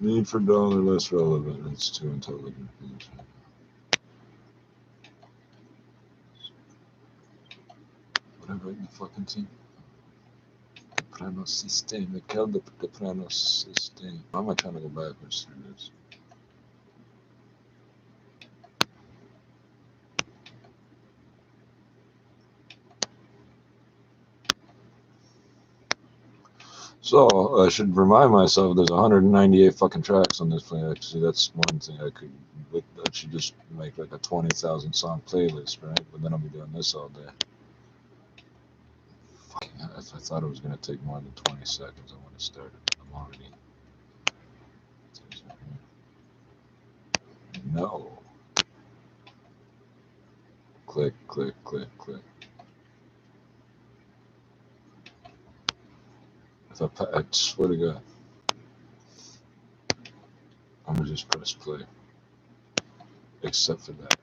Need for dollar less relevant. It's too intelligent. What I write in the fucking team? DEPRANOCYSTANE. They killed the DEPRANOCYSTANE. Why am I trying to go backwards through this? So I should remind myself there's 198 fucking tracks on this playlist. Actually, that's one thing I should just make like a 20,000 song playlist, right? But then I'll be doing this all day. Fucking, I thought it was gonna take more than 20 seconds. I want to start it. I'm already. No. Click, click, click, click. I swear to God. I'm gonna just press play. Except for that.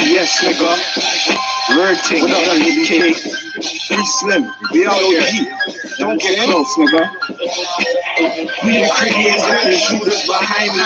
Yes, nigga. Word thing. What up, nigga? Free Slim. We out here. Don't get close, nigga. We the critics, the shooters behind me.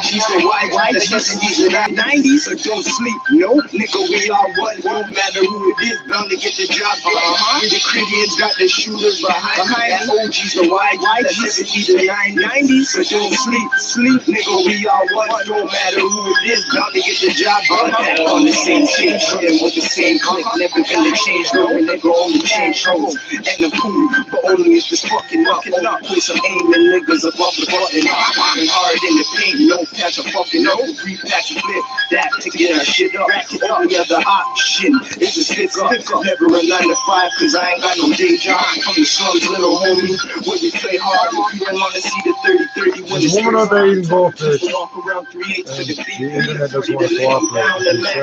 She's the why the she's in the 90s, so don't sleep. No, nigga, we all one. No matter who it is, bound to get the job done. We the critics, got the shooters behind me. OG's the why the 70s and 90s, so don't sleep, nigga, we all one. No matter who it is, bound to get the job done. On the same stage, and with the same click, never gonna change, no, nigga, only change hoes. And the pool, but only if it's fucking up. Put some aim and niggas above the button. Working hard in the paint, no patch of fucking up. Repatch and flip that to get our shit up. Only other option is to stick up. Never a 9 to 5, cause I ain't got no day job. From the slums, little homie, when we play hard. If you don't wanna see the 30-30 when it's woman out there eating goldfish. Walk around 3/8 for the beat. The internet doesn't want to cooperate.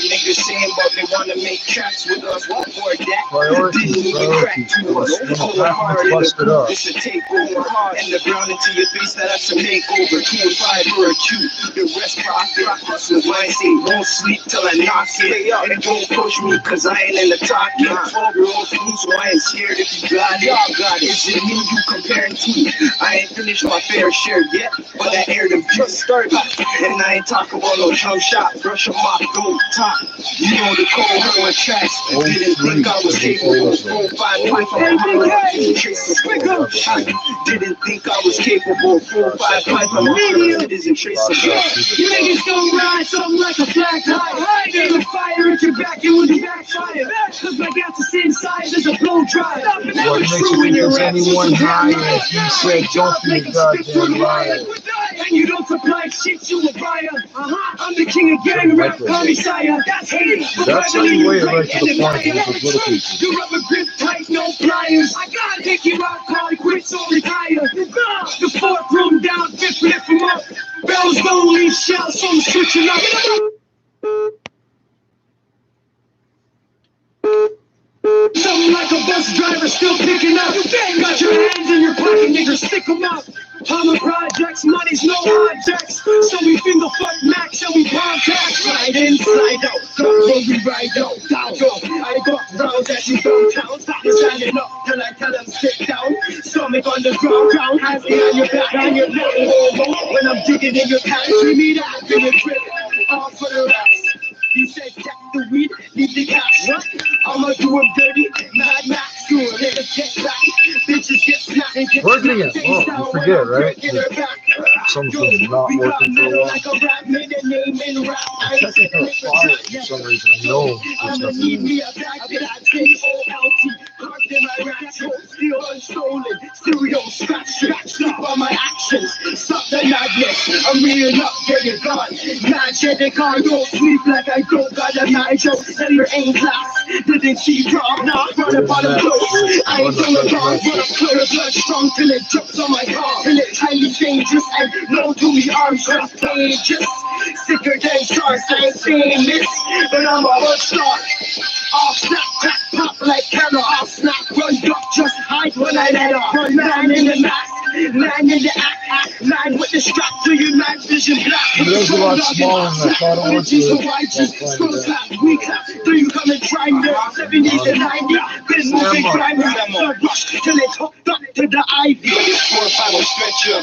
Niggas saying but they wanna make tracks with us. What for that? Priorities. Busted up. It's a takeover. And the ground into your face, that's a makeover. 2 and 5 for a Q. The rest profit. So I say won't sleep till I knock it. And don't push me cause I ain't in the top yet. 12-year-old fool, so I ain't scared if you got it. It's just me you comparing to. I ain't finished my fair share yet, but I aired them just started. And I ain't talking about no jump shot. Brush them off, go top. You know the cold hard tracks. Didn't think I was capable. 4-5 pipe from didn't think I was capable. 4-5 pipe from it isn't traceable. You niggas gon' ride something like a black tie. There's a fire at your back, it was a backfire. Cause my gas is inside, there's a blow dry. What makes you think there's anyone higher if you said don't be a goddamn liar? And you don't supply shit, you a buyer. I'm the king of gang rap, call me sire. That's how you weigh it right to the point with little people. You rubber grip tight, no pliers. I gotta take you out, call it quits or retire. The 4th room down, 5th lift them up. Bells don't leave shells, so I'm switching up. Something like a bus driver still picking up. You got your hands in your pocket, nigga, stick them out. Palmer projects, money's no objects. So we finger fuck max and we contact. Slide in, slide out, go where we ride out. Down, go, I got rounds as you downtown. Stop standing up till I tell them sit down. Stomach on the ground, hands behind your back and your neck. When I'm digging in your pants, give me that, give it grip. All for the rest. You said jack the weed, leave the cash. What? I'ma do him dirty, Mad Max, do it, niggas get back. Bitches get snapped and get working again. Oh, you forget, right? Something's not working for a while. I'm checking her file for some reason. I know there's nothing in on my actions, stop the madness. I'm real up, get it gone. Magic, they can't go sleep like I don't got a night show. Send your aim class, didn't see prom, now run up on the clothes. I ain't gonna run, but I'm clear blood strong till it drops on my car. And it's highly dangerous and no to me arms just dangerous. Sicker than stars, I ain't famous, but I'm a hood star. Off snap, crack, pop like camera, off snap, run up, just hide when I let off. Run man in the mask. Nine in the line with the strap to your night vision block. It was a lot smaller than I thought it was. We clap, do you come and try me? 70s and 90s, been moving grimy. Rush till they talk to the ivy. 4-5 stretcher,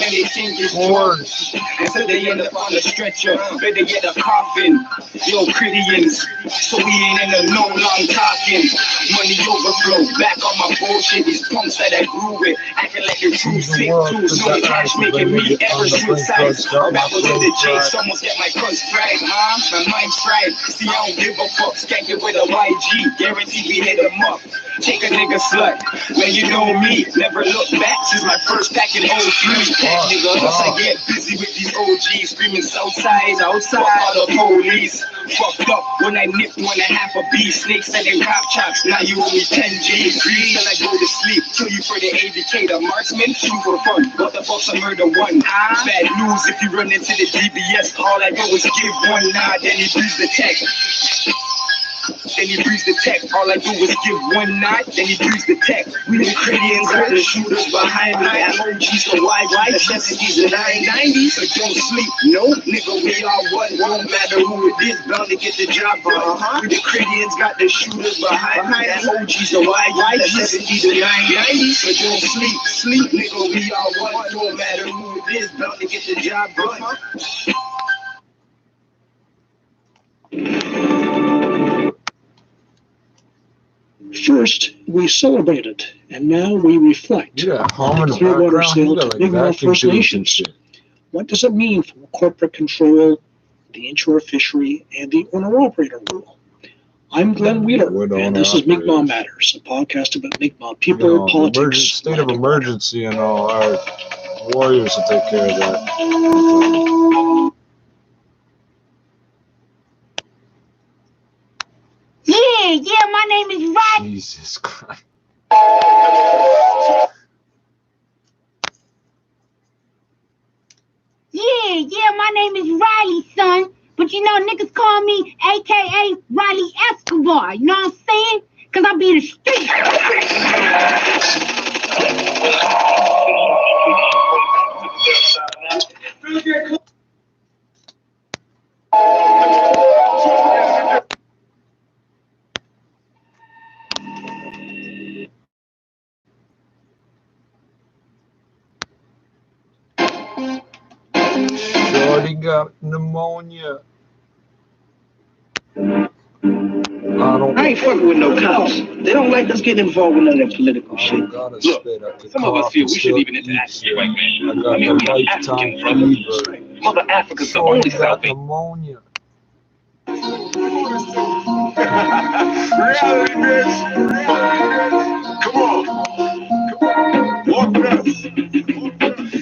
and they think it's drugs. And so they end up on the stretcher, better get a coffin. Yo, Critians, so we ain't in the no long talking. Money overflow, back on my bullshit. These punks that I grew with, acting like you're too sick, too soon. Cash making me ever suicide. Rappers in the Jakes almost get my crust fried, huh? My mind's fried. See, I don't give a fuck. Skank it with a YG, guarantee we hit them up. Take a nigga slut, when you know me, never look back since my first pack in old fuse pack, nigga. Plus I get busy with these OGs, screaming Southside, outside, all the police. Fucked up when I nipped 1.5 a B, snakes selling rap chops, now you owe me 10 G's. Breathe till I go to sleep, kill you for the ABK, the marksman, shoot for fun. What the fuck's a murder one? Bad news if you run into the DBS, all I do is give one nod, then he breathes the tech. Then he breathes the tech. All I do is give one nod, then he breathes the tech. We the Critians, got the shooters behind me. Emojis for wide, the 70s and 90s. So don't sleep, no, nigga, we all one. Won't matter who it is, bound to get the job done. We the Critians, got the shooters behind me. Emojis for wide, the 70s and 90s. So don't sleep, nigga, we all one. Don't matter who it is, bound to get the job done. First, we celebrated, and now we reflect. Yeah, home in the Clearwater background. sale You to got like Big Mouth vacuum First tubes and Nations. shit. What does it mean for corporate control, the inshore fishery, and the owner-operator rule? I'm Glenn Wheeler, and this is Mi'kmaq Matters, a podcast about Mi'kmaq people, politics, State of emergency and all. Our warriors will take care of that. Yeah, my name is Riley. Jesus Christ. Yeah, my name is Riley, son. But you know, niggas call me AKA Riley Escobar. You know what I'm saying? Cause I be in the street. Shorty got pneumonia. I ain't fucking with no cops. They don't like us getting involved with none of that political shit. Look, Some of us feel we shouldn't even interact here, white man. I mean, we are African brothers. Mother Africa's the only salvation. Pneumonia. Reality, bitch. Come on. Walk with us.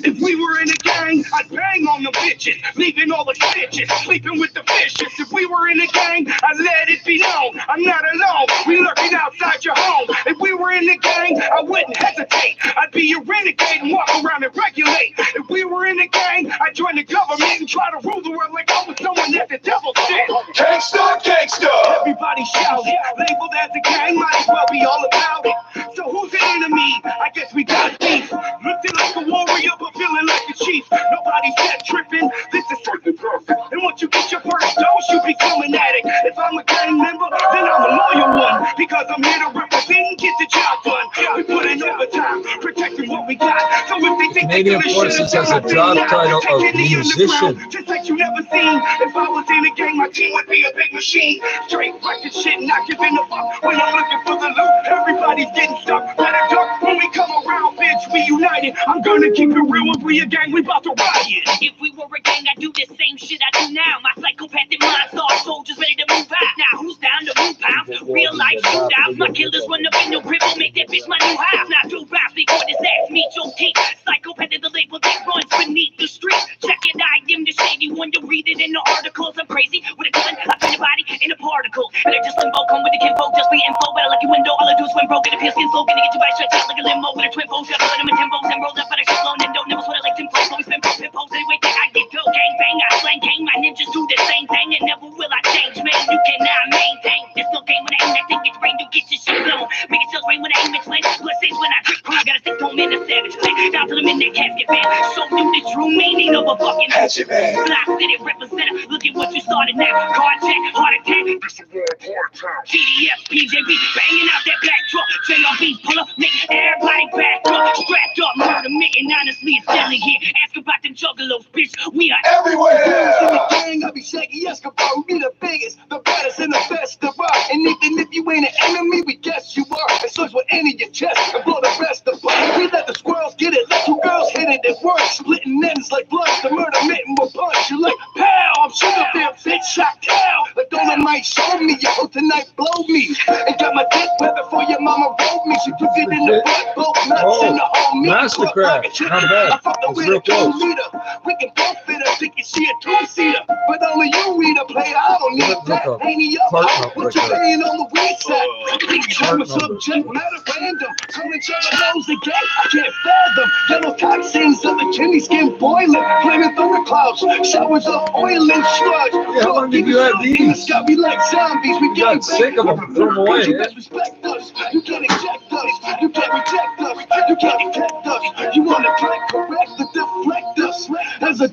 If we were in a gang, I'd bang on the bitches, leaving all the stitches, sleeping with the fishes. If we were in a gang, I'd let it be known I'm not alone. We lurking outside your home. If we were in a gang, I wouldn't hesitate. I'd be a renegade and walk around and regulate. If we were in a gang, I'd join the government and try to rule the world like I was someone that the devil sent. Gangsta, gangsta. Everybody shout it, labeled as a gang, might as well be all about it. So who's the enemy? I guess we got beef. Looking like a warrior, but feeling like a chief. Nobody said tripping, this is something perfect. And once you get your first dose, you become an addict. If I'm a gang member, then I'm a loyal one. Because I'm here to represent and get the job done. We put in overtime, protecting what we got. So if they think Canadian Forces has a job title of musician. Just like you never seen. If I was in a gang, my team would be a big machine. Straight record shit, not giving a fuck. When I'm looking for the loot, everybody's getting stuck. Better duck when we come around, bitch, we united. I'm gonna keep it real. If we a gang, we about to riot. If we were a gang, I'd do the same shit I do now. My psychopathic mind saw soldiers ready to move out. Now who's down to move out? Real life shootouts. My killers run up in the crib and make that bitch my new house. Now do bounce before this ass meets your teeth. Psychopath is the label that runs beneath the street. Check it, I am the shady one. You read it in the articles. I'm crazy with a gun. I turn your body in a particle. And I just limbo, come with the kinfolk, just be info. But I like your window, all I do is swim broke. Get a peel skin slow, gonna get you by stretch out like a limo with a twin fold. Got a them in timbos and rolled up, but I shit blown and don't never sweat like Tim Post. Always been pop hip hoes anyway, think I get go. Gang bang, I slang gang, my ninjas do the same thing. And never will I change, man. You cannot maintain. There's no game when I aim, I think it's rain, you get your shit blown. Make it self rain when I aim, it's lame. Let's say savage when I grip crime, gotta sit home in the savage land. Down to them in that casket band. So you the true meaning of a fucking hatchet man. Black City representative, look at what you started now. Carjack, heart attack, this is world hard time. TDF, PJB, banging out that black truck. JRB, pull up, make everybody back up. Strapped up, murder mitten, honestly it's deadly here. Ask about them juggalos, bitch, we are everywhere. In the gang, I be Shaggy Escobar. We the biggest, the baddest, and the best of us. And even if you ain't an enemy, we guess you are. And so we'll enter your chest and blow the rest of us. We let the squirrels get it, let two girls hit it at work. Splitting ends like blood, the murder mitten will punch you like pow. I'm sugar there, bitch, shot cow. Like Dolomite show me, your hoe tonight blow me. And got my dick wet before your mama rolled me. She took it in the butt, both nuts in the whole meat. Mastercraft, not bad. I fucked her with a 2-liter. We can both fit her, thinking she a 2-seater. But only you read a player, I don't need that. Ain't he up? What you paying on the weed side? Big German subject matter random. Calling each other nose again, I can't fathom. Yellow toxins of the kidney skin boiling. Flaming through the clouds, showers of oil and sludge. How long did you have these? Got me like zombies, we You got sick of them, threw them away. You best respect us, you can't eject us, you can't reject us, you can't detect us. You wanna correct or deflect us. As a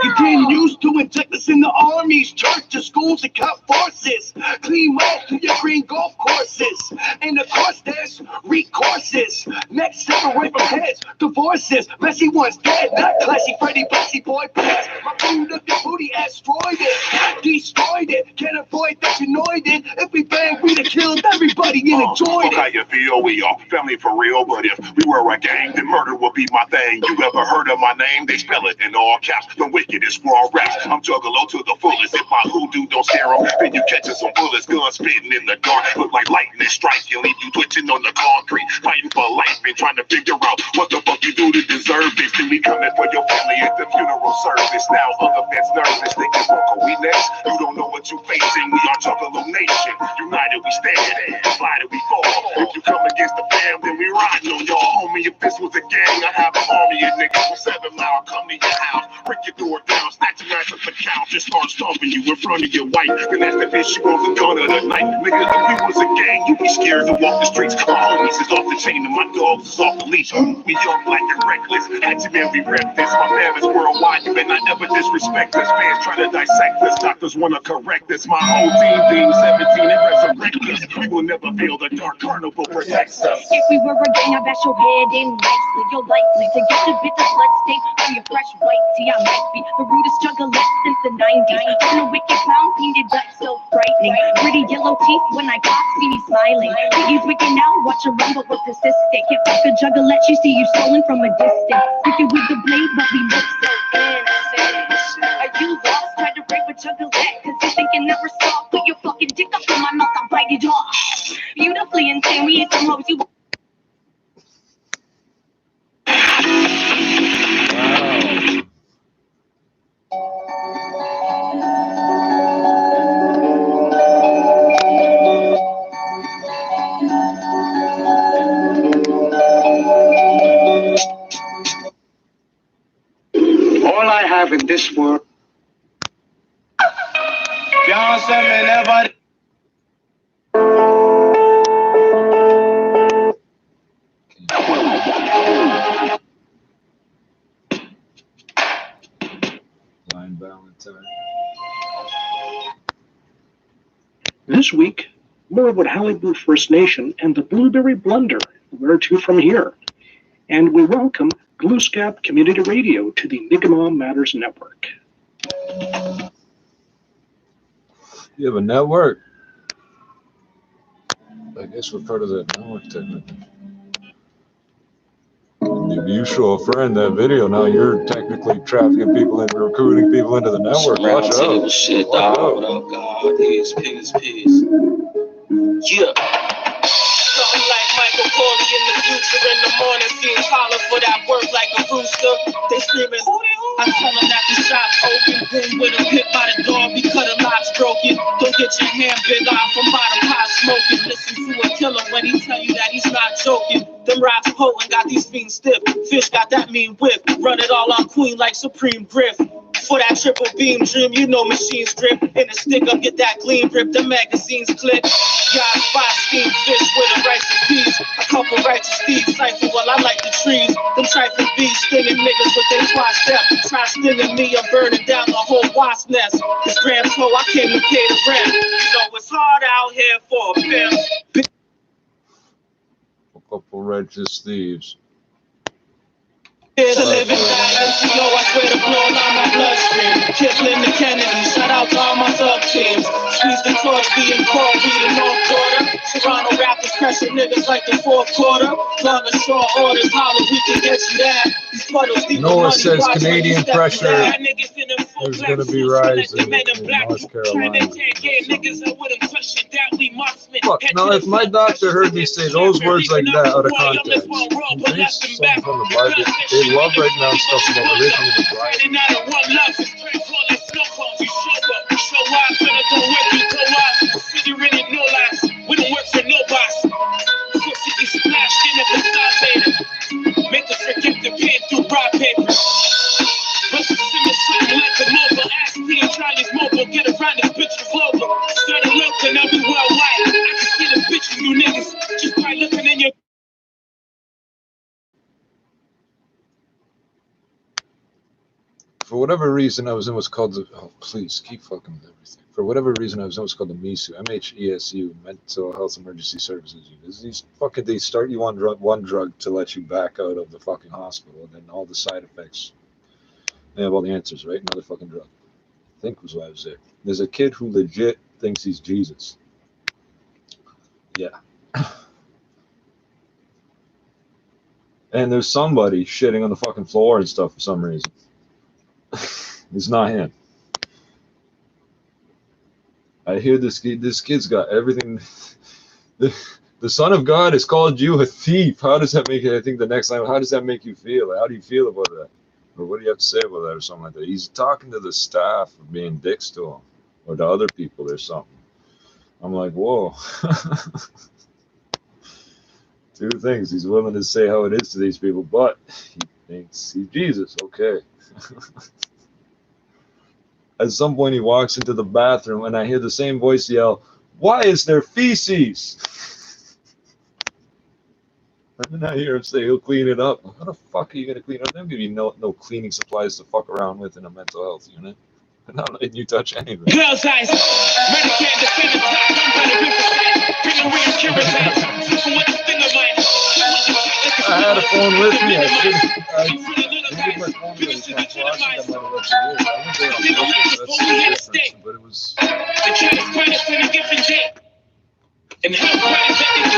you getting used to inject us in the armies, churches, schools, and cop forces. Clean roads to your green golf courses. And of course there's recourses. Next separate from heads, divorces. Messy ones dead, not classy Freddy Blessy boy pass. My food up your booty, destroyed it. Destroyed it, can't avoid that you annoyed it. If we bang, we'd have killed everybody and enjoyed it. How you feel? We are family for real, but if we were a gang, then murder would be my thing. You ever heard of my name? They spell it in all caps. The wickedest raw raps. I'm juggalo to the fullest. If my hoodoo don't scare them, then you catching some bullets. Guns spitting in the dark. Look like lightning striking. Leave you twitching on the concrete. Fighting for life and trying to figure out what the fuck you do to deserve this. Then we coming for your family at the funeral service. Now other vets nervous. Thinking, fuck, are we next? You don't know what you facing. We are Juggalo Nation. United we stand. Slide we fall. If you come against the fam, then we riding on y'all. Homie, if this was a gang, I have an army of niggas from 7 Mile. Come to your house, break your door down, snatch your ass up the couch, just start stomping you in front of your wife. Then that's the bitch you want the gun of the night. Nigga, if we was a gang, you'd be scared to walk the streets. My homies is off the chain and my dogs is off the leash. We young, black, and reckless. Action man, we rep this. My fam is worldwide. You better not ever disrespect us. Fans try to dissect us. Doctors want to correct us. My whole team 17 and resurrect us. We will never fail. The dark carnival protects us. If we were a gang, I bash your head in nicely. You're likely to get the bit of blood stain on your fresh white tee. I might be the rudest juggler since the 90s. I'm a wicked clown, painted up so frightening. Pretty yellow teeth when I pop, see me smiling. He's wicked now, watch her run, but we're persistent. Can't fuck a juggalette, you see you stolen from a distance. Wicked with the blade, but we look so innocent. Are you lost? Try to break with juggalette, cause you're thinking that we're soft. Put your fucking dick up in my mouth, I'll bite it off. Beautifully insane, we ain't some hoes you. All I have in this world. Blind Valentine. This week, more about Halibut First Nation and the Blueberry Blunder, where to from here. And we welcome Glooscap Community Radio to the Mi'kmaq Matters Network. You have a network? I guess we're part of that network technically. And if you show a friend that video, now you're technically trafficking people and recruiting people into the network. Watch out. Shit, Watch dog. out. What up, God? Peace. Yeah. Something like Michael Corley in the future in the morning, seeing holler for that work like a rooster. They screaming, I tell them that the shop's open. Boom with a pit by the door, we cut a locks broken. Don't get your hand big off from bottom pot smoking. Listen to a killer when he tell you that he's not joking. The Them rocks potent, got these fiends stiff. Fish got that mean whip. Run it all on queen like Supreme Griff. For that triple beam dream, you know machines drip. In a stick up, get that gleam grip. The magazines click. Y'all spot steam fish with a rice and peas. A couple righteous thieves cypher while I like the trees. Them trifling bees stinging niggas with their twice step. Try stinging me, I'm burning down the whole wasp nest. This Grams hoe, I came to pay the rent. You know it's hard out here for a pimp. A couple righteous thieves. To live in silence, you know I swear to blow on my bloodstream. Kipling the Kennedy, shout out to all my sub teams. Squeeze the torch, being cold, we the North Quarter. Toronto rappers pressure niggas like the fourth quarter. Long and short orders, holler, we can get you that. These puddles deep Noah money, says watch Canadian when you pressure step is going to be rising in North Carolina. Fuck, now if my doctor heard me say those words like that out of context, he thinks something from the Bible. They love right now stuff about religion in the Bible. Make us forget the pain through raw paper. Charlie's mobile, get around this bitch global. Started looking, I'll be worldwide. I can see the bitch in you niggas just by looking in your. For whatever reason, I was in what's called the. Oh, please keep fucking with everything. For whatever reason, I was in what's called the MISU, MHESU, Mental Health Emergency Services Unit. These fucking, they start you on one drug to let you back out of the fucking hospital, and then all the side effects. They have all the answers, right? Another fucking drug. I think was why I was there. There's a kid who legit thinks he's Jesus. Yeah. And there's somebody shitting on the fucking floor and stuff for some reason. It's not him. I hear this kid's got everything. The Son of God has called you a thief. How does that make it? I think the next line, how does that make you feel? How do you feel about that? Or what do you have to say about that or something like that? He's talking to the staff of being dicks to him or to other people or something. I'm like, whoa. Two things. He's willing to say how it is to these people, but he thinks he's Jesus. Okay. At some point, he walks into the bathroom, and I hear the same voice yell, "Why is there feces?" And then I hear him say he'll clean it up. How the fuck are you going to clean it up? They'll give you no cleaning supplies to fuck around with in a mental health unit. I'm not letting you touch anything. Girls' eyes, Medicare, defend the top, I'm gonna rip the side, bring the real cure attack, listen with the finger line. I had a phone with me. I didn't give my phone to the watching. I might have left it here. I went there on purpose. That's the difference. But it was.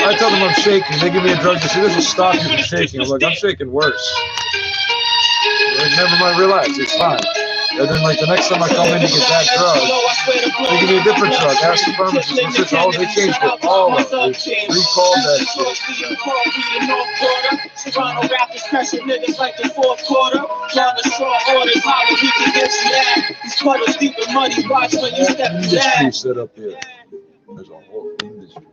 I tell them I'm shaking. They give me a drug to say this will stop you from shaking. I'm like, I'm shaking worse. Like, never mind, relax. It's fine. And then, like, the next time I come in to get that drug, they give me a different drug. Ask the pharmacist. Oh, they changed it. All of it. They recalled that shit. Toronto rappers pressure niggas like the fourth quarter. Long and short orders, holler, we can get you that. These puddles deep in money, watch when you step in that. Industry set up here. There's a whole industry.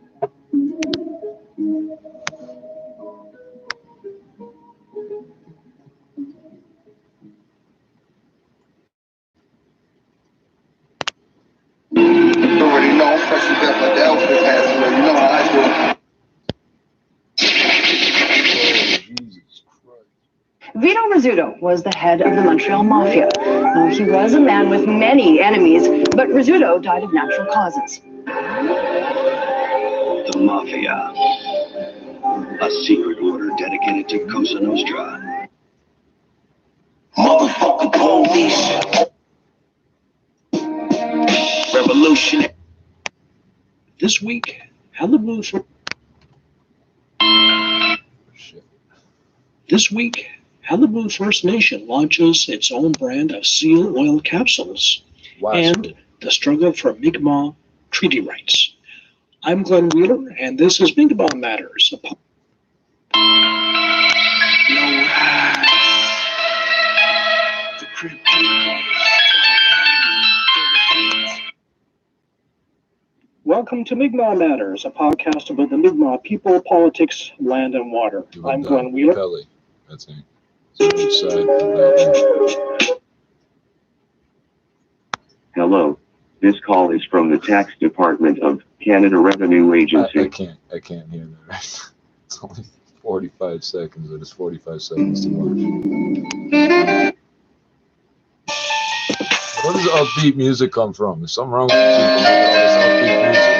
Already know, fresh to death like the outfit has, you know how I do. Vito Rizzuto was the head of the Montreal Mafia. Now, he was a man with many enemies, but Rizzuto died of natural causes. The Mafia, a secret order dedicated to Cosa Nostra. Motherfucker police. Revolution. This week, how the moves were. This week, Malibu First Nation launches its own brand of seal oil capsules, and the struggle for Mi'kmaq treaty rights. I'm Glenn Wheeler, and this is Mi'kmaq Matters. Welcome. welcome to Mi'kmaq Matters, a podcast about the Mi'kmaq people, politics, land, and water. I'm Glenn Wheeler. Pelly, I think. Suicide. Hello. This call is from the Tax Department of Canada Revenue Agency. I can't hear that. It's only 45 seconds. It is 45 seconds too much. Where does upbeat music come from? There's something wrong with people making all this upbeat music.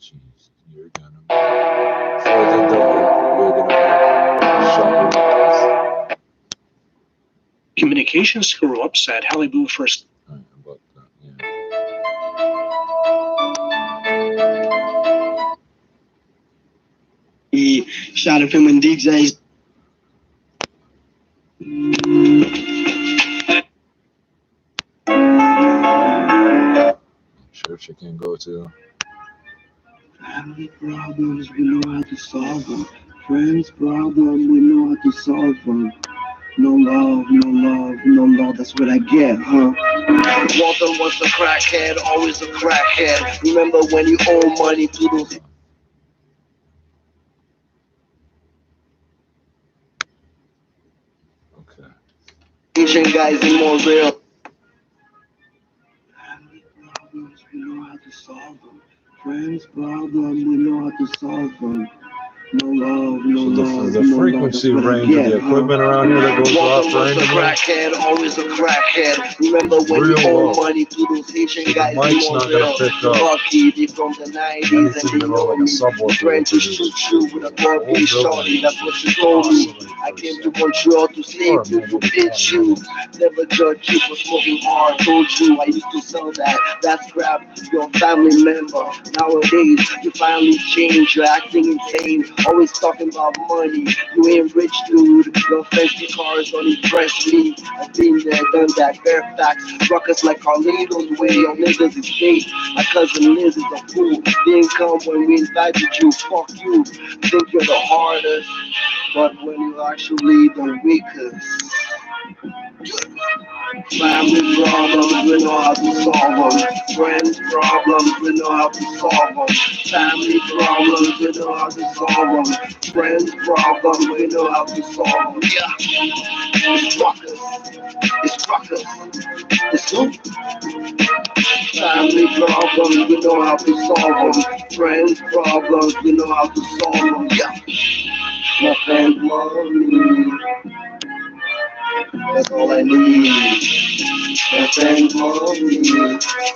Jeez, you're gonna shut. Communication screw-ups at Halibut First. He shot of him in DJs. Church you can go to. Family problems, we know how to solve them. Friends problems, we know how to solve them. No love, no love, no love, that's what I get, huh? Walter was a crackhead, always a crackhead. Remember when you owe money to those... Asian guys in more real. Family problems, we know how to solve them. Friends problems, we know how to solve them. No love, no love. The frequency range of the equipment around here that goes off randomly. Crackhead, always a crackhead. Remember when you owe money to those Asian guys in Montreal? Lucky, they from the 90s and they know me. Trying to shoot you with a barbie shorty, that's what you told me. I came to Montreal to save you, to bitch you. Never judge you for smoking hard, told you I used to sell that. That's crap, your family member. Nowadays, you finally change, you're acting insane. Always talking about money, you ain't rich, dude. Your fancy cars don't impress me. I've been there, done that, Fairfax. Ruckus like Carlito's way, your niggas is fake. My cousin Liz is a fool. Didn't come when we invited you, fuck you. Think you're the hardest, but when you actually the weakest. Family problems, we know how to solve them. Friends problems, we know how to solve them. Family problems, we know how to solve them. Friends problems, we know how to solve them. Yeah, it's ruckus, it's ruckus, it's who? Family problems, we know how to solve them. Friends problems, we know how to solve them. Yeah, nothing money. That's all I need. Nothing more me.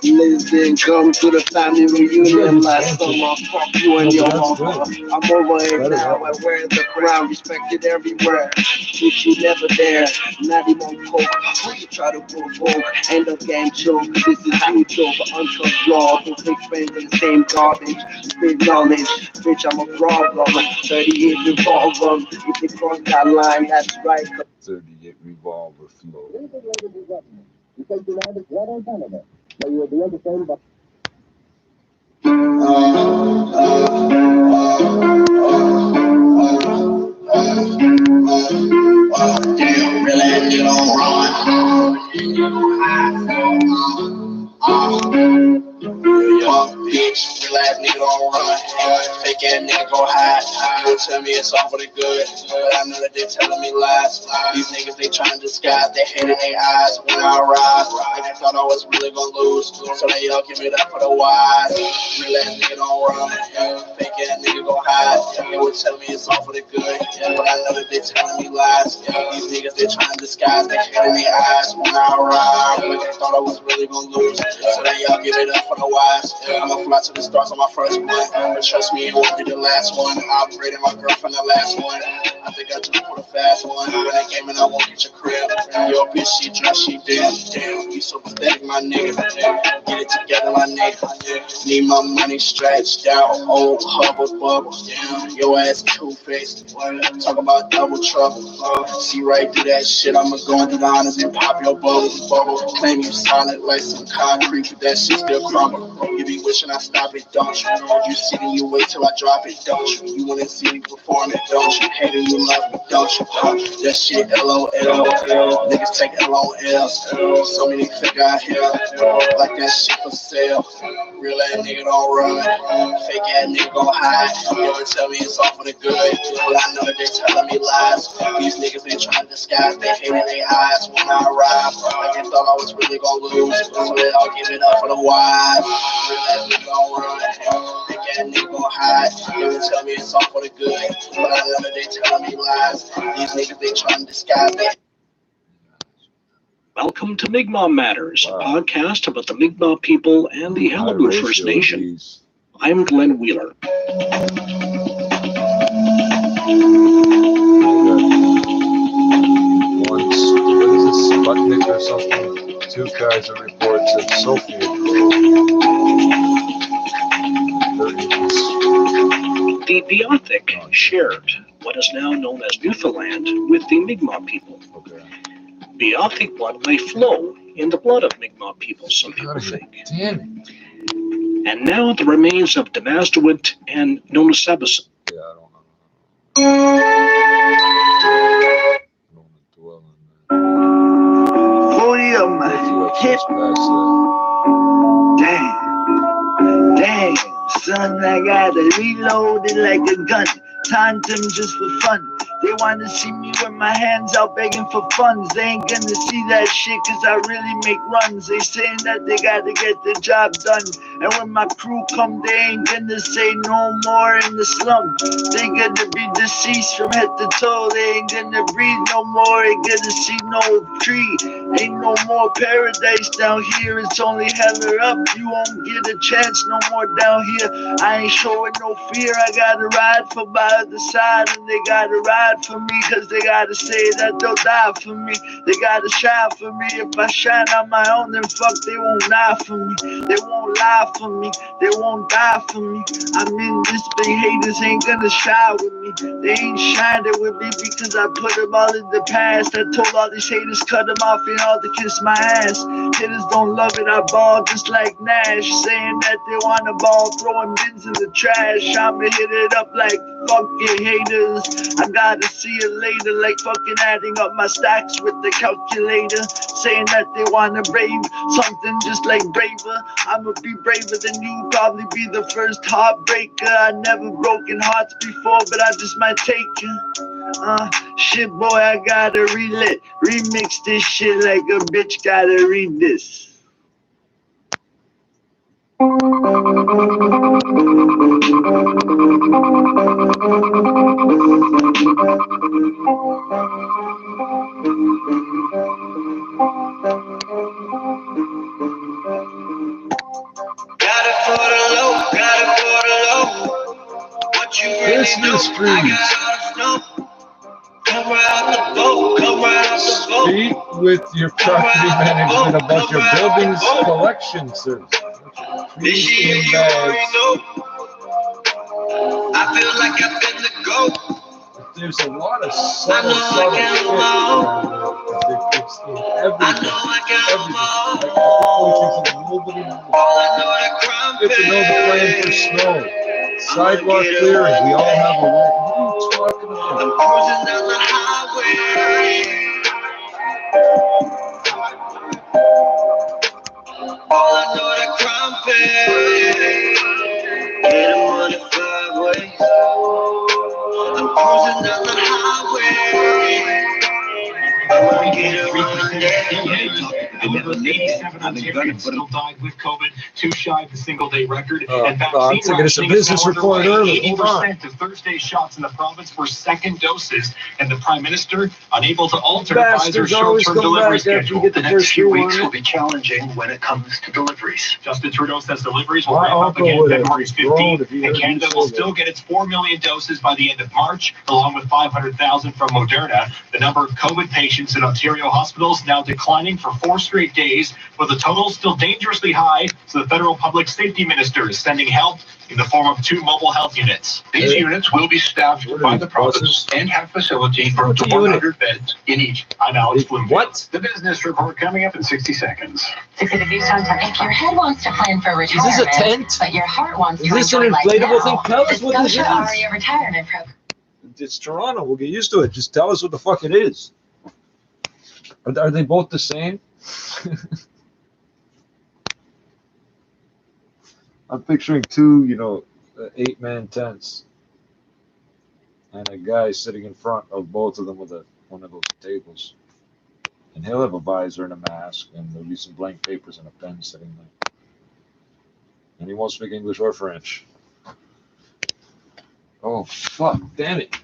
Liz didn't come to the family reunion last summer. Fuck you and your mama. I'm over it now. I wear the crown, respected everywhere. Bitch, you never there. Not even coke. When you try to provoke, end up getting choked. This is you joke. Uncut law. Don't take friends in the same garbage. Spit knowledge. Bitch, I'm a problem. 38 revolver. If you cross that line, that's right. 38 revolver flow. Because the land is right on Canada. So you will be entertained by. Damn, really, you don't run. Bitch, real ass nigga don't run. Fake ass nigga go hide. You tell me it's all for the good, but I know that they telling me lies. These niggas they trying to disguise their hate in their eyes when I rise. Like they thought I was really gonna lose, so they all give it up for the wise. Real ass nigga don't run. Fake ass nigga go hide. They would tell me it's all for the good, but I know that they telling me lies. These niggas they trying to disguise their hate in their eyes when I rise. Like they thought I was really gonna lose, so they all give it up for the wise. I'ma fly to the stars on my first one, but trust me, it won't be the last one. I upgraded my girlfriend the last one. I think I just put a fast one. When I came in, I won't get your crib. Yo, bitch, she dressed, she did. Damn, you so pathetic, my nigga. Get it together, my nigga. Need my money stretched out. Old hoe bubbles, bubbles. Your ass two-faced. Talk about double trouble. See right through that shit. I'ma go into the honors and pop your bubbles, bubbles. Claim you solid like some concrete, but that shit still crumble. You be wishing I stop it, don't you? You see me, you wait till I drop it, don't you? You wanna see me perform it, don't you? Hater, you love me, don't you? That shit LOL. Niggas take LOLs. So many fake out here. Like that shit for sale. Real ass nigga don't run. Fake ass nigga gon' hide. You don't tell me it's all for the good. But I know that they telling me lies. These niggas they trying to disguise. They hate in their eyes when I arrive. Like they thought I was really gon' lose. So they all give it up for the wise. Real ass nigga don't run. Fake ass nigga gon' hide. You don't tell me it's all for the good. But I know that they telling me lies. These niggas they trying to disguise. Welcome to Mi'kmaq Matters, a podcast about the Mi'kmaq people and the Alibu First Nation. I'm Glenn Wheeler. Once, what is this, Sputnik or something? 2 Kaiser reports at SOCIETE. The Beothuk shared what is now known as Newfoundland with the Mi'kmaq people. Beothuk blood may flow in the blood of Mi'kmaq people, some people think. Damn it. And now the remains of Damastawit and Nonosabison. Yeah, I don't know. Dang, son, I gotta reload it like a gun. Taunting just for fun. They wanna see me with my hands out begging for funds. They ain't gonna see that shit cause I really make runs. They saying that they gotta get the job done. And when my crew come, they ain't gonna say no more in the slum. They gonna be deceased from head to toe. They ain't gonna breathe no more. Ain't gonna see no tree. Ain't no more paradise down here. It's only hell or up. You won't get a chance no more down here. I ain't showing no fear. I gotta ride for by the side. And they gotta ride for me, cause they gotta say that they'll die for me. They gotta shine for me. If I shine on my own, then fuck, they won't lie for me. They won't lie for me. They won't die for me. I'm in this big, haters ain't gonna shine with me. They ain't shining with me because I put them all in the past. I told all these haters cut them off and all to kiss my ass. Haters don't love it, I ball just like Nash. Saying that they want a ball, throwing bins in the trash. I'ma hit it up like fuck it, haters. I gotta see it later, like fucking adding up my stacks with the calculator. Saying that they wanna brave something just like braver. I'ma be braver than you, probably be the first heartbreaker. I never broken hearts before, but I just might take you. Shit boy, I gotta remix this shit like a bitch gotta read this. Business trees. Speak with your property management about your building's collection service. Trees in bags. I feel like I've been the GOAT. There's a lot of subtle shit. It's in everything. Nobody knows. Get to know the plan for snow. Sidewalk clearing. We all have a way. What are you talking about? I'm cruising down the highway. All I know that crime pay. Get them on the 5 ways. I'm cruising down the highway. I'ma get around that. Over 87 Ontarians still died with COVID, too shy of the single-day record. And I'm thinking it's a business report early. 80% of Thursday's shots in the province were second doses, and the Prime Minister unable to alter Pfizer's short-term delivery schedule. The next few weeks will be challenging when it comes to deliveries. Justin Trudeau says deliveries will ramp up again February 15th, and Canada will still get its 4 million doses by the end of March, along with 500,000 from Moderna. The number of COVID patients in Ontario hospitals now declining for 4 straight straight days, but the total is still dangerously high, so the federal public safety minister is sending help in the form of 2 mobile health units. These units will be staffed by the province and have facilities for 100 beds in each. I'm Alex Bloom. What? The business report coming up in 60 seconds. If your head wants to plan for retirement, is this a tent? But your heart wants to is this an enjoy inflatable life thing? now, Tell us the what this Scotia is. Aria retirement program. It's Toronto. We'll get used to it. Just tell us what the fuck it is. Are they both the same? I'm picturing 2, 8-man tents, and a guy sitting in front of both of them with one of those tables. And he'll have a visor and a mask, and there'll be some blank papers and a pen sitting there. And he won't speak English or French. Oh, fuck, damn it.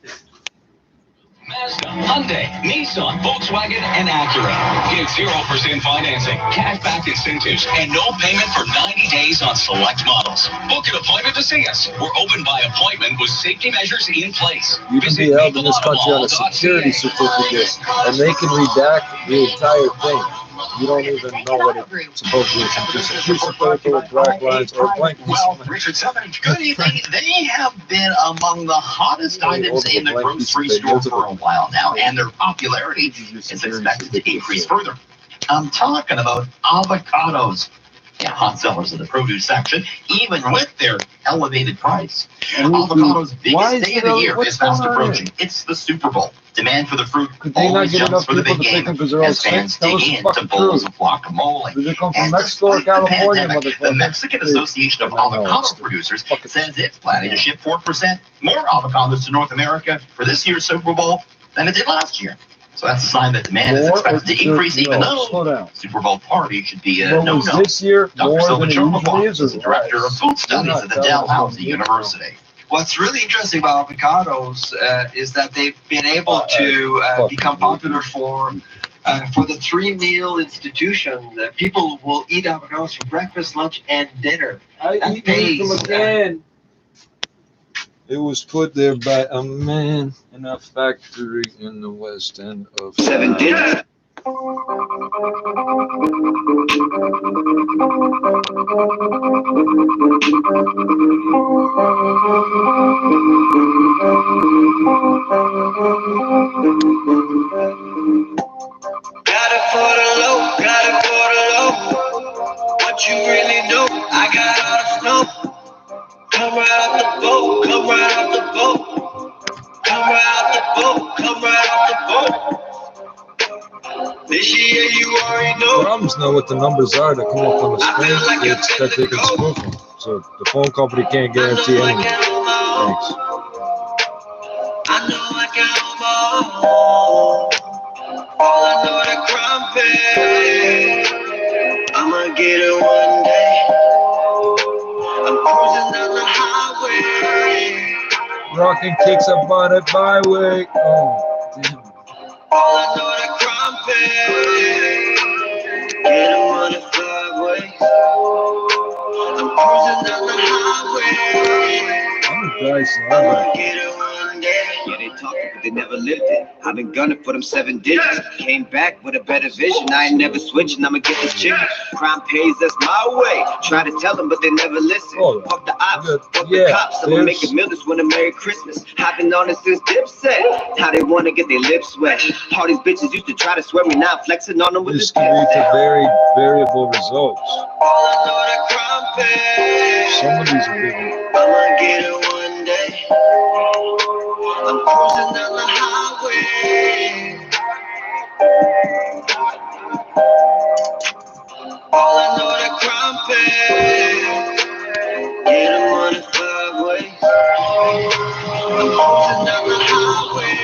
Mazda, Hyundai, Nissan, Volkswagen, and Acura. Get 0% financing, cash-back incentives, and no payment for 90 days on select models. Book an appointment to see us. We're open by appointment with safety measures in place. You can be held in this country on a security certificate, and they can redact the entire thing. You don't even know what it's supposed to be. It's just a piece of paper with black lines or a blank piece of paper. Richard Summon, good evening. They have been among the hottest items in the grocery store for a while now, and their popularity is expected to increase further. I'm talking about avocados. Yeah, hot sellers in the produce section, even with their elevated price. Avocado's biggest day of the year is fast approaching. It's the Super Bowl. Demand for the fruit always jumps for the big game as fans dig into bowls of guacamole. Did they come from Mexico or California, the Mexican Association of Avocado Producers says it's planning to ship 4% more avocados to North America for this year's Super Bowl than it did last year. So that's a sign that demand is expected to increase, even though Super Bowl party should be a no-no. This year, Dr. Silvan Chermakov is the director of food studies at the Dalhousie University. What's really interesting about avocados is that they've been able to become popular for the 3-meal institution. People will eat avocados for breakfast, lunch, and dinner. That pays. It was put there by a man in a factory in the west end of 7 digits. Got it for the low, got it for the low. What you really know, I got all the snow. Come right out the boat, come right out the boat. Come right out the boat, come right out the boat. This year you already know. Problems know what the numbers are that come up on the screen. It's that they can spoof them. So the phone company can't guarantee anything. Thanks. I know I got them all. All I know that crime pay. I'ma get it one day. I'm cruising down the highway. Rockin' kicks up on that byway. Oh, damn. All I know that crime pay. Get them on the 5 ways. I'm cruising down the highway. I'm embarrassing. I'ma get it one day. Yeah, they talk it, but they never lived it. I've been gunning for them 7 digits. Came back with a better vision. I ain't never switching. I'ma get this chicken. Crime pays, that's my way. Try to tell them, but they never listen. Fuck the ops, fuck the cops. I'ma make a meal this winter. Merry Christmas. I've been on it since Dipset. How they wanna get their lips wet. All these bitches used to try to swear me. Now I'm flexing on them with this can lead to very variable results. All I know that crime pays. Some of these are big. I'ma get it one day. I'm cruising down the highway. All I know that crime pays. Get them on the 5 ways. I'm cruising down the highway.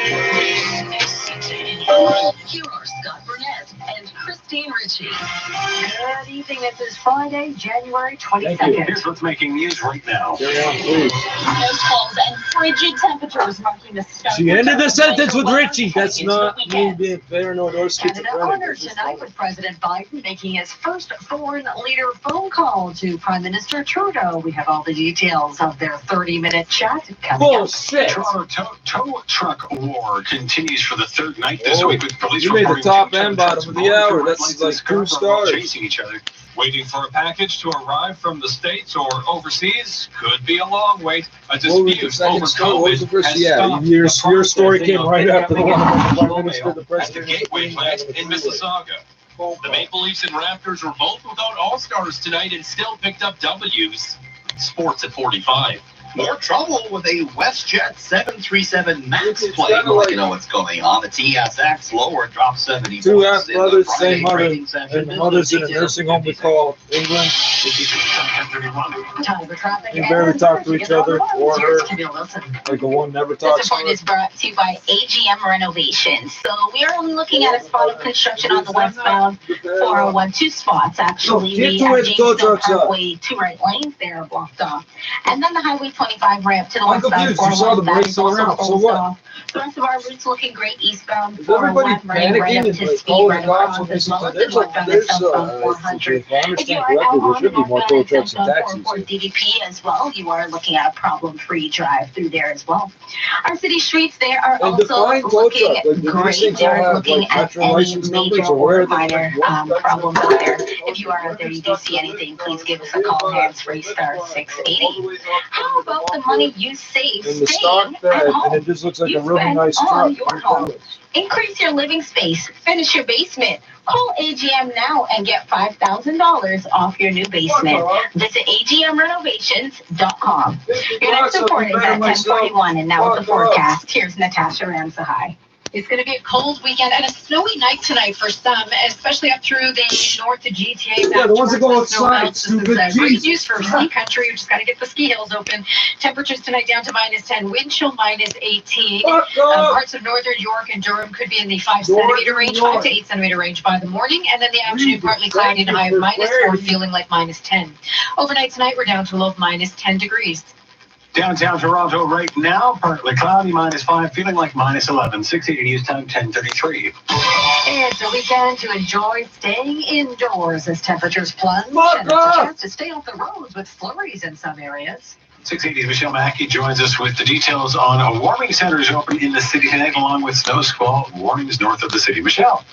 Here are Scott Burnett and Christine Ritchie. Good evening. This is Friday, January 22nd. Here's what's making news right now. Carry on, please. Those calls and frigid temperatures marking the start. She ended the sentence with Richie. That's not me being paranoid or Canada honored schizophrenic. tonight with President Biden making his first foreign leader phone call to Prime Minister Trudeau. We have all the details of their 30-minute chat coming up. Toronto tow truck war continues for the third night this week with police You made the reporting top two and tow bottom trucks of the hour. both That's lights like 2 and stars. chasing each other. Waiting for a package to arrive from the States or overseas could be a long wait. A dispute over COVID has stopped your story came right after the one of the Prime Minister, the at the President. Gateway plant in Mississauga. The Maple Leafs and Raptors were both without all-stars tonight and still picked up W's. Sports at 45. More trouble with a WestJet 737 MAX plane. Like, you know what's going on. The TSX lower dropped 70 Two points half in the brothers, Friday same mother, trading session. and the mother's in a nursing home we call England. Time for traffic. They barely talk to each other or her. Like the one never This talks to report her. is brought to you by AGM Renovations. So we are only looking at a spot of construction on the westbound 4012 spots. Actually, the Jamestown Parkway 2 right lanes there are blocked off. And then the Highway 25 ramp to the I'm westbound confused. You saw them 415 racing also around. So closed what? off. The rest of our routes looking great eastbound. Is everybody 401 running right panicking up and to like speed calling right the cops across when as they well say as the there's northbound and southbound if 400. I If you understand are out correctly, there on should be more northbound tow and trucks and southbound taxis. 404 DDP as well, you are looking at a problem-free drive through there as well. Our city streets, they are also define tow looking truck. Like, do these great. things They all are have, looking like, at metro any license numbers, major or where or are they- minor problems out there. If you are out there, you do see anything, please give us a call. Hands-free star 680. How about the money you save And the staying stock bed, at and home? it just looks like You a really spend nice on truck. your home. Increase your living space. Finish your basement. Call AGM now and get $5,000 off your new basement. Visit agmrenovations.com. Your next report is at 10:41, and now with the forecast. Here's Natasha Ramsahai. It's going to be a cold weekend and a snowy night tonight for some, especially up through the north to GTA. Yeah, the ones that go outside, This is stupid. great news for ski country. We just got to get the ski hills open. Temperatures tonight down to -10, wind chill -18. Parts of northern York and Durham could be in the 5 centimeter range, 5 to 8 centimeter range by the morning, and then the afternoon partly cloudy and a high of -4, feeling like -10. Overnight tonight, we're down to a low of -10 degrees. Downtown Toronto right now, partly cloudy, -5, feeling like -11. 680 news time, 10:33. It's a weekend to enjoy staying indoors as temperatures plunge, and it's a chance to stay off the roads with flurries in some areas. 680's Michelle Mackey joins us with the details on a warming centers open in the city tonight, along with snow squall warnings north of the city. Michelle.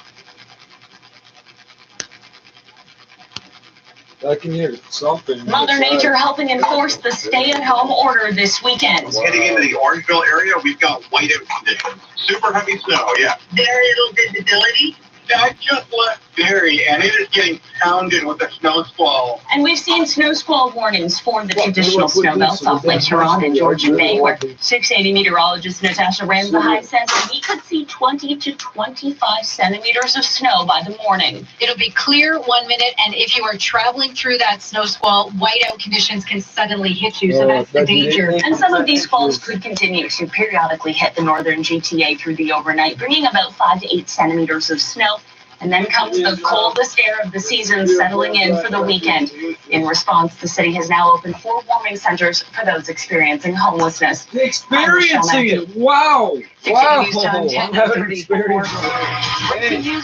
I can hear something. Mother Nature helping enforce the stay-at-home order this weekend. Heading into the Orangeville area, we've got whiteout conditions. Super heavy snow, yeah. Very little visibility. I just left Barrie, and it is getting pounded with a snow squall. And we've seen snow squall warnings for the traditional snow belts off Lake Huron and Georgian Bay, where 680 meteorologist Natasha Ramsahai says we could see 20 to 25 centimeters of snow by the morning. It'll be clear 1 minute, and if you are traveling through that snow squall, whiteout conditions can suddenly hit you, so that's the danger. And some of these squalls could continue to periodically hit the northern GTA through the overnight, bringing about 5 to 8 centimeters of snow. And then comes the coldest air of the season settling in for the weekend. In response, the city has now opened 4 warming centers for those experiencing homelessness. Experiencing it! Wow! Wow! I'm having an experience.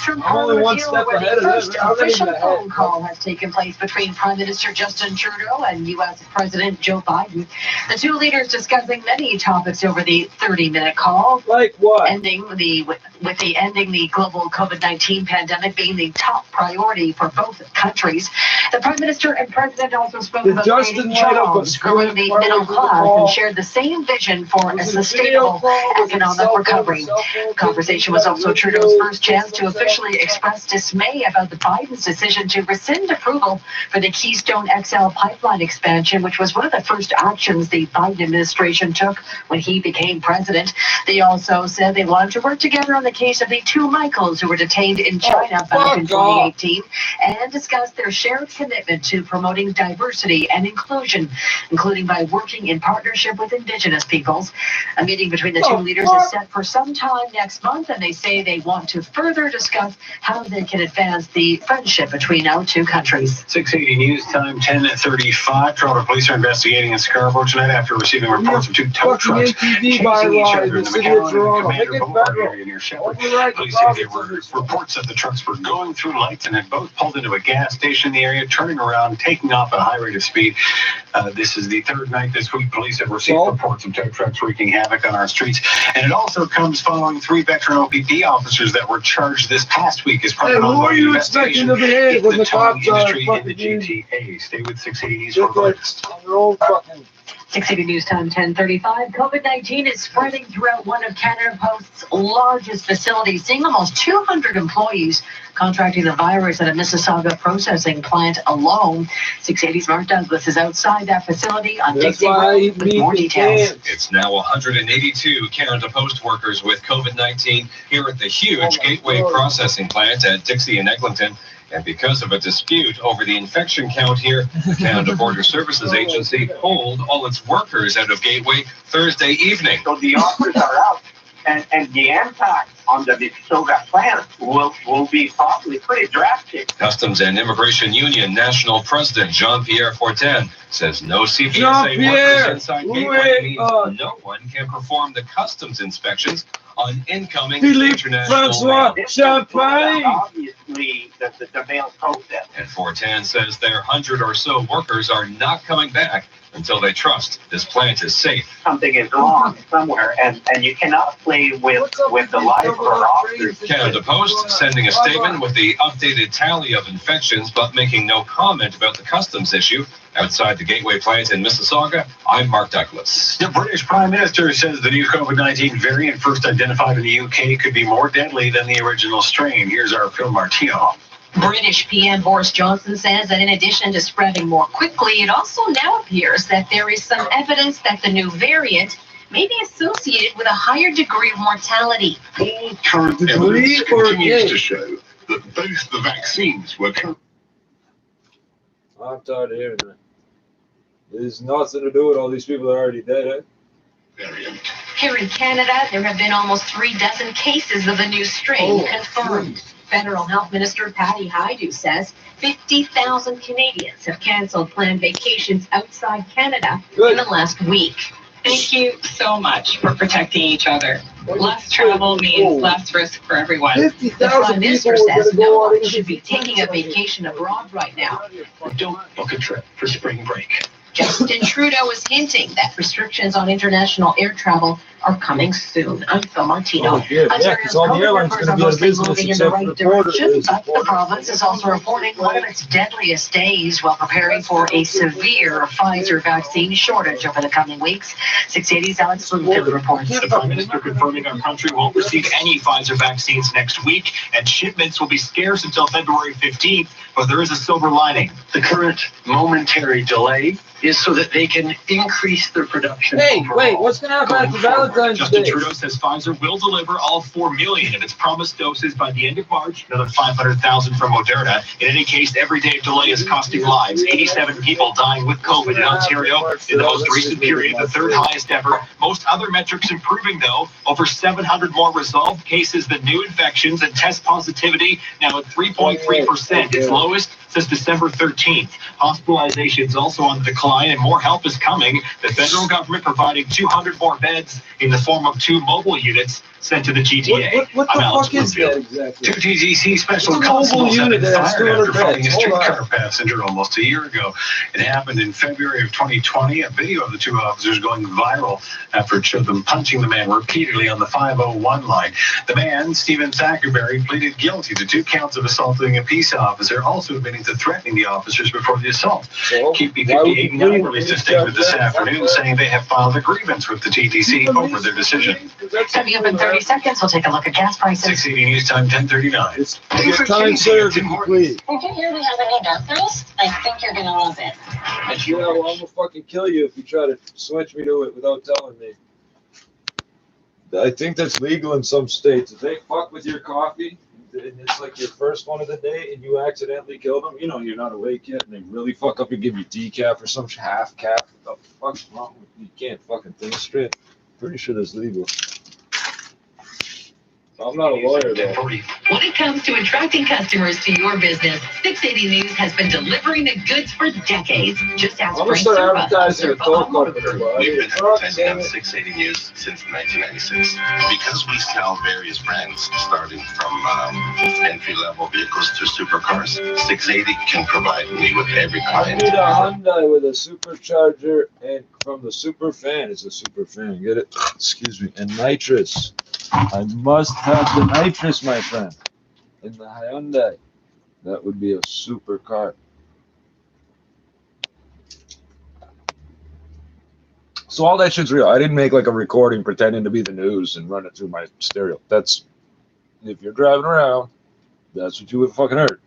From I'm only one step where ahead the of first them. I'm not official even phone ahead. call has taken place between Prime Minister Justin Trudeau and U.S. President Joe Biden. The two leaders discussing many topics over the 30-minute call. Like what? Ending the global COVID-19 pandemic being the top priority for both countries. The Prime Minister and President also spoke Did about Justin creating light up a jobs, growing the screen middle part of the class, call? and shared the same vision for a Was it a sustainable video call? Was it economic cell phone? recovery. Cell phone? Conversation was also Trudeau's first chance to officially express dismay about the Biden's decision to rescind approval for the Keystone XL pipeline expansion, which was one of the first actions the Biden administration took when he became president. They also said they wanted to work together on the case of the 2 Michaels who were detained in China back in 2018 and discussed their shared commitment to promoting diversity and inclusion, including by working in partnership with Indigenous peoples. A meeting between the two leaders is set set for some time next month, and they say they want to further discuss how they can advance the friendship between our two countries. 680 News Time, 10:35. Toronto police are investigating in Scarborough tonight after receiving reports of two tow trucks chasing each other in the McAllen and Commander Boulevard area near Shepherd. Police say there were reports that the trucks were going through lights and had both pulled into a gas station in the area, turning around, taking off at a high rate of speed. This is the third night this week police have received reports of tow trucks wreaking havoc on our streets. And it also comes following 3 veteran OPP officers that were charged this past week as part of an ongoing investigation in the towing industry in the GTA. Stay with 680 News for the latest. 680 News Time, 10:35. COVID-19 is spreading throughout one of Canada Post's largest facilities, seeing almost 200 employees contracting the virus at a Mississauga processing plant alone. 680's Mark Douglas is outside that facility on Dixie Road with more details. It's now 182 Canada Post workers with COVID-19 here at the huge Gateway processing plant at Dixie and Eglinton. And because of a dispute over the infection count here, the Canada Border Services Agency pulled all its workers out of Gateway Thursday evening. So the offers are out, and the impact on the Mississauga plant will be probably pretty drastic. Customs and Immigration Union National President Jean-Pierre Fortin says no CBSA workers inside Gateway means no one can perform the customs inspections on incoming international mail. Champagne. Obviously, the mail process. And Fortin says their 100 or so workers are not coming back until they trust this plant is safe. Something is wrong somewhere, and you cannot play with the life of our officers. Canada Post sending a statement with the updated tally of infections, but making no comment about the customs issue. Outside the Gateway plant in Mississauga, I'm Mark Douglas. The British Prime Minister says the new COVID-19 variant first identified in the UK could be more deadly than the original strain. Here's our Phil Martino. British PM Boris Johnson says that in addition to spreading more quickly, it also now appears that there is some evidence that the new variant may be associated with a higher degree of mortality. All current evidence continues to show that both the vaccines were... I'm tired of hearing that. There's nothing to do with all these people that are already dead, eh? Here in Canada, there have been almost 36 cases of the new strain confirmed. Federal Health Minister Patty Hajdu says 50,000 Canadians have canceled planned vacations outside Canada in the last week. Thank you so much for protecting each other. Less travel means less risk for everyone. The Prime Minister says no one should be taking a vacation abroad right now. Don't book a trip for spring break. Justin Trudeau is hinting that restrictions on international air travel are coming soon. I'm Phil Martino. Ontario's COVID numbers are mostly moving in the right direction, but the province is also reporting one of its deadliest days while preparing for a severe Pfizer vaccine shortage over the coming weeks. 680's Alex Luke reports. The Prime Minister confirming our country won't receive any Pfizer vaccines next week, and shipments will be scarce until February 15th, but there is a silver lining. The current momentary delay is so that they can increase their production. Hey, wait, what's going to happen after Valentine's Justin Day? Trudeau says Pfizer will deliver all 4 million of its promised doses by the end of March, another 500,000 from Moderna. In any case, every day of delay is costing lives. 87 people dying with COVID in Ontario in the most recent period, the third highest ever. Most other metrics improving, though. Over 700 more resolved cases than new infections, and test positivity now at 3.3%, its lowest since December 13th. Hospitalizations also on the decline, and more help is coming. The federal government providing 200 more beds in the form of 2 mobile units sent to the GTA. What the fuck is that exactly? 2 TTC special It's a constables have unit been that has fired 200 after fighting a beds. Hold streetcar on. passenger almost a year ago. It happened in February of 2020. A video of the 2 officers going viral after it showed them punching the man repeatedly on the 501 line. The man, Stephen Thackerberry, pleaded guilty to 2 counts of assaulting a peace officer, also admitting to threatening the officers before the assault. KPT released a statement this afternoon saying they have filed a grievance with the TTC over their decision. Coming up in 30 seconds, we'll take a look at gas prices. 680 News Time, 10:39. It's time served, please. Did you hear we have a new death news? I think you're gonna love it. Yeah, well, I'm gonna fucking kill you if you try to switch me to it without telling me. I think that's legal in some states. If they fuck with your coffee, and it's like your first one of the day, and you accidentally kill them, you know you're not awake yet, and they really fuck up and give you decaf or some half cap. What the fuck's wrong with you? You can't fucking think straight. Pretty sure that's legal. I'm not a lawyer, though. When it comes to attracting customers to your business, 680 News has been delivering the goods for decades. Just ask Frank Serba. We've been advertising on 680 News since 1996 because we sell various brands, starting from entry-level vehicles to supercars. 680 can provide me with every I kind. need a Hyundai with a supercharger, and from the super fan, it's a super fan. Get it? Excuse me. And nitrous. I must have the nitrous, my friend, in the Hyundai. That would be a super car. So all that shit's real. I didn't make like a recording pretending to be the news and run it through my stereo. That's, if you're driving around, that's what you would fucking heard.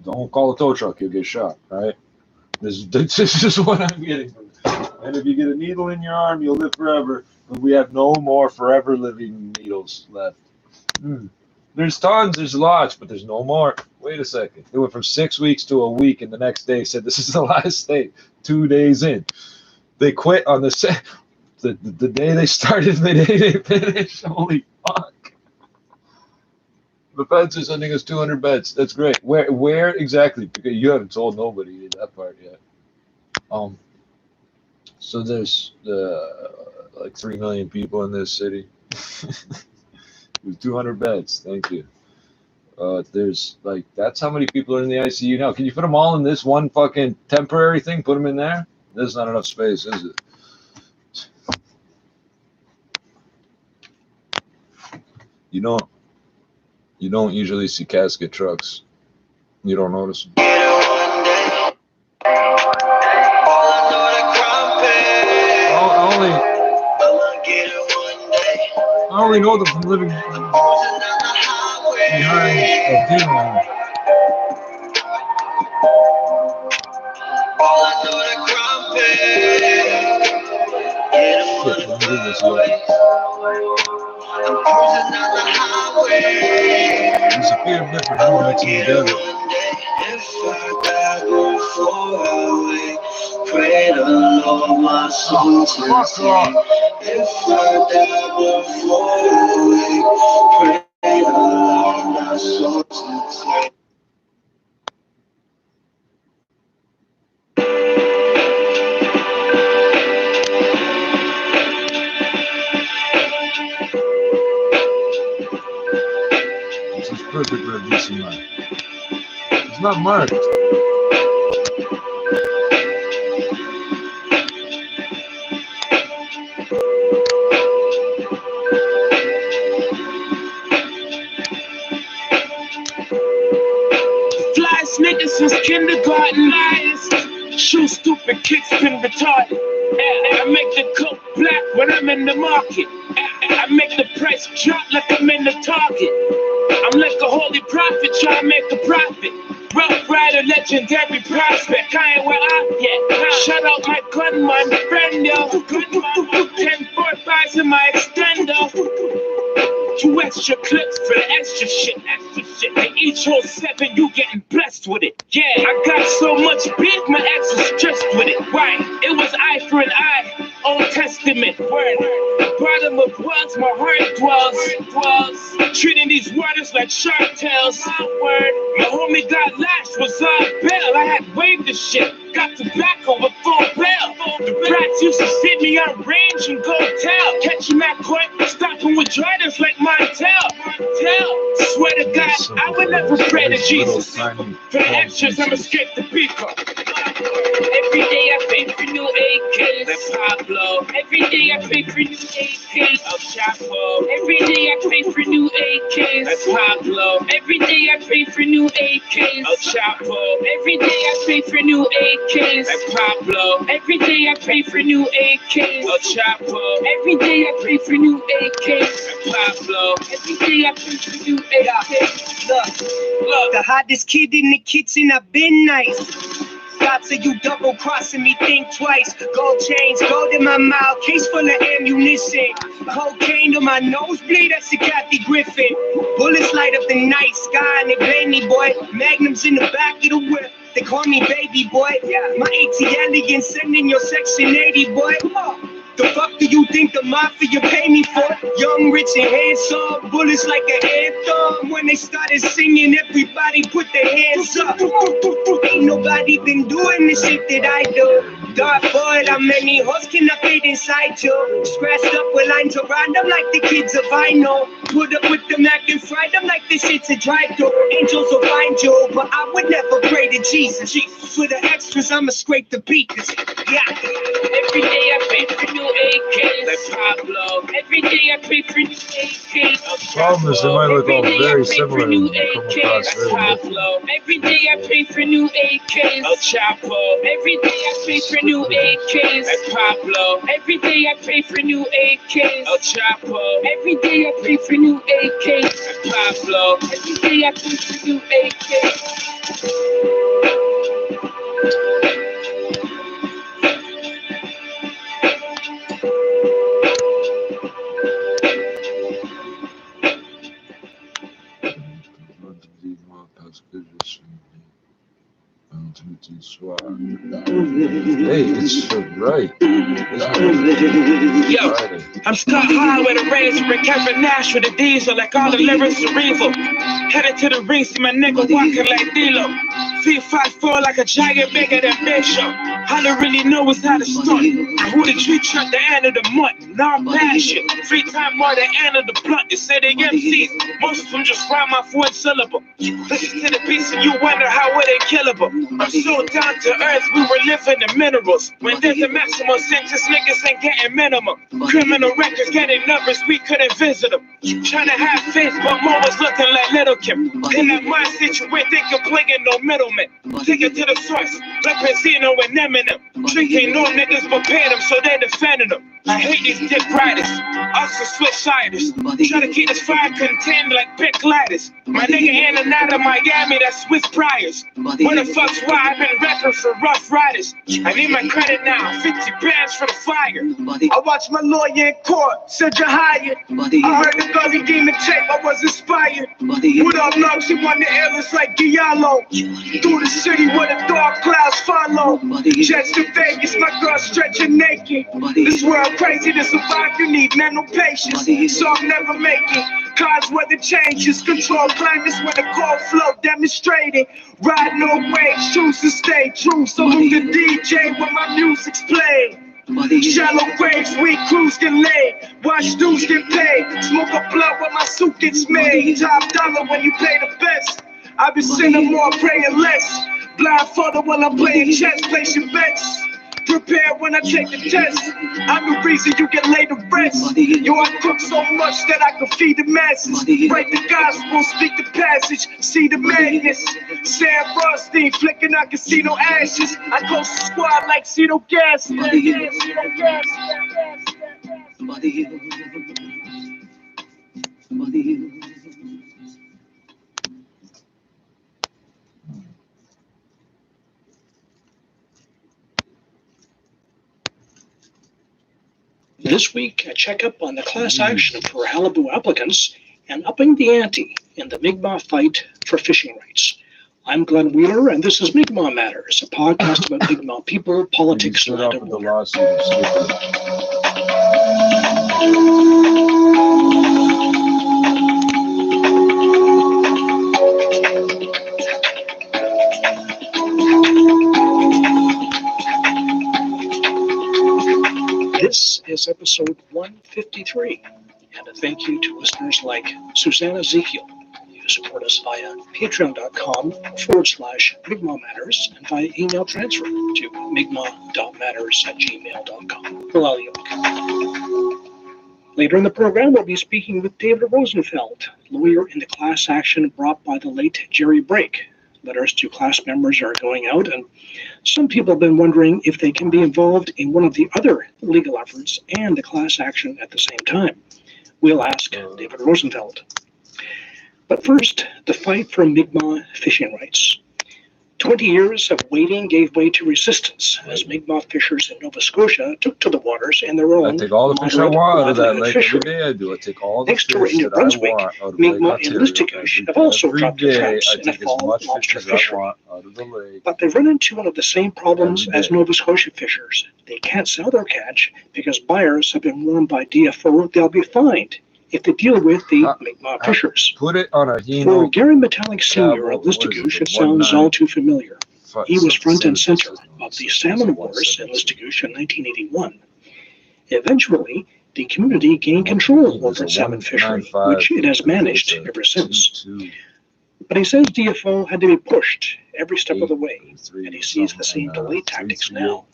Don't call a tow truck, you'll get shot, right? This is what I'm getting from it. And if you get a needle in your arm, you'll live forever. But we have no more forever living needles left. There's tons, there's lots, but there's no more. Wait a second. It went from 6 weeks to a week, and the next day said this is the last day. 2 days in. They quit on the day they started, the day they finished. Holy fuck. The feds are sending us 200 beds. That's great. Where exactly? Because you haven't told nobody that part yet. So there's like 3 million people in this city. There's 200 beds. Thank you. There's like, that's how many people are in the ICU now. Can you put them all in this one fucking temporary thing? Put them in there? There's not enough space, is it? You don't usually see casket trucks. You don't notice them. I only know them from living behind a funeral. There's a few different elements together. Pray the Lord my soul to take. If I die before you, pray the Lord my soul to take. This is perfect for a DC mark. It's not marked. Niggas since kindergarten, shoot stupid, kicks been retarded. I make the coke black when I'm in the market. I make the price drop like I'm in the Target. I'm like a holy prophet trying to make a profit. Rough rider, legendary prospect. I ain't where I'm yet. Shout out my gunman friend, yo. 10-4-5s in my extender. 2 extra clips for the extra shit. And each whole 7, you getting blessed with it. Yeah, I got so much beef, my ex was stressed with it. Right, it was eye for an eye, Old Testament word. Bottom of wells, my heart dwells. Treating these waters like shark tails. Word, my homie got lashed, was on bail. I had waved the shit, got tobacco with full bail. The brats used to see me on range and go tell. Catching that coin, stopping with Jordans like Montel. Swear to God, I would never pray to Jesus. For the extras, I'ma escape the people. Every day I pay for new AKs, that's Pablo. Every day I pay for new AKs, El Chapo. Every day I pay for new AKs, that's Pablo. Every day I pay for new AKs, El Chapo. Every day I pay for new AKs, that's Pablo. Every day I pay for new AKs, El Chapo. Every day I pay for new AKs, that's Pablo. Every day I pay for new AKs. Look, the hottest kid in the kitchen, I've been nice. Stop till you double crossing me, think twice. Gold chains, gold in my mouth, case full of ammunition. Cocaine to my nosebleed, that's a Kathy Griffin. Bullets light up the night sky and they blame me, boy. Magnums in the back of the whip, they call me baby boy. My ATL again, sending your section 80, boy. The fuck do you think the mafia pay me for? Young, rich, and handsome, bullets like an anthem. When they started singing, everybody put their hands up. Ain't nobody been doing the shit that I do. God, boy, how many hoes can I fit inside you? Scratched up with lines around them like the kids of I know. Put up with the Mac and fry them like the shit's a drive-thru. Angels will find you, but I would never pray to Jesus. For the extras, I'ma scrape the beakers. Yeah. Every day I pray for new AKs, like Pablo. Every day I pray for new AKs. Problem is, they might look all very similar and come across very different. Every day I pray for new AKs, El Chapo. Every day I pray for new AKs, like Pablo. Every day I pray for new AKs, El Chapo. Every day I pray for new AKs, like Pablo. Every day I pray for new AKs. Hey, it's right. Yo, I'm Scott High with a razor and Kevin Nash with a diesel, like all the lyrics cerebral. Headed to the ring, see my nigga walking like D-Lo. Feet 5'4" like a giant, bigger than Bishop. All I really know is how to stunt. Who the tree truck the end of the month? Now I'm passion. Free time more than end of the blunt. They say they MCs. Most of them just rhyme my fourth syllable. Listen to the beats and you wonder how were they killable. I'm so down to earth, we were living in minerals. When there's a maximum sentence, niggas ain't getting minimum. Criminal records getting numbers, we couldn't visit them. Trying to have faith, but Mo was looking like Little Kim. In that mind situation, they can play in no middleman. Take it to the source, like Pacino and Eminem. Drinking no niggas but pay them, so they defending them. I hate these dick riders, us are Swiss-siders. Try to keep this fire contained like big ladders. My nigga in and out of Miami, that's Swiss Priors. Where the fuck's why I've been rapping for Rough Riders? I need my credit now, 50 bands for the fire. I watched my lawyer in court, said you're hired. I heard the Gully Demon tape, I was inspired. What up, love? She won the illest like Giallo. Through the city where the dark clouds follow. Jets to Vegas, my girl stretching naked. This world crazy to survive, you need mental patience. So I'm never making cars where the changes. Control climates where the cold flow demonstrating. Ride no waves, choose to stay true. Salute the DJ when my music's played. Shallow graves, we cruise get laid. Watch dudes get paid. Smoke a blunt when my suit gets made. Top dollar when you pay the best. I've been sinning more, praying less. Blindfolded while I'm playing chess, placing bets. Prepare when I take the test. I'm the reason you get laid to rest. Yo, I cook so much that I can feed the masses. Write the gospel, speak the passage, see the madness. Sam Rothstein flicking out casino ashes. I coast the squad like Cito Gas. This week, a checkup on the class action for Halibu applicants and upping the ante in the Mi'kmaq fight for fishing rights. I'm Glenn Wheeler, and this is Mi'kmaq Matters, a podcast about Mi'kmaq people, politics, and land and water. This is episode 153, and a thank you to listeners like Susanna Ezekiel. You support us via patreon.com/Mi'kmaq Matters and via email transfer to mi'kmaq.matters@gmail.com. Later in the program, we'll be speaking with David Rosenfeld, lawyer in the class action brought by the late Jerry Brake. Letters to class members are going out, and some people have been wondering if they can be involved in one of the other legal efforts and the class action at the same time. We'll ask David Rosenfeld. But first, the fight for Mi'kmaq fishing rights. 20 years of waiting gave way to resistance as Mi'kmaq fishers in Nova Scotia took to the waters in their own I take all the fish I want out of that livelihood lake fishery. every day. I do. I take all the Next fish door in New that I Brunswick, want out of Lake Mi'kmaq and Ontario. Listigouche have also Every dropped their day traps I in a take as fall much lobster fish as I fishery. want out of the lake. But they run into one of the same problems Every as day. Nova Scotia fishers. They can't sell their catch because buyers have been warned by DFO they'll be fined if they deal with the Mi'kmaq fishers. Put it on a For Hino. Gary Metallic Sr. Cabo, of Listigouche, what it is it, the sounds all too familiar. He was front and center 197 of the salmon wars in Listigouche in 1981. Eventually, the community gained control over its salmon fishery, which it has managed ever since. But he says DFO had to be pushed every step of the way, and he sees the same delay tactics now.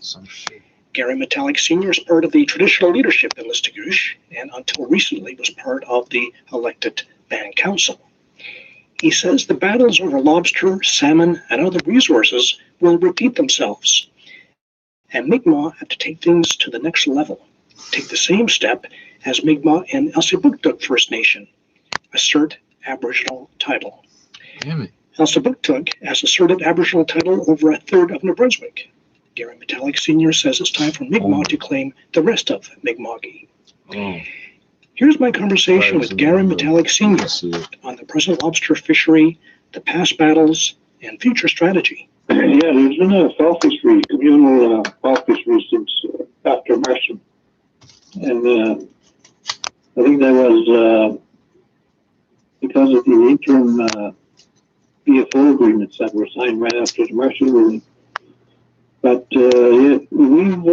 Gary Metallic Sr. is part of the traditional leadership in Listigouche, and until recently was part of the elected band council. He says the battles over lobster, salmon, and other resources will repeat themselves, and Mi'kmaq have to take things to the next level, take the same step as Mi'kmaq and Elsipogtog First Nation, assert Aboriginal title. Elsipogtog has asserted Aboriginal title over a third of New Brunswick. Gary Metallic Sr. says it's time for Mi'kmaq to claim the rest of Mi'kmaqi. Here's my conversation with Gary Metallic Sr. on the present lobster fishery, the past battles, and future strategy. Yeah, there's been a fall fishery, communal fall fishery since after Marshall. And I think that was because of the interim BFO agreements that were signed right after the Marshall ruling. But yeah, we've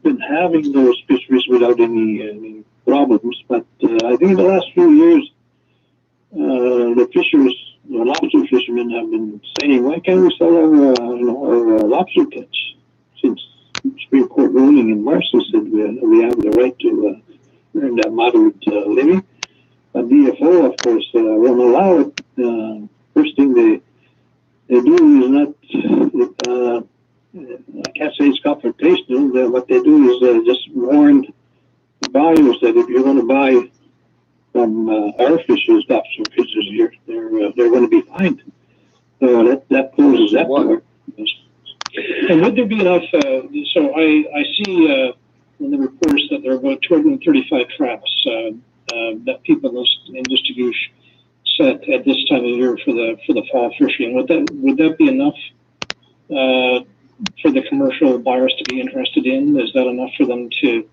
been having those fisheries without any problems. But I think the last few years, the lobster fishermen have been saying, "Why can't we sell our lobster catch?" Since Supreme Court ruling in Marshall said we have the right to earn that moderate living. But DFO, of course, won't allow it. First thing they do is not. I can't say it's confrontational. What they do is just warn the buyers that if you're going to buy from our fishers, lobster fishers here, they're going to be fined. So that closes that door. And would there be enough? So I see in the reports that there are about 235 traps that people in Listigouche set at this time of year for the fall fishing. Would that be enough for the commercial buyers to be interested in? Is that enough for them to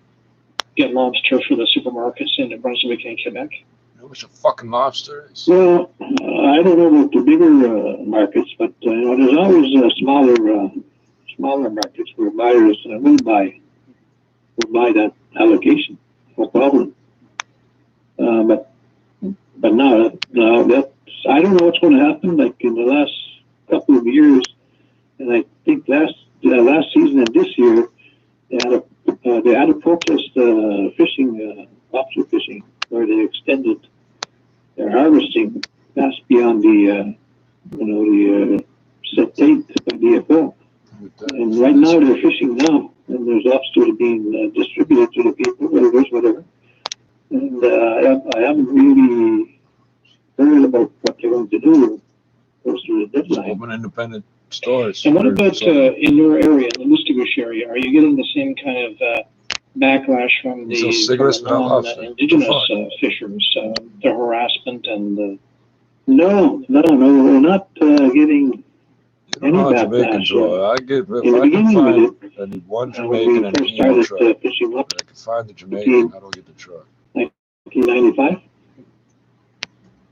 get lobster for the supermarkets in New Brunswick and Quebec? You know what a fucking lobster is? Well, I don't know about the bigger markets, but there's always smaller markets where buyers will buy that allocation, no problem. But now that's, I don't know what's going to happen. Like in the last couple of years, and I think last season and this year, they had a protest fishing, lobster fishing, where they extended their harvesting past beyond the set date by DFO. And right now they're fishing now, and there's lobster being distributed to the people, whatever. And I haven't really heard about what they're going to do close to the deadline. Open independent stores. And what about in your area, in the Listigouche area? Are you getting the same kind of backlash from the non-Indigenous fishers, the harassment and the... No, we're not getting any backlash. I get, I need one Jamaican and a Hino truck. I can find the Jamaican, I don't get the truck. 1995.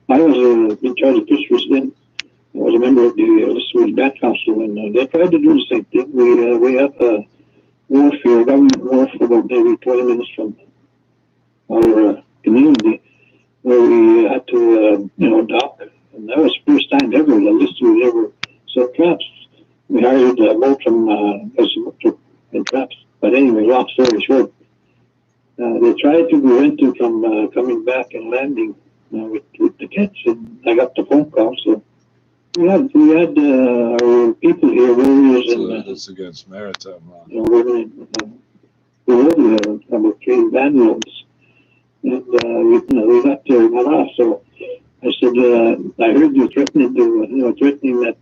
I was in charge of fisheries then. I was a member of the Listigouche Band Council, and they tried to do the same thing. We have a wharf here, a government wharf, about maybe 20 minutes from our community, where we had to, dock. And that was the first time ever the Listigouche ever set traps. We hired a boat from and traps. But anyway, long story short, they tried to prevent him from coming back and landing with the catch, and I got the phone call. So we had our people here, warriors, and that's against maritime law. We were about 3 vandals, and we got got off. So I said, I heard you threatening that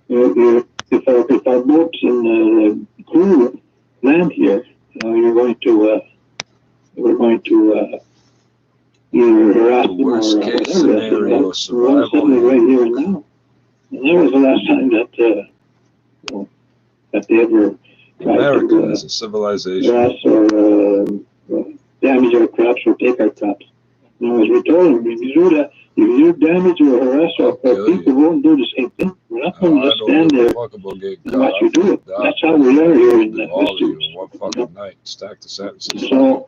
if our boats and crew land here, we're going to either harass them or worst case whatever. scenario, We're survival. right here and now. And that was the last time that that they ever tried America to is a civilization. harass or damage our crops or take our crops. As we told them, if you damage or harass our people, we won't do the same thing. We're not going to just stand there and watch you do it. That's how we are here in the Western. One fucking night, stack the sentences. So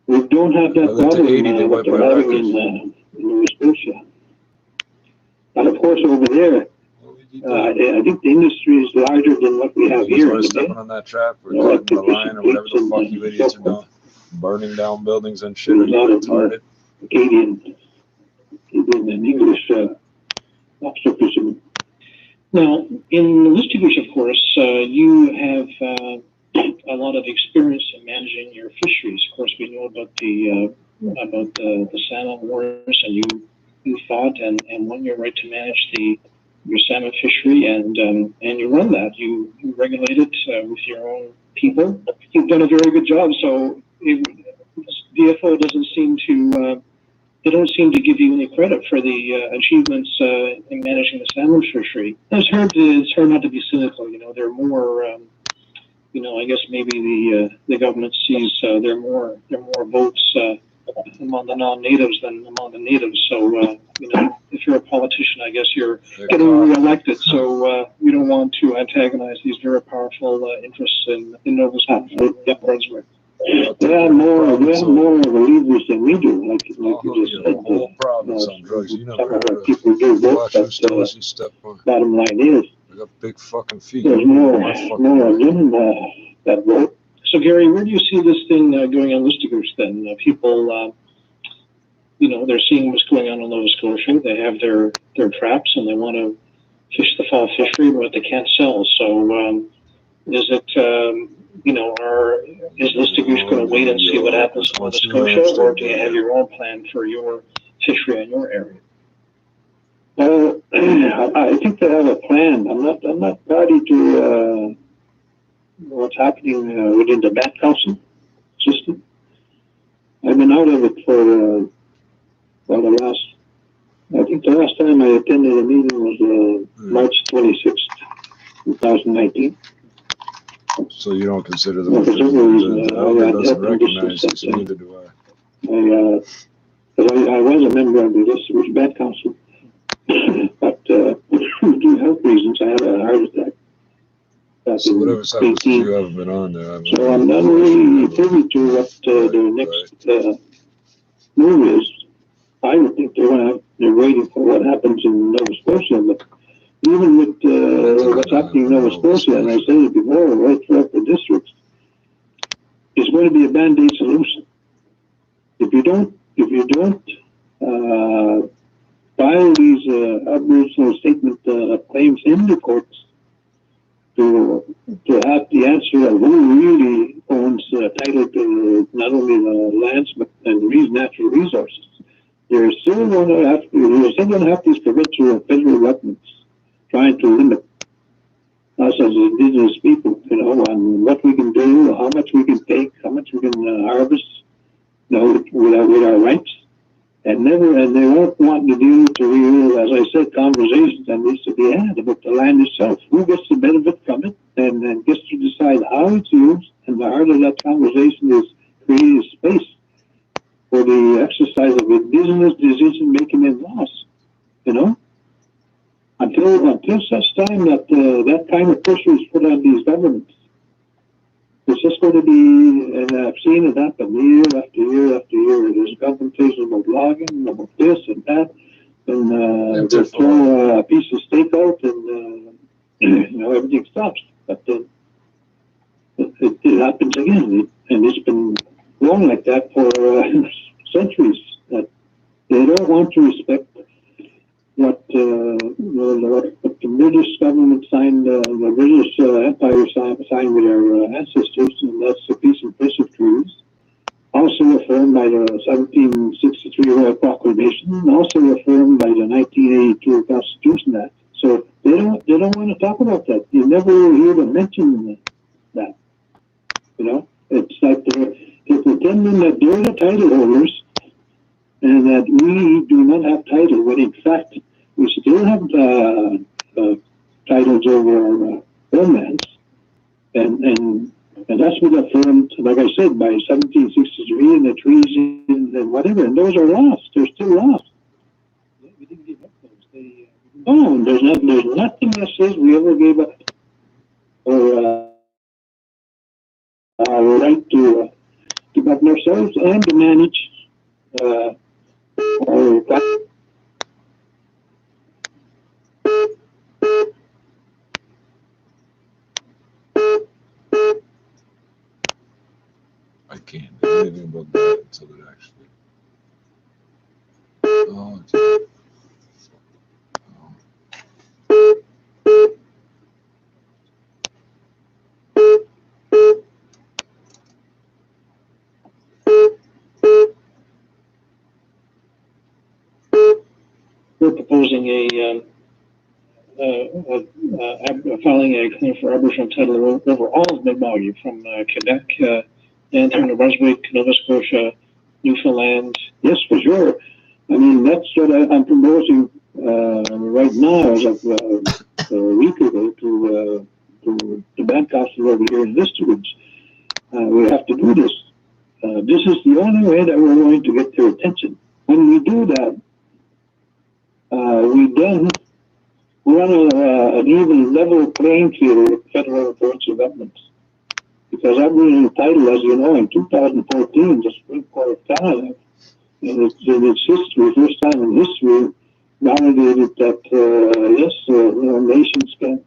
we don't have that problem what they're having in Nova Scotia. And of course, over there, I think the industry is larger than what we have here. Stepping on that trap or cutting the line or whatever the fuck you idiots are doing. Burning down buildings and shit. Are you retarded? Canadian and English lobster fishermen. Now, in Listigouche, of course, you have a lot of experience in managing your fisheries. Of course, we know about the salmon wars, and you fought and won your right to manage your salmon fishery, and you run that. You regulate it with your own people. You've done a very good job. So DFO doesn't seem to. They don't seem to give you any credit for the achievements in managing the salmon fishery. It's hard not to be cynical. They're more. I guess maybe the government sees there are more votes among the non-natives than among the natives. So if you're a politician, I guess you're getting re-elected. So we don't want to antagonize these very powerful interests in Nova Scotia, Brunswick. They have more believers than we do, like you just said. Whole province on drugs. Some of our people do vote, but bottom line is, they got big fucking feet. There's more of them that vote. So Gary, where do you see this thing going on Listigouche then? People, they're seeing what's going on in Nova Scotia. They have their traps and they want to fish the fall fishery, but they can't sell. So is it? Is Listigouche going to wait and see what happens in Nova Scotia, or do you have your own plan for your fishery in your area? Well, I think they have a plan. I'm not party to what's happening within the Bat Council system. I've been out of it for I think the last time I attended a meeting was March 26th, 2019. So you don't consider the elder doesn't recognize it, so neither do I. I was a member of the Listigouche Bat Council, but due to health reasons, I had a heart attack. So whatever subjects you haven't been on there. So I'm not really privy to what their next move is. I would think they're waiting for what happens in Nova Scotia, but even with what's happening in Nova Scotia, and I said it before, right throughout the districts, it's going to be a band-aid solution. If you don't file these Aboriginal statement claims in the courts to have the answer of who really owns title to not only the lands but and natural resources, you're still going to have these provincial and federal governments trying to limit us as Indigenous people, on what we can do, how much we can take, how much we can harvest, with our rights, and they won't want to deal with the real, as I said, conversations that needs to be had about the land itself. Who gets the benefit from it, and gets to decide how it's used, and the heart of that conversation is creating space for the exercise of Indigenous decision-making in laws, Until such time that that kind of pressure is put on these governments, it's just going to be, and I've seen it happen year after year after year. There's confrontation about logging, about this and that, and they'll throw a piece of steak out, and everything stops. But it happens again, and it's been going like that for centuries. That they don't want to respect what the British government signed, the British Empire signed with our ancestors, and that's the Peace and Friendship Treaties, also affirmed by the 1763 Royal Proclamation, and also affirmed by the 1982 Constitution Act. So they don't want to talk about that. You never hear them mention that. You know, it's like they're pretending that they're the title holders and that we do not have title, when in fact we still have titles over our homelands. And that's what affirmed, like I said, by 1763 and the treason and whatever, and those are lost. They're still lost. We didn't give up those. Oh, there's nothing that says we ever gave up our right to govern ourselves and to manage our. I can't do anything about that until it actually. Oh, We're proposing filing a claim for Aboriginal title over all of Mi'kmaq, from Quebec down through New Brunswick, Nova Scotia, Newfoundland. Yes, for sure. I mean, that's what I'm proposing right now, as of a week ago, to the band council over here in Listerwoods. We have to do this. This is the only way that we're going to get their attention. When we do that, we then run an even level playing field with federal and provincial governments. Because Aboriginal title, as you know, in 2014, the Supreme Court of Canada, in its history, first time in history, validated that, yes, nations can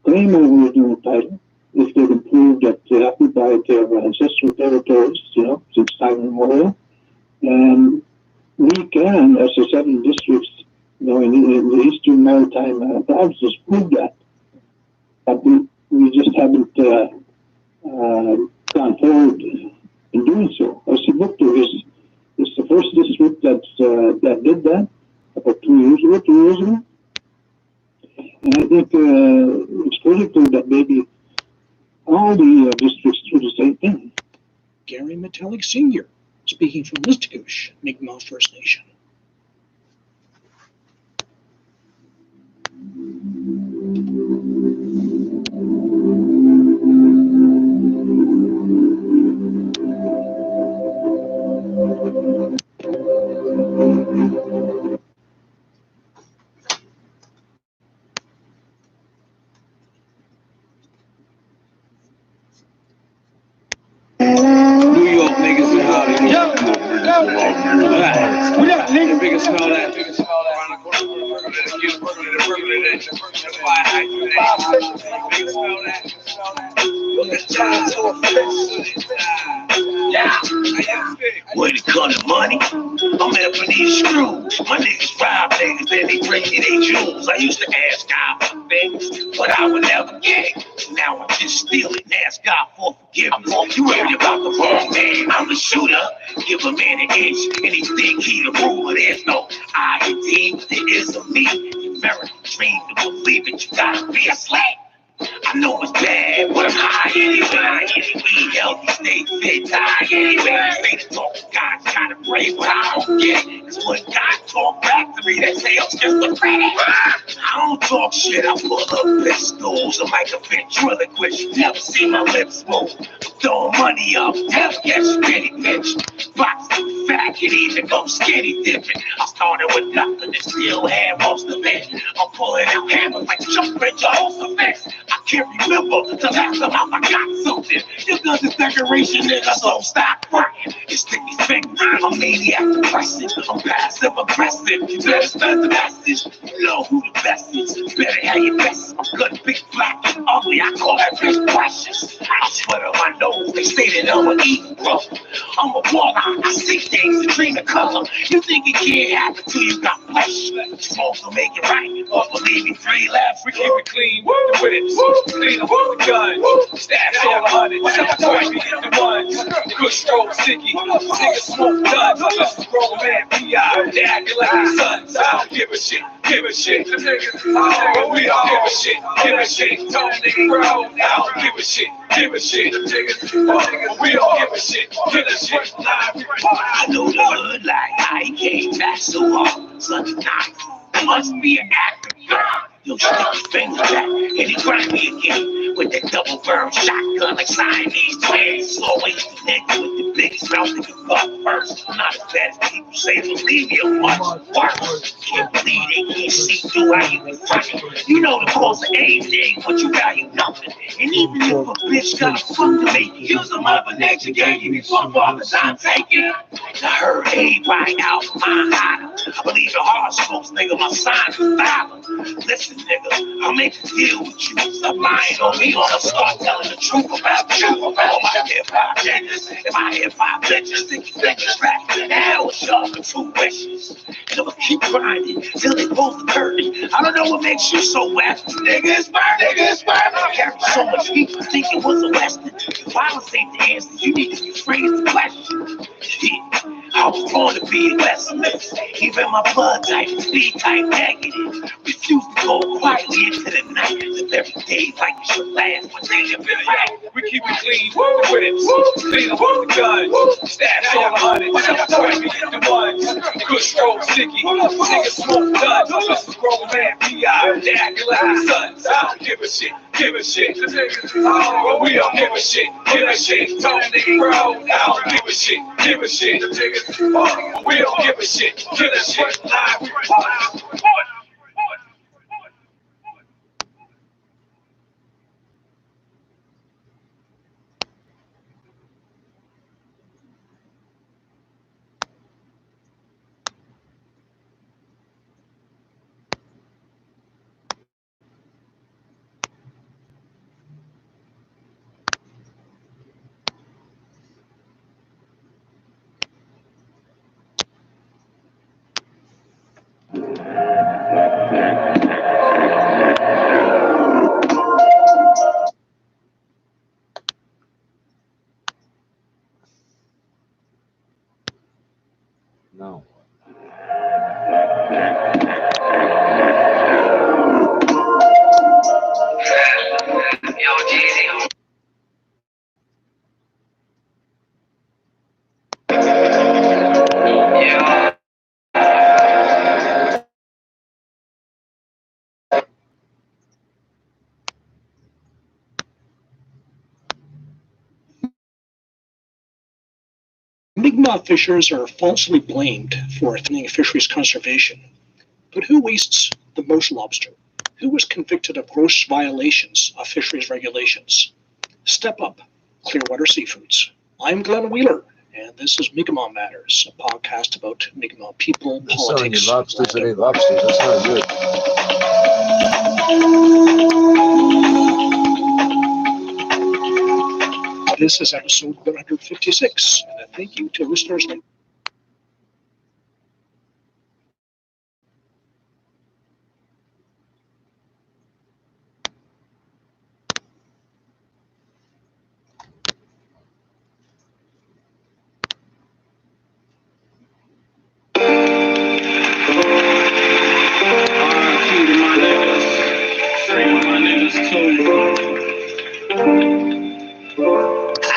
claim Aboriginal title if they can prove that they occupied their ancestral territories, since time immemorial. And we can, as the 7 districts, in the Eastern Maritime provinces, prove that. But we just haven't gone forward in doing so. Sibuktu is the first district that did that about 2 years ago. And I think it's critical that maybe all the districts do the same thing. Gary Metallic Sr., speaking from Listugush, Mi'kmaq First Nation. New York niggas and how they yo. What up, nigga? Bigger smell that. When it comes to money, I'm Ebenezer Scrooge. My niggas rob niggas and they bring me they jewels. I used to ask God for things, but I would never get it. Now I'm just stealing and ask God for forgiveness. You worried about the wrong man. I'm the shooter. Give a man an inch and he think he the ruler. There's no I in team. There is a me. American dream to believe it. You gotta be a slave. I know it's bad, but I'm high anyway. We healthy, stay fit, die anyway. Say the talk to God, gotta pray, but I don't get it. Cause when God talk back to me, that sounds just a credit. I don't talk shit, I pull up pistols. I'm like a ventriloquist, never see my lips move. I'm throwing money up, never get skinny bitch. Box too fat, can even go skinny dipping. I started with nothing and still had most of it. I'm pulling out hammers like jumping Jehoshaphat. I can't remember the last time I forgot something. Your guns is decoration, nigga, so stop crying. It's sticky finger, I'm maniac depressing. I'm passive aggressive. You better spread the message. You know who the best is. Better have your best. I'm good, big, black, and ugly. I call that bitch precious. I sweat on my nose. They say that I'm an evil bro. I'm a warlock. I see things and dream of color. You think it can't happen till you got flesh. Smoke to make it right. Or believe me, 3 left. We keep it clean. Work with it. Clean up with the gun. Stats all 100. What's up, boy? We hit the ones. Good strokes. sticky. Niggas smoke guns, just a grown man, B.I. They acting like they sons. I don't give a shit, give a shit. The niggas, oh, we don't give a shit, give a shit. Don't nigga bro, I don't give a shit, give a shit. The niggas, oh, we don't give a shit, give a shit. I know the hood like I came back so hard, such a night. I must be an actor. Yo, stick your finger back and he grind me again with that double barrel shotgun like Siamese twins. Always the nigga with the biggest mouth that can fuck first. I'm not as bad as people say, believe me, I'm much worse. Can't believe they can't see through how you be fucking. You know the cause of anything, but you value nothing. And even if a bitch got a fuck to make you use a mother nature game, you be fucked all the time taking. I heard everybody out my holler. I believe in horoscopes, nigga, my sign's a dollar. Listen, nigga, I'll make a deal with you. Stop lying on me or I'll start telling the truth about you. About my hip-hop niggas and my hip-hop bitches. Think you bitches rap. Now it's y'all for 2 wishes. And I'ma keep grinding till they both hurt me. I don't know what makes you so wet. Nigga, it's burn, nigga, it's burn. I carry so much heat for thinking it was a Western. Violence ain't the answer. You need to rephrase the question. Yeah. I was born to be aggressive. Even my blood type is B-type negative. Refuse to go quietly into the night. Live every day like it should last. One day you'll be right. We keep it clean with it. Clean up with the guns. Stash all the hundreds. We get the ones. Good stroke, sticky. Niggas smoke guns. Just a grown man, B.I. They acting like they sons. I don't give a shit. Give a shit. The niggas, oh, we don't give a shit. Give a shit. Don't nigga bro. I don't give a shit. Give a shit. The niggas, oh, we don't give a shit. Give a shit. Live report. No. Mi'kmaq fishers are falsely blamed for threatening fisheries conservation. But who wastes the most lobster? Who was convicted of gross violations of fisheries regulations? Step up, Clearwater Seafoods. I'm Glenn Wheeler, and this is Mi'kmaq Matters, a podcast about Mi'kmaq people, They're selling politics. you lobsters that ain't lobsters. That's not good. This is episode 156, and a thank you to listeners like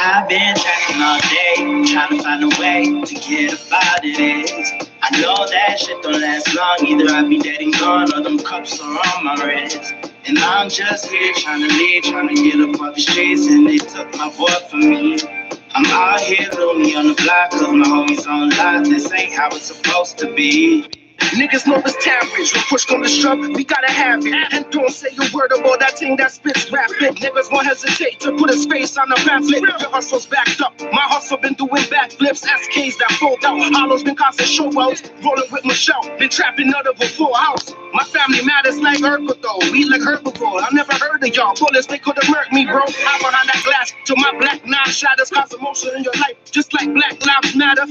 I've been tracking all day, trying to find a way to get about it. I know that shit don't last long, either I be dead and gone or them cups are on my wrist. And I'm just here trying to leave, trying to get up off the streets, and they took my boy from me. I'm out here lonely on the block, cause my homies on live, this ain't how it's supposed to be. Niggas know it's average. When push come to shove, we gotta have it. And don't say a word about that thing that spits rapid. Niggas won't hesitate to put his face on the pamphlet. Your hustle's backed up. My hustle been doing backflips. SKs that fold out. Hollows been causing showouts. Rolling with Michelle. Been trapping out of a full house. My family matters like Urkel though. We like herbivore. I never heard of y'all. Bullets, they could've murked me, bro. I'm behind that glass till my black knife shatters. Cause emotion in your life, just like Black Lives Matter.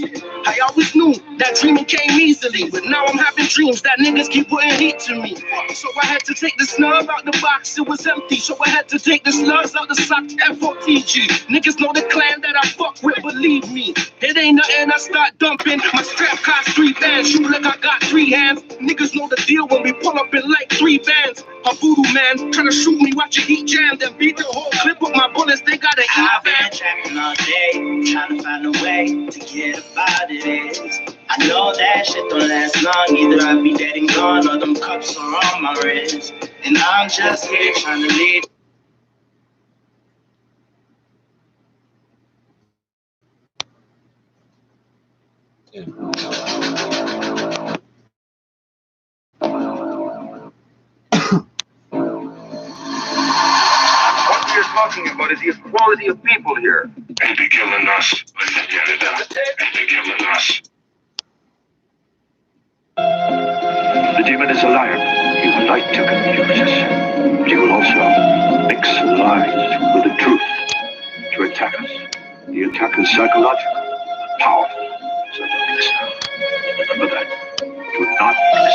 I always knew that dreaming came easily, but now I'm having having dreams that niggas keep putting heat to me. So I had to take the snub out the box, it was empty. So I had to take the slugs out the sock, FOTG. Niggas know the clan that I fuck with, believe me. It ain't nothing I start dumping. My strap cost 3 bands, shoot like I got 3 hands. Niggas know the deal when we pull up in like 3 bands. A voodoo man trying to shoot me, watch it heat jam, then beat the whole clip with my bullets. They got an I've been trapping all day, trying to find a way to get about it. I know that shit don't last long. Either I'll be dead and gone or them cups are on my wrist. And I'm just here trying to lead. What we're talking about is the equality of people here. And be killing us, listen Canada, and be killing us. The demon is a liar. He would like to confuse us. But he will also mix lies with the truth to attack us. The attack is psychological, powerful. So don't mix it. Remember that. Do not mix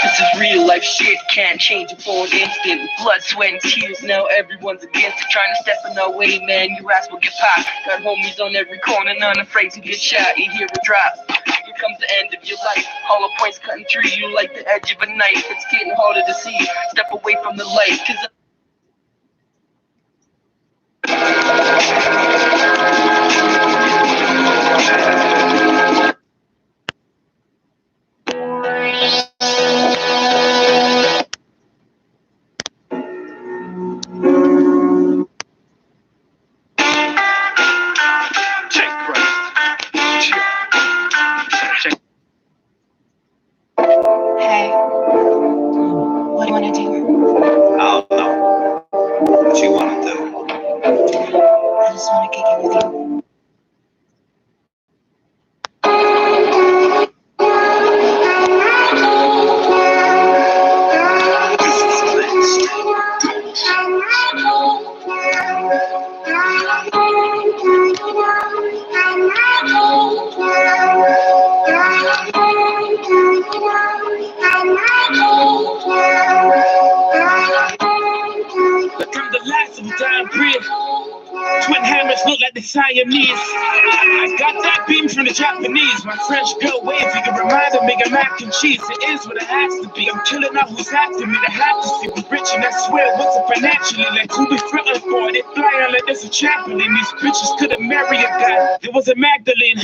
This is real life shit, can't change it for an instant. Blood, sweat, and tears, now everyone's against it. Trying to step in our way, man, your ass will get popped. Got homies on every corner, none afraid to get shot. You hear a drop, here comes the end of your life. Hollow points cutting through you like the edge of a knife. It's getting harder to see, step away from the light, cause Hey, what do you want to do? I don't know. What you want to do? I just want to kick it with you. Look, I'm the last of a dying breed. Twin hammers look like the Siamese. I got that beam from the Japanese. My French girl wavy, a reminder, make a mac and cheese. It is what it has to be. I'm killing out who's after me. They have to see me rich, and I swear it wasn't financially. Like who we frontin' for? They flying like there's a chaplain. These bitches couldn't marry a guy. There was a Magdalene.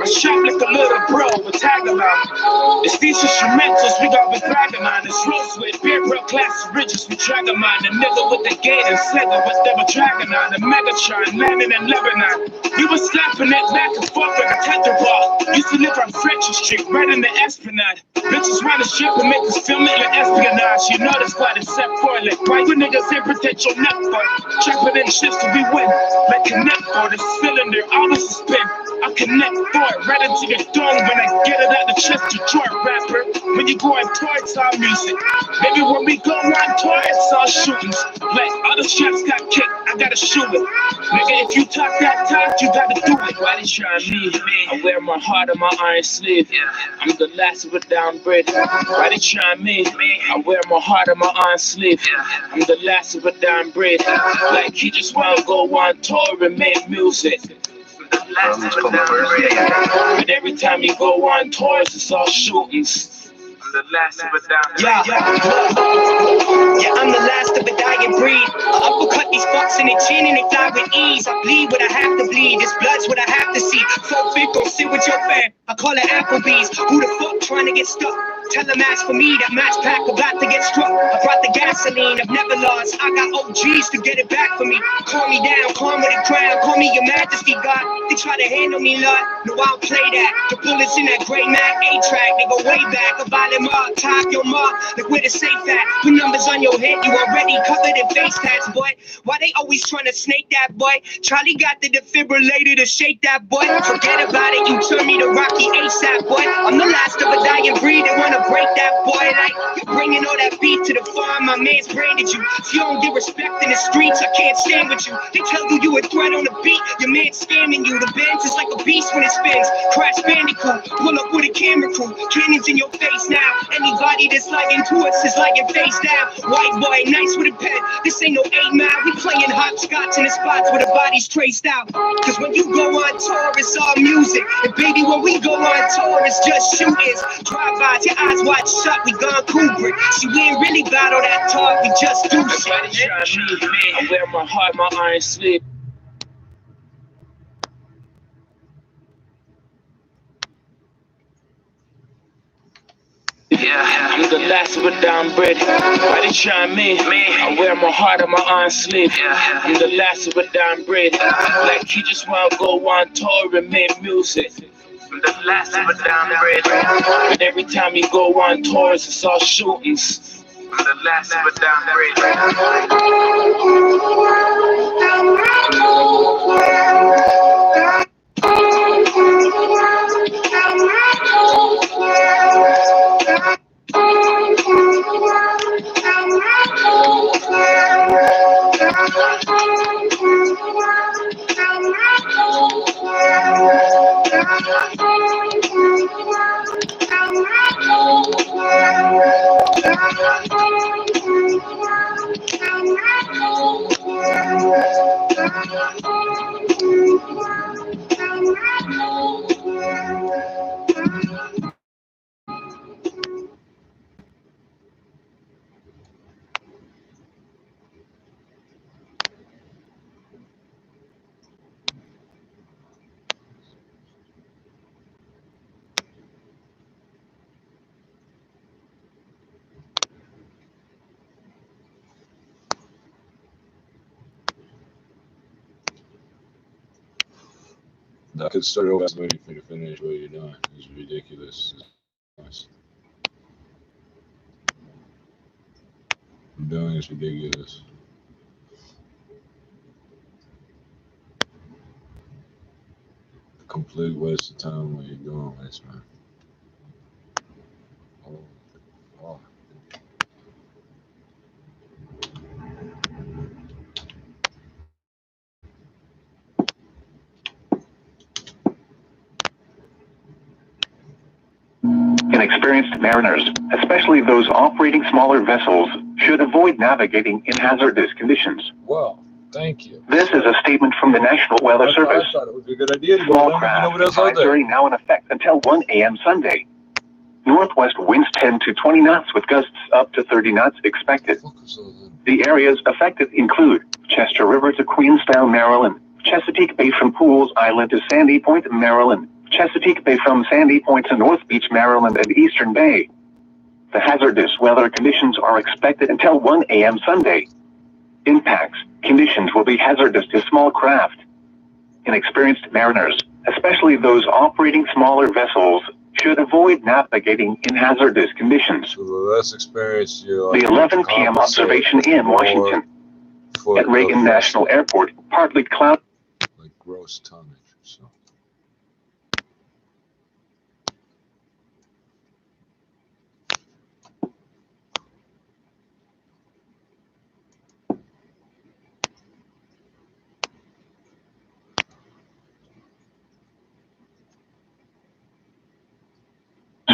My shop like a little bro with tag along. It's these instrumentals we got with bragging on. It's rose with beer, real class ridges we drag them on. The nigga with the gate and Sega was double dragging on. The Megatron landing in Lebanon. We was slapping it back and forth like a tetherball. Used to live on French Street, right in the Esplanade. Bitches run the ship and make us film it like espionage. You know that's why they set for it. Like why you niggas ain't protect your neck for it? Chopping in shifts till we win. Like connect for the cylinder, always a spin. I connect for it, right into your dome when I get it out the chest. You joint rapper. When you going towards our music. Maybe when we go on tour, it's all shootings. Like other shots got kicked, I gotta shoot it. Nigga, if you talk that talk, you gotta do it. Why they try me? I wear my heart on my iron sleeve. I'm the last of a down breed. Why they try me? I wear my heart on my iron sleeve. I'm the last of a down breed. Like he just wanna go on tour and make music. But every time you go on tours, it's all shootings. The last of a dying breed. Yeah, I'm the last of a dying breed. I uppercut these fucks in the chin and they fly with ease. I bleed what I have to bleed. This blood's what I have to see. Fuck fit, go sit with your fam. I call it Applebee's. Who the fuck trying to get stuck? Tell them ask for me, that match pack about to get struck. I brought the gasoline, I've never lost. I got OGs to get it back for me. Calm me down, calm with the crown. Call me your majesty, God. They try to handle me, Lord. No, I don't play that. The bullets in that gray Mac A-track, they go way back. A violent mark, top your mark. Like where the safe at. Put numbers on your head, you already covered in face tats, boy. Why they always trying to snake that, boy? Charlie got the defibrillator to shake that, boy. Forget about it, you turn me to Rocky ASAP, boy. I'm the last of a dying breed. They wanna wanna break that boy like you're bringing all that beat to the farm. My man's branded you. If you don't get respect in the streets, I can't stand with you. They tell you you a threat on the beat. Your man's scamming you. The Benz is like a beast when it spins. Crash Bandicoot, pull up with a camera crew. Cannons in your face now. Anybody that's lying to us is lying face down. White boy, nice with a pen. This ain't no 8 Mile. We playing hopscotch in the spots where the body's traced out. Cause when you go on tour, it's all music. And baby, when we go on tour, it's just shootings. Drive-bys, your eyes wide shut, we gone Kubrick. See, we ain't really got all that talk, we just do shit. I wear my heart, my iron sleeve. Yeah, I'm the last of a down bread. Why they try me? I wear my heart on my iron sleeve. I'm the last of a down bread. Like he just wanna go on tour and make music. I'm the last of a down bread. But every time you go on tours, it's all shootings. I'm the last of a down I could start over waiting for you to finish what you're doing. It's ridiculous. It's I'm doing is ridiculous. Complete waste of time what you're doing this, man. Oh. Inexperienced mariners, especially those operating smaller vessels, should avoid navigating in hazardous conditions. Well, thank you. This is a statement from the National Weather Service. I thought it would be a good idea to Small go craft advisory now in effect until 1 a.m. Sunday. Northwest winds 10 to 20 knots with gusts up to 30 knots expected. The areas affected include Chester River to Queenstown, Maryland, Chesapeake Bay from Pools Island to Sandy Point, Maryland, Chesapeake Bay from Sandy Point to North Beach, Maryland, and Eastern Bay. The hazardous weather conditions are expected until 1 a.m. Sunday. Impacts. Conditions will be hazardous to small craft. Inexperienced mariners, especially those operating smaller vessels, should avoid navigating in hazardous conditions. So the less experienced you are. The 11 p.m. observation in Washington. At Reagan National Airport, partly cloudy. Like gross tonnage. So.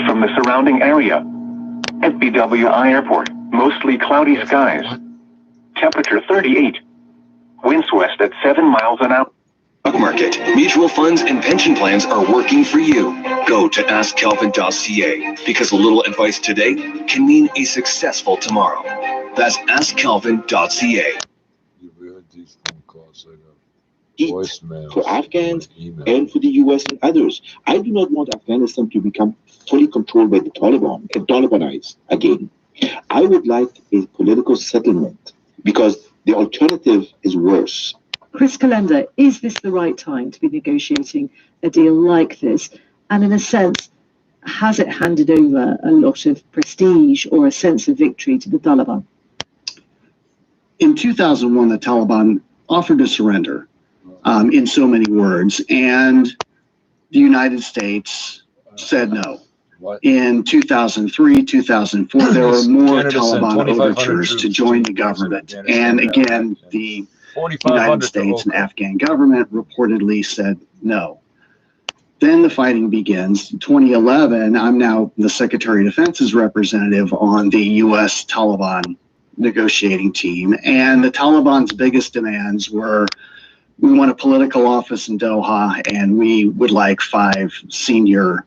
From the surrounding area. At BWI Airport, mostly cloudy skies. Temperature 38. Winds west at 7 miles an hour. Stock market, mutual funds, and pension plans are working for you. Go to AskCalvin.ca because a little advice today can mean a successful tomorrow. That's AskCalvin.ca. You've heard these phone calls like for Afghans and for the US and others. I do not want Afghanistan to become fully controlled by the Taliban and Talibanize again. I would like a political settlement because the alternative is worse. Chris Calendar, is this the right time to be negotiating a deal like this? And in a sense, has it handed over a lot of prestige or a sense of victory to the Taliban? In 2001, the Taliban offered to surrender in so many words, and the United States said no. In 2003, 2004, there were more Taliban overtures to join the government. And again, the United States and Afghan government reportedly said no. Then the fighting begins. 2011, I'm now the Secretary of Defense's representative on the U.S. Taliban negotiating team. And the Taliban's biggest demands were, we want a political office in Doha, and we would like 5 senior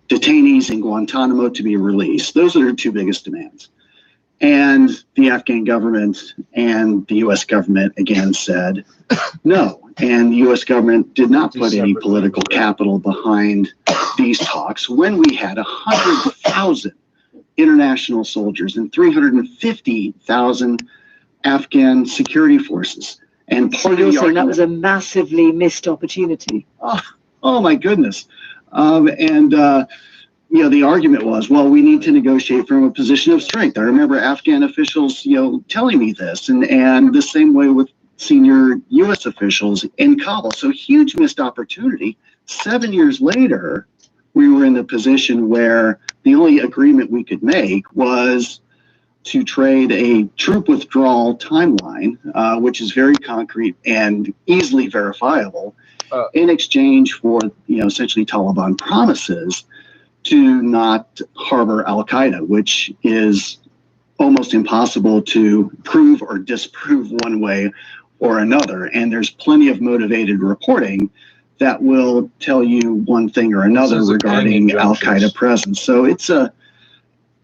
detainees in Guantanamo to be released. Those are their 2 biggest demands. And the Afghan government and the U.S. government again said no. And the U.S. government did not put any political capital behind these talks when we had 100,000 international soldiers and 350,000 Afghan security forces. And part of the argument, that was a massively missed opportunity. Oh my goodness. You know, the argument was, well, we need to negotiate from a position of strength. I remember Afghan officials, you know, telling me this, and the same way with senior U.S. officials in Kabul. So huge missed opportunity. 7 years later, we were in the position where the only agreement we could make was to trade a troop withdrawal timeline, which is very concrete and easily verifiable, in exchange for, you know, essentially Taliban promises to not harbor al-Qaeda, which is almost impossible to prove or disprove one way or another. And there's plenty of motivated reporting that will tell you one thing or another regarding al-Qaeda presence. So it's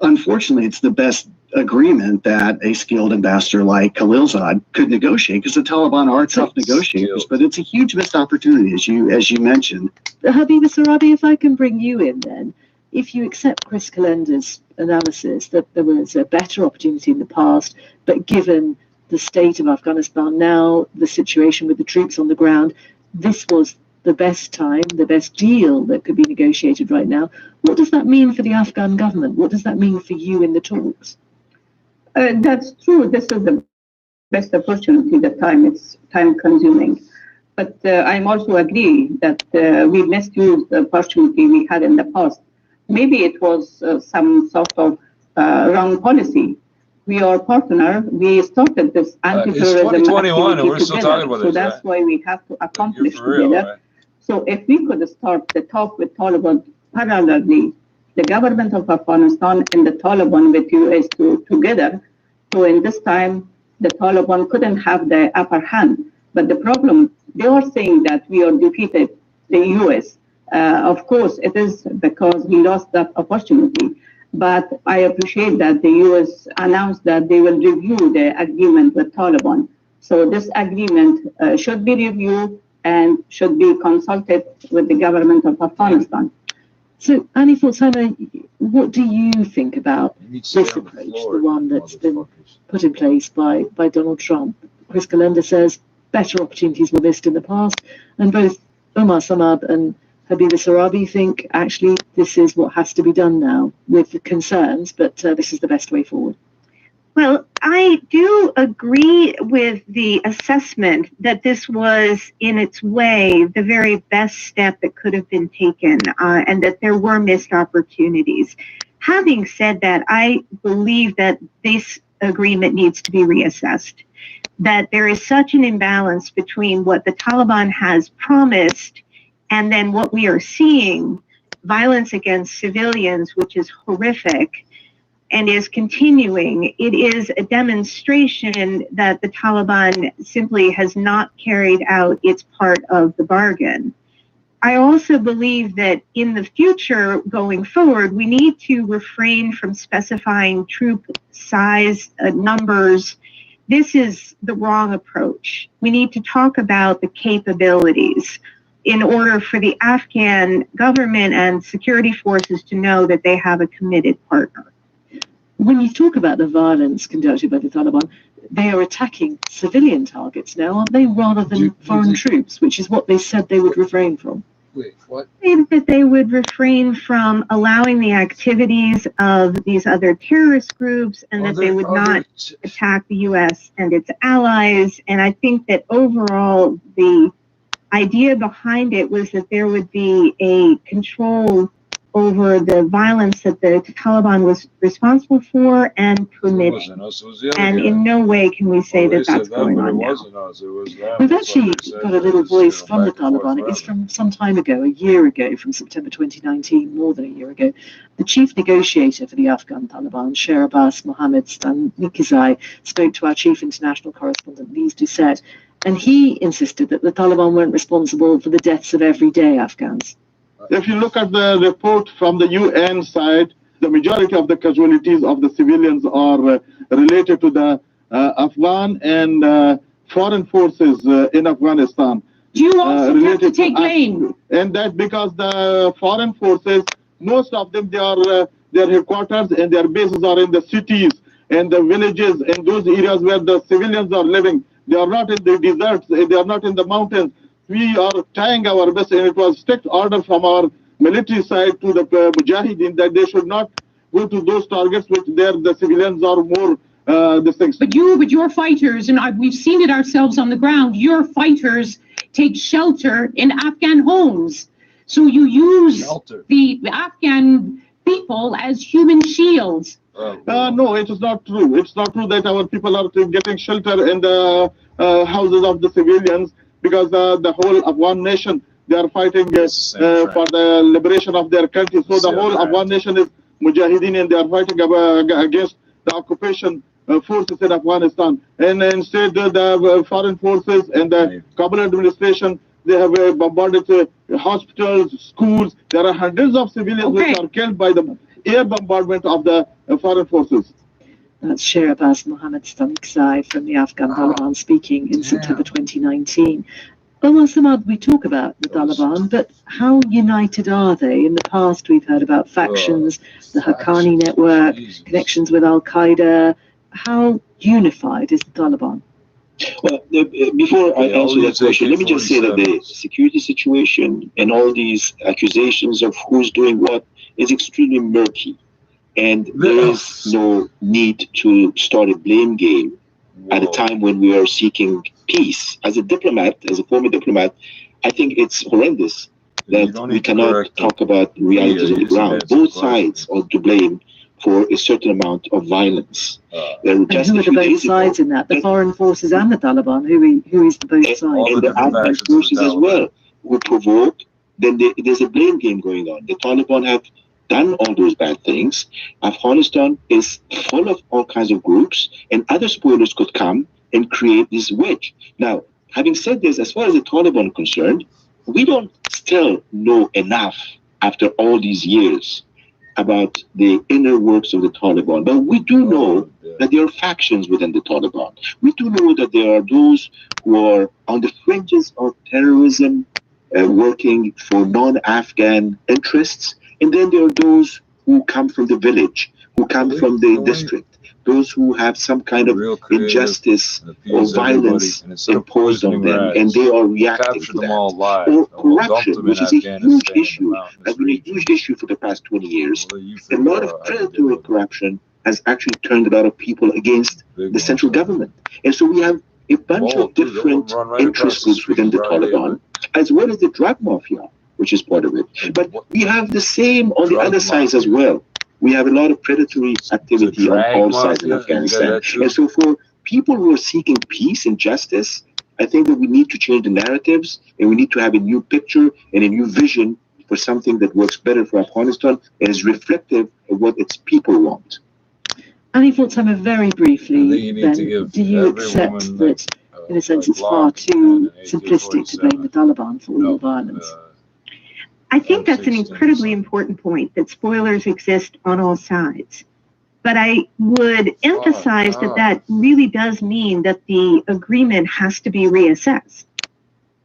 unfortunately, it's the best agreement that a skilled ambassador like Khalilzad could negotiate, because the Taliban are tough negotiators, but it's a huge missed opportunity, as you mentioned. Habiba Sarabi, if I can bring you in then, if you accept Chris Calendar's analysis that there was a better opportunity in the past, but given the state of Afghanistan now, the situation with the troops on the ground, this was the best time, the best deal that could be negotiated right now. What does that mean for the Afghan government? What does that mean for you in the talks? That's true. This is the best opportunity. The time it's time consuming. But I'm also agree that we misused the opportunity we had in the past. Maybe it was some sort of wrong policy. We are partner. We started this anti-terrorism it's 2021 and we're still talking about so this. That's why we have to accomplish real, together. right? So if we could start the talk with Taliban parallelly, the government of Afghanistan and the Taliban with US together, so in this time, the Taliban couldn't have the upper hand. But the problem, they are saying that we are defeated, the US. Of course, it is because we lost that opportunity. But I appreciate that the US announced that they will review the agreement with Taliban. So this agreement should be reviewed and should be consulted with the government of Afghanistan. So, Annie Fortuna, what do you think about this approach, the one that's been put in place by Donald Trump? Chris Calenda says better opportunities were missed in the past, and both Omar Samad and Habiba Sarabi think actually this is what has to be done now, with the concerns, but this is the best way forward. Well, I do agree with the assessment that this was, in its way, the very best step that could have been taken, and that there were missed opportunities. Having said that, I believe that this agreement needs to be reassessed, that there is such an imbalance between what the Taliban has promised and then what we are seeing, violence against civilians, which is horrific, and is continuing. It is a demonstration that the Taliban simply has not carried out its part of the bargain. I also believe that in the future, going forward, we need to refrain from specifying troop size, numbers. This is the wrong approach. We need to talk about the capabilities in order for the Afghan government and security forces to know that they have a committed partner. When you talk about the violence conducted by the Taliban, they are attacking civilian targets now, aren't they, rather than foreign troops, which is what they said they would refrain from. Wait, what? That they would refrain from allowing the activities of these other terrorist groups, and that they would not attack the U.S. and its allies. And I think that overall, the idea behind it was that there would be a control over the violence that the Taliban was responsible for and permitting. It wasn't us, it was the other And guy. in no way can we say Well, that they that's said that, going but it on now. wasn't us. It was them. We've That's what actually they said. got a little It's, voice from the back and forth Taliban. It's forever. from some time ago, a year ago, from September 2019, more than a year ago. The chief negotiator for the Afghan Taliban, Shehrbaz Mohammed Stanikizai, spoke to our chief international correspondent, Lise Doucette, and he insisted that the Taliban weren't responsible for the deaths of everyday Afghans. If you look at the report from the UN side, the majority of the casualties of the civilians are related to the Afghan and foreign forces in Afghanistan. Do you also have to take blame? And that because the foreign forces, most of them, they are their headquarters and their bases are in the cities and the villages and those areas where the civilians are living. They are not in the deserts, they are not in the mountains. We are trying our best, and it was strict order from our military side to the Mujahideen that they should not go to those targets which the civilians are more the things. But your fighters, and we've seen it ourselves on the ground, your fighters take shelter in Afghan homes. So you use the Afghan people as human shields. No, it is not true. It's not true that our people are getting shelter in the houses of the civilians, because the whole Afghan nation, they are fighting for the liberation of their country. So the whole Afghan nation is Mujahideen, and they are fighting against the occupation forces in Afghanistan. And instead, the foreign forces and the Kabul administration, they have bombarded hospitals, schools. There are hundreds of civilians which are killed by the air bombardment of the foreign forces. That's Shehrbaz Mohammed Stanikizai from the Afghan Taliban speaking in September 2019. Omar Samad, we talk about the Taliban, but how united are they? In the past, we've heard about factions, the Haqqani network, connections with Al-Qaeda. How unified is the Taliban? Well, before I answer that question, let me just say that the security situation and all these accusations of who's doing what is extremely murky. And there is no need to start a blame game at a time when we are seeking peace. As a diplomat, as a former diplomat, I think it's horrendous that we cannot talk about realities on the ground. Both sides are to blame for a certain amount of violence. And who are the both sides in that? The foreign forces and the Taliban? Who is the both sides? And the Afghan forces as well, who provoked. Then there's a blame game going on. The Taliban have done all those bad things. Afghanistan is full of all kinds of groups, and other spoilers could come and create this wedge. Now, having said this, as far as the Taliban are concerned, we don't still know enough after all these years about the inner works of the Taliban. But we do know that there are factions within the Taliban. We do know that there are those who are on the fringes of terrorism, working for non-Afghan interests. And then there are those who come from the village, who come from the district, those who have some kind of injustice or violence imposed on them, and they are reacting to that. Or corruption, which is a huge issue, has been a huge issue for the past 20 years. A lot of predatory corruption has actually turned a lot of people against the central government. And so we have a bunch of different interest groups within the Taliban, as well as the drug mafia, which is part of it. But we have the same on the other sides as well. We have a lot of predatory activity on all sides in Afghanistan. And so for people who are seeking peace and justice, I think that we need to change the narratives, and we need to have a new picture and a new vision for something that works better for Afghanistan and is reflective of what its people want. Annie Fortsheimer, very briefly, then, do you accept that, in a sense, it's far too simplistic to blame the Taliban for all the violence? I think that's an incredibly important point, that spoilers exist on all sides. But I would emphasize that really does mean that the agreement has to be reassessed,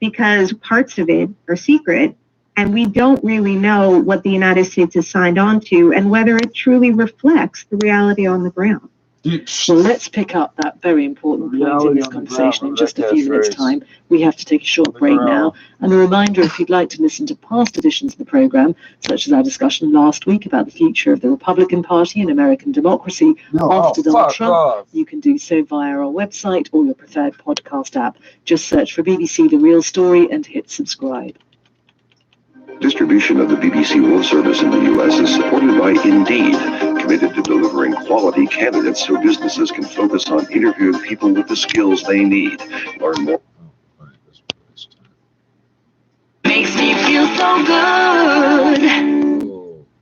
because parts of it are secret, and we don't really know what the United States has signed on to and whether it truly reflects the reality on the ground. Well, let's pick up that very important point in this conversation in just a few minutes' time. We have to take a short break now. And a reminder, if you'd like to listen to past editions of the program, such as our discussion last week about the future of the Republican Party and American democracy after Donald Trump, you can do so via our website or your preferred podcast app. Just search for BBC The Real Story and hit subscribe. Distribution of the BBC World Service in the U.S. is supported by Indeed, committed to delivering quality candidates so businesses can focus on interviewing people with the skills they need. Learn more. Makes me feel so good.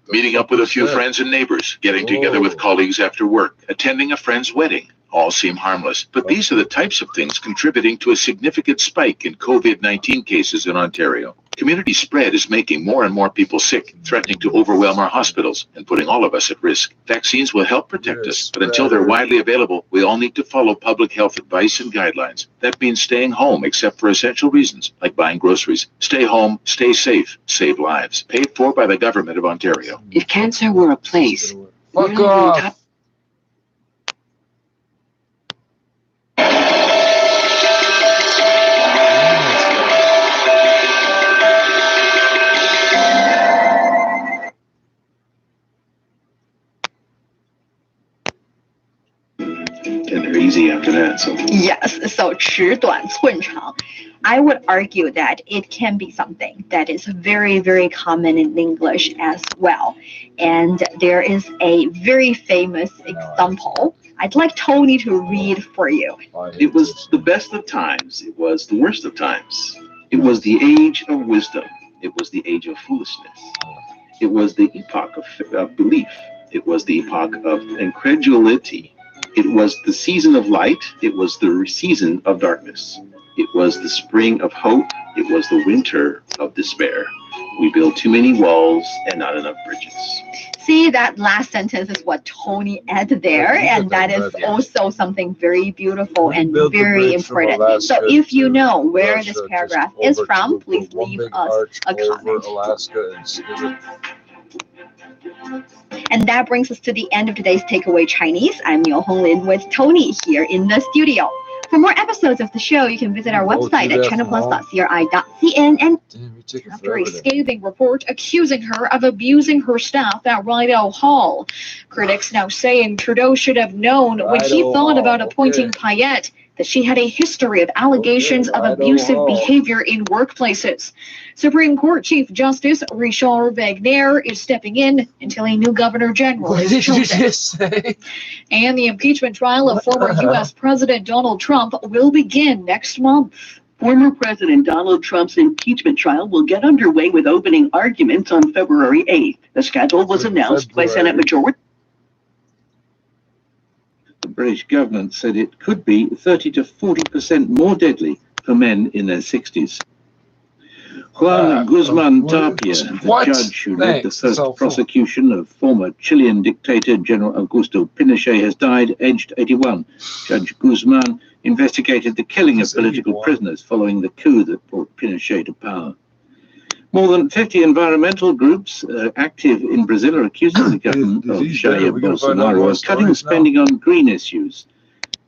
Meeting up with a few friends and neighbors, getting together with colleagues after work, attending a friend's wedding. All seem harmless, but these are the types of things contributing to a significant spike in COVID-19 cases in Ontario. Community spread is making more and more people sick, threatening to overwhelm our hospitals and putting all of us at risk. Vaccines will help protect us, but until they're widely available, we all need to follow public health advice and guidelines. That means staying home except for essential reasons, like buying groceries. Stay home, stay safe, save lives. Paid for by the Government of Ontario. If cancer were a place, Fuck off! And they're easy after that, so. Yes, so 迟短寸长. I would argue that it can be something that is very, very common in English as well. And there is a very famous example. I'd like Tony to read for you. It was the best of times. It was the worst of times. It was the age of wisdom. It was the age of foolishness. It was the epoch of belief. It was the epoch of incredulity. It was the season of light. It was the season of darkness. It was the spring of hope. It was the winter of despair. We built too many walls and not enough bridges. See, that last sentence is what Tony added there, and that is also something very beautiful and very important. So if you know where this paragraph is from, please leave us a comment. And that brings us to the end of today's Takeaway Chinese. I'm Yo Hong Lin with Tony here in the studio. For more episodes of the show, you can visit our website at chinaplus.cri.cn. And after a scathing report accusing her of abusing her staff at Rideau Hall, critics now saying Trudeau should have known when he thought about appointing Payette that she had a history of allegations of abusive behavior in workplaces. Supreme Court Chief Justice Richard Wagner is stepping in until a new Governor General is chosen. And the impeachment trial of former U.S. President Donald Trump will begin next month. Former President Donald Trump's impeachment trial will get underway with opening arguments on February 8th. The schedule was announced by Senate Majority. The British government said it could be 30 to 40% more deadly for men in their 60s. Juan Guzman Tapia, the judge who led the first prosecution of former Chilean dictator General Augusto Pinochet, has died, aged 81. Judge Guzman investigated the killing of political prisoners following the coup that brought Pinochet to power. More than 50 environmental groups active in Brazil are accusing the government of Jair Bolsonaro of cutting spending on green issues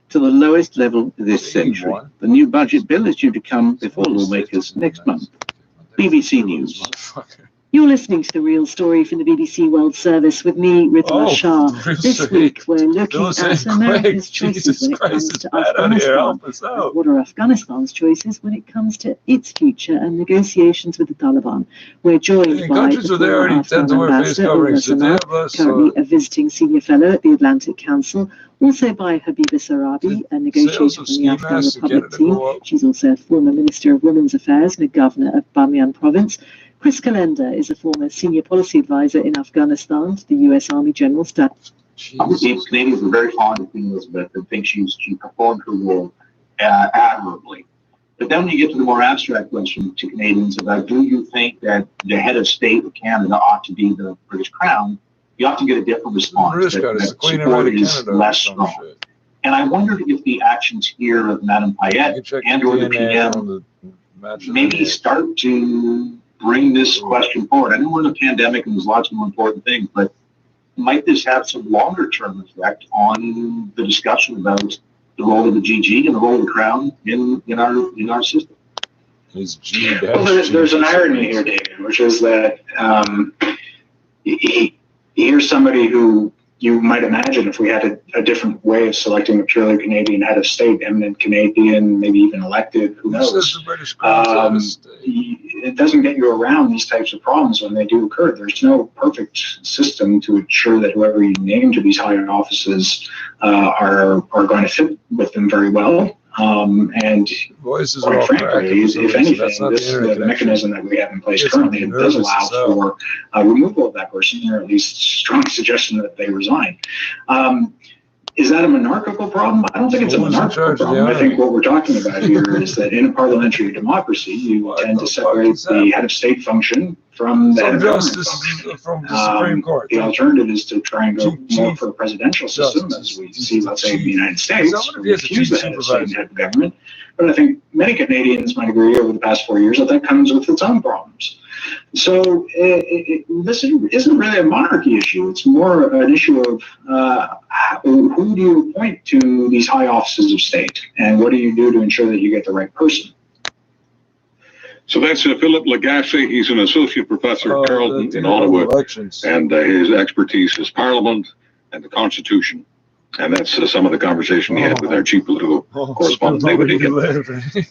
to the lowest level this century. The new budget bill is due to come before lawmakers next month. BBC News. You're listening to The Real Story from the BBC World Service with me, Ridwan Shah. This week, we're looking at America's choices when it comes to Afghanistan. What are Afghanistan's choices when it comes to its future and negotiations with the Taliban? We're joined by the former Afghan ambassador, Omar Samad, currently a visiting senior fellow at the Atlantic Council, also by Habiba Sarabi, a negotiator from the Afghan Republic team. She's also a former Minister of Women's Affairs and a governor of Bamiyan Province. Chris Calenda is a former senior policy advisor in Afghanistan to the U.S. Army General Staff. Canadians are very fond of Queen Elizabeth and think she performed her role admirably. But then when you get to the more abstract question to Canadians about do you think that the head of state of Canada ought to be the British Crown, you often get a different response. That support is less strong. And I wondered if the actions here of Madame Payette and or the PM maybe start to bring this question forward. I know we're in a pandemic and there's lots more important things, but might this have some longer term effect on the discussion about the role of the GG and the role of the Crown in our system? Well, there's an irony here, David, which is that here's somebody who you might imagine if we had a different way of selecting a purely Canadian head of state, eminent Canadian, maybe even elected, who knows? it doesn't get you around these types of problems when they do occur. There's no perfect system to ensure that whoever you name to these higher offices are going to fit with them very well. And voices quite are all frankly, if anything, the mechanism that we have in place currently does allow for removal of that person, or at least strong suggestion that they resign. Is that a monarchical problem? I don't think it's a monarchical problem. I think what we're talking about here is that in a parliamentary democracy, you tend to separate the head of state function from the head of government function. From the Supreme Court. The alternative is to try and go more for a presidential system, as we see, let's say, in the United States, where we accuse the head of state and head of government. But I think many Canadians might agree over the past 4 years that that comes with its own problems. So this isn't really a monarchy issue. It's more an issue of who do you appoint to these high offices of state, and what do you do to ensure that you get the right person? So that's Philip Lagasse. He's an associate professor at Carleton in Ottawa, and his expertise is Parliament and the Constitution. And that's some of the conversation we had with our chief political correspondent, David Egan.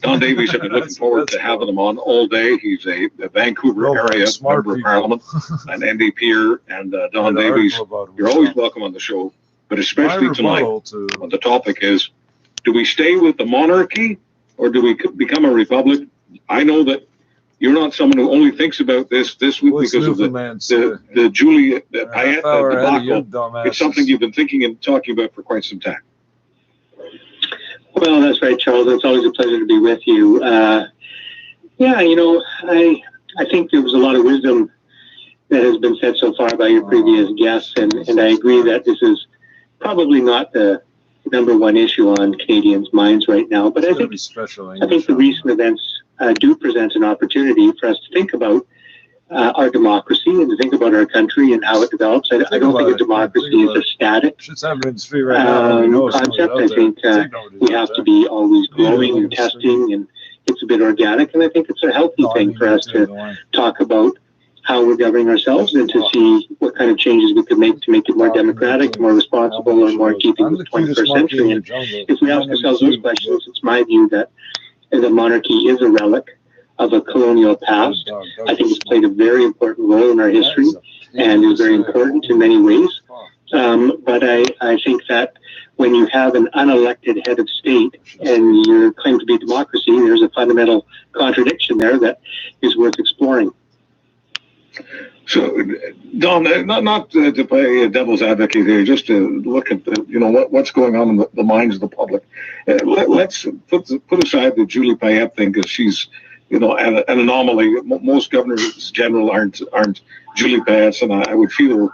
Don Davies, I've been looking forward to having him on all day. He's a Vancouver area member of Parliament, an NDPer, and Don Davies, you're always welcome on the show, but especially tonight, when the topic is, do we stay with the monarchy or do we become a republic? I know that you're not someone who only thinks about this week because of the Julie Payette debacle. It's something you've been thinking and talking about for quite some time. Well, that's right, Charles. It's always a pleasure to be with you. Yeah, you know, I think there was a lot of wisdom that has been said so far by your previous guests, and I agree that this is probably not the number one issue on Canadians' minds right now. But I think the recent events do present an opportunity for us to think about our democracy and to think about our country and how it develops. I don't think a democracy is a static concept. I think we have to be always growing and testing, and it's a bit organic. And I think it's a healthy thing for us to talk about how we're governing ourselves and to see what kind of changes we could make to make it more democratic, more responsible, or more keeping with the 21st century. And if we ask ourselves those questions, it's my view that the monarchy is a relic of a colonial past. I think it's played a very important role in our history and is very important in many ways. But I think that when you have an unelected head of state and you claim to be a democracy, there's a fundamental contradiction there that is worth exploring. So, Don, not to play devil's advocate here, just to look at what's going on in the minds of the public. Let's put aside the Julie Payette thing, because she's an anomaly. Most governors general aren't Julie Payettes, and I would feel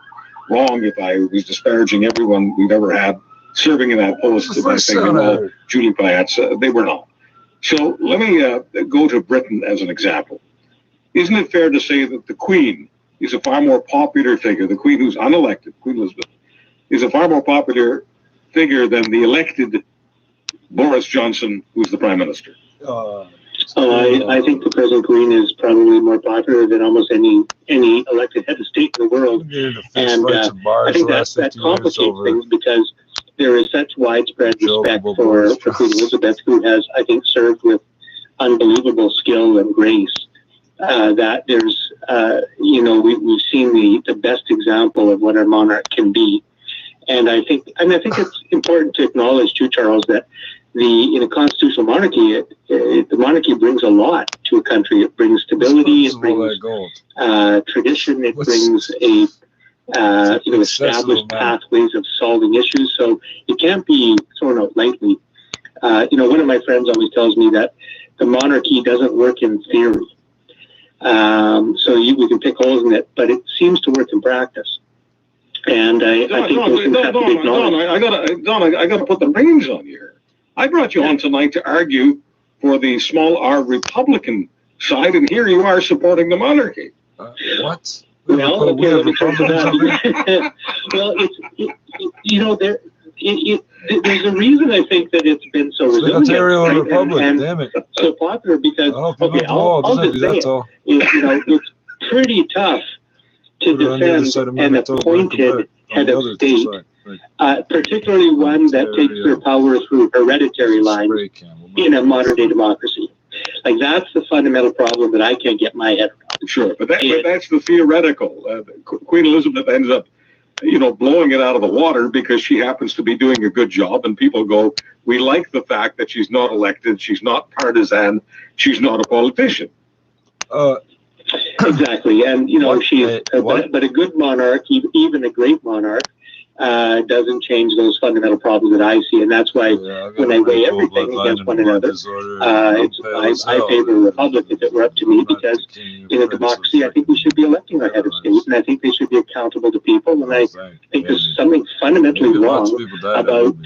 wrong if I was disparaging everyone we've ever had serving in that post by saying, Julie Payettes. They were not. So let me go to Britain as an example. Isn't it fair to say that the Queen is a far more popular figure, the Queen who's unelected, Queen Elizabeth, is a far more popular figure than the elected Boris Johnson, who's the Prime Minister? I think the present Queen is probably more popular than almost any elected head of state in the world. And I think that complicates things because there is such widespread respect for Queen Elizabeth, who has, I think, served with unbelievable skill and grace. That there's, we've seen the best example of what our monarch can be, and I think it's important to acknowledge too, Charles, that in a constitutional monarchy, the monarchy brings a lot to a country. It brings stability, it brings tradition, it brings established pathways of solving issues. So it can't be thrown out lightly. One of my friends always tells me that the monarchy doesn't work in theory. We can pick holes in it, but it seems to work in practice. And I think I got to put the reins on here. I brought you on tonight to argue for the small R Republican side, and here you are supporting the monarchy. What? Well, okay, let me come to that. Well, there's a reason I think that it's been so resilient and so popular because I'll just say it's pretty tough to defend an appointed head of state, particularly one that takes their power through hereditary lines in a modern day democracy. Like, that's the fundamental problem that I can't get my head around. Sure, but that's the theoretical. Queen Elizabeth ends up, blowing it out of the water because she happens to be doing a good job, and people go, we like the fact that she's not elected, she's not partisan, she's not a politician. Exactly, and she's but a good monarch, even a great monarch, doesn't change those fundamental problems that I see, and that's why when I weigh everything against one another, I favor a republic if it were up to me, because in a democracy, I think we should be electing our head of state, and I think they should be accountable to people, and I think there's something fundamentally wrong about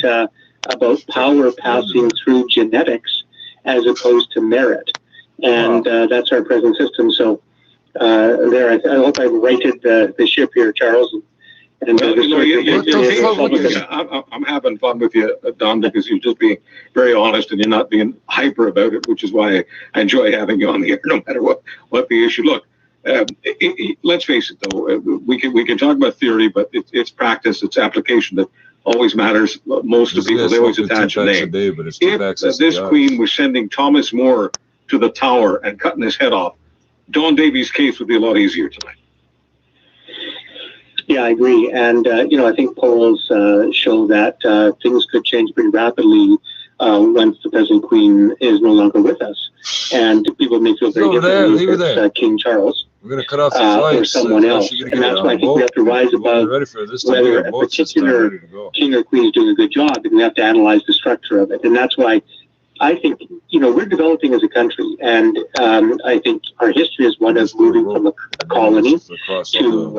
power passing through genetics as opposed to merit, and that's our present system. So I hope I've righted the ship here, Charles. I'm having fun with you, Don, because you're just being very honest and you're not being hyper about it, which is why I enjoy having you on the air, no matter what the issue. Look, let's face it, though, we can talk about theory, but it's practice, it's application that always matters most to people. They always attach a name. If this queen was sending Thomas More to the Tower and cutting his head off, Don Davies' case would be a lot easier tonight. Yeah, I agree. And, I think polls show that things could change pretty rapidly once the present queen is no longer with us. And people may feel very differently if it's King Charles or someone else. And that's why I think we have to rise above whether a particular king or queen is doing a good job, and we have to analyze the structure of it. And that's why I think, we're developing as a country, and I think our history is one of moving from a colony to,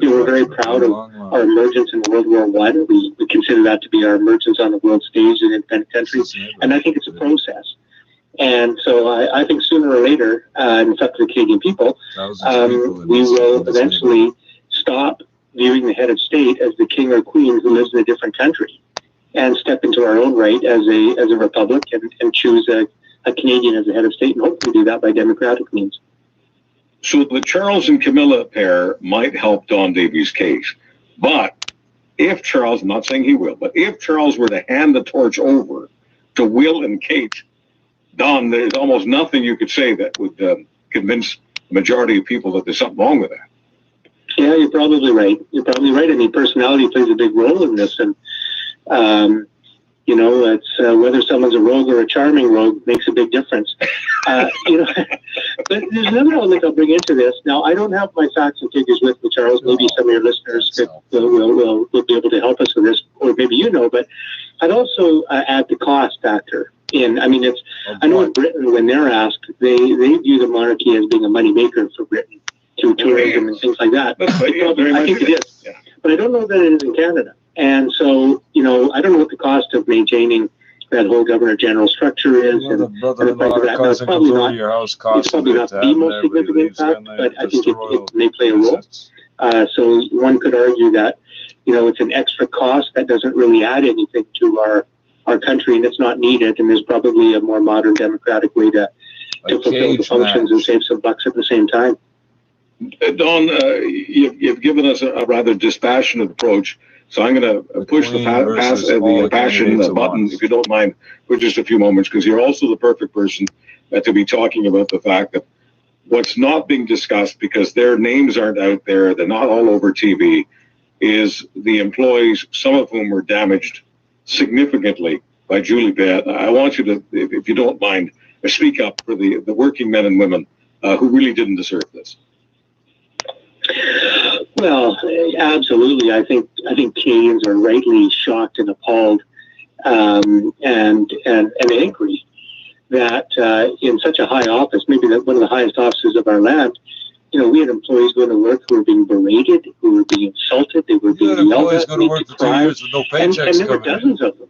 we're very proud of our emergence in World War I. We consider that to be our emergence on the world stage as an independent country, and I think it's a process. And so I think sooner or later, and it's up to the Canadian people, we will eventually stop viewing the head of state as the king or queen who lives in a different country, and step into our own right as a republic and choose a Canadian as the head of state, and hopefully do that by democratic means. So the Charles and Camilla pair might help Don Davies' case. But if Charles, I'm not saying he will, but if Charles were to hand the torch over to Will and Kate, Don, there's almost nothing you could say that would convince the majority of people that there's something wrong with that. Yeah, you're probably right. I mean, personality plays a big role in this, and it's whether someone's a rogue or a charming rogue makes a big difference. But there's another element I'll bring into this. Now, I don't have my facts and figures with me, Charles. Maybe some of your listeners will be able to help us with this, or maybe but I'd also add the cost factor in. I mean, I know in Britain, when they're asked, they view the monarchy as being a moneymaker for Britain through tourism and things like that. I think it is. Yeah. But I don't know that it is in Canada. And so, I don't know what the cost of maintaining that whole governor general structure is, and the price of that. It's probably not the most significant fact, but I think it may play a role. So one could argue that, it's an extra cost that doesn't really add anything to our country, and it's not needed, and there's probably a more modern democratic way to fulfill the functions and save some bucks at the same time. Don, you've given us a rather dispassionate approach. So I'm going to push the passion button, if you don't mind, for just a few moments, because you're also the perfect person to be talking about the fact that what's not being discussed, because their names aren't out there, they're not all over TV, is the employees, some of whom were damaged significantly by Julie Bett. I want you to, if you don't mind, speak up for the working men and women who really didn't deserve this. Well, absolutely. I think Canadians are rightly shocked and appalled and angry that in such a high office, maybe one of the highest offices of our land, we had employees going to work who were being berated, who were being insulted, they were being yelled at, made to cry, and there were dozens of them,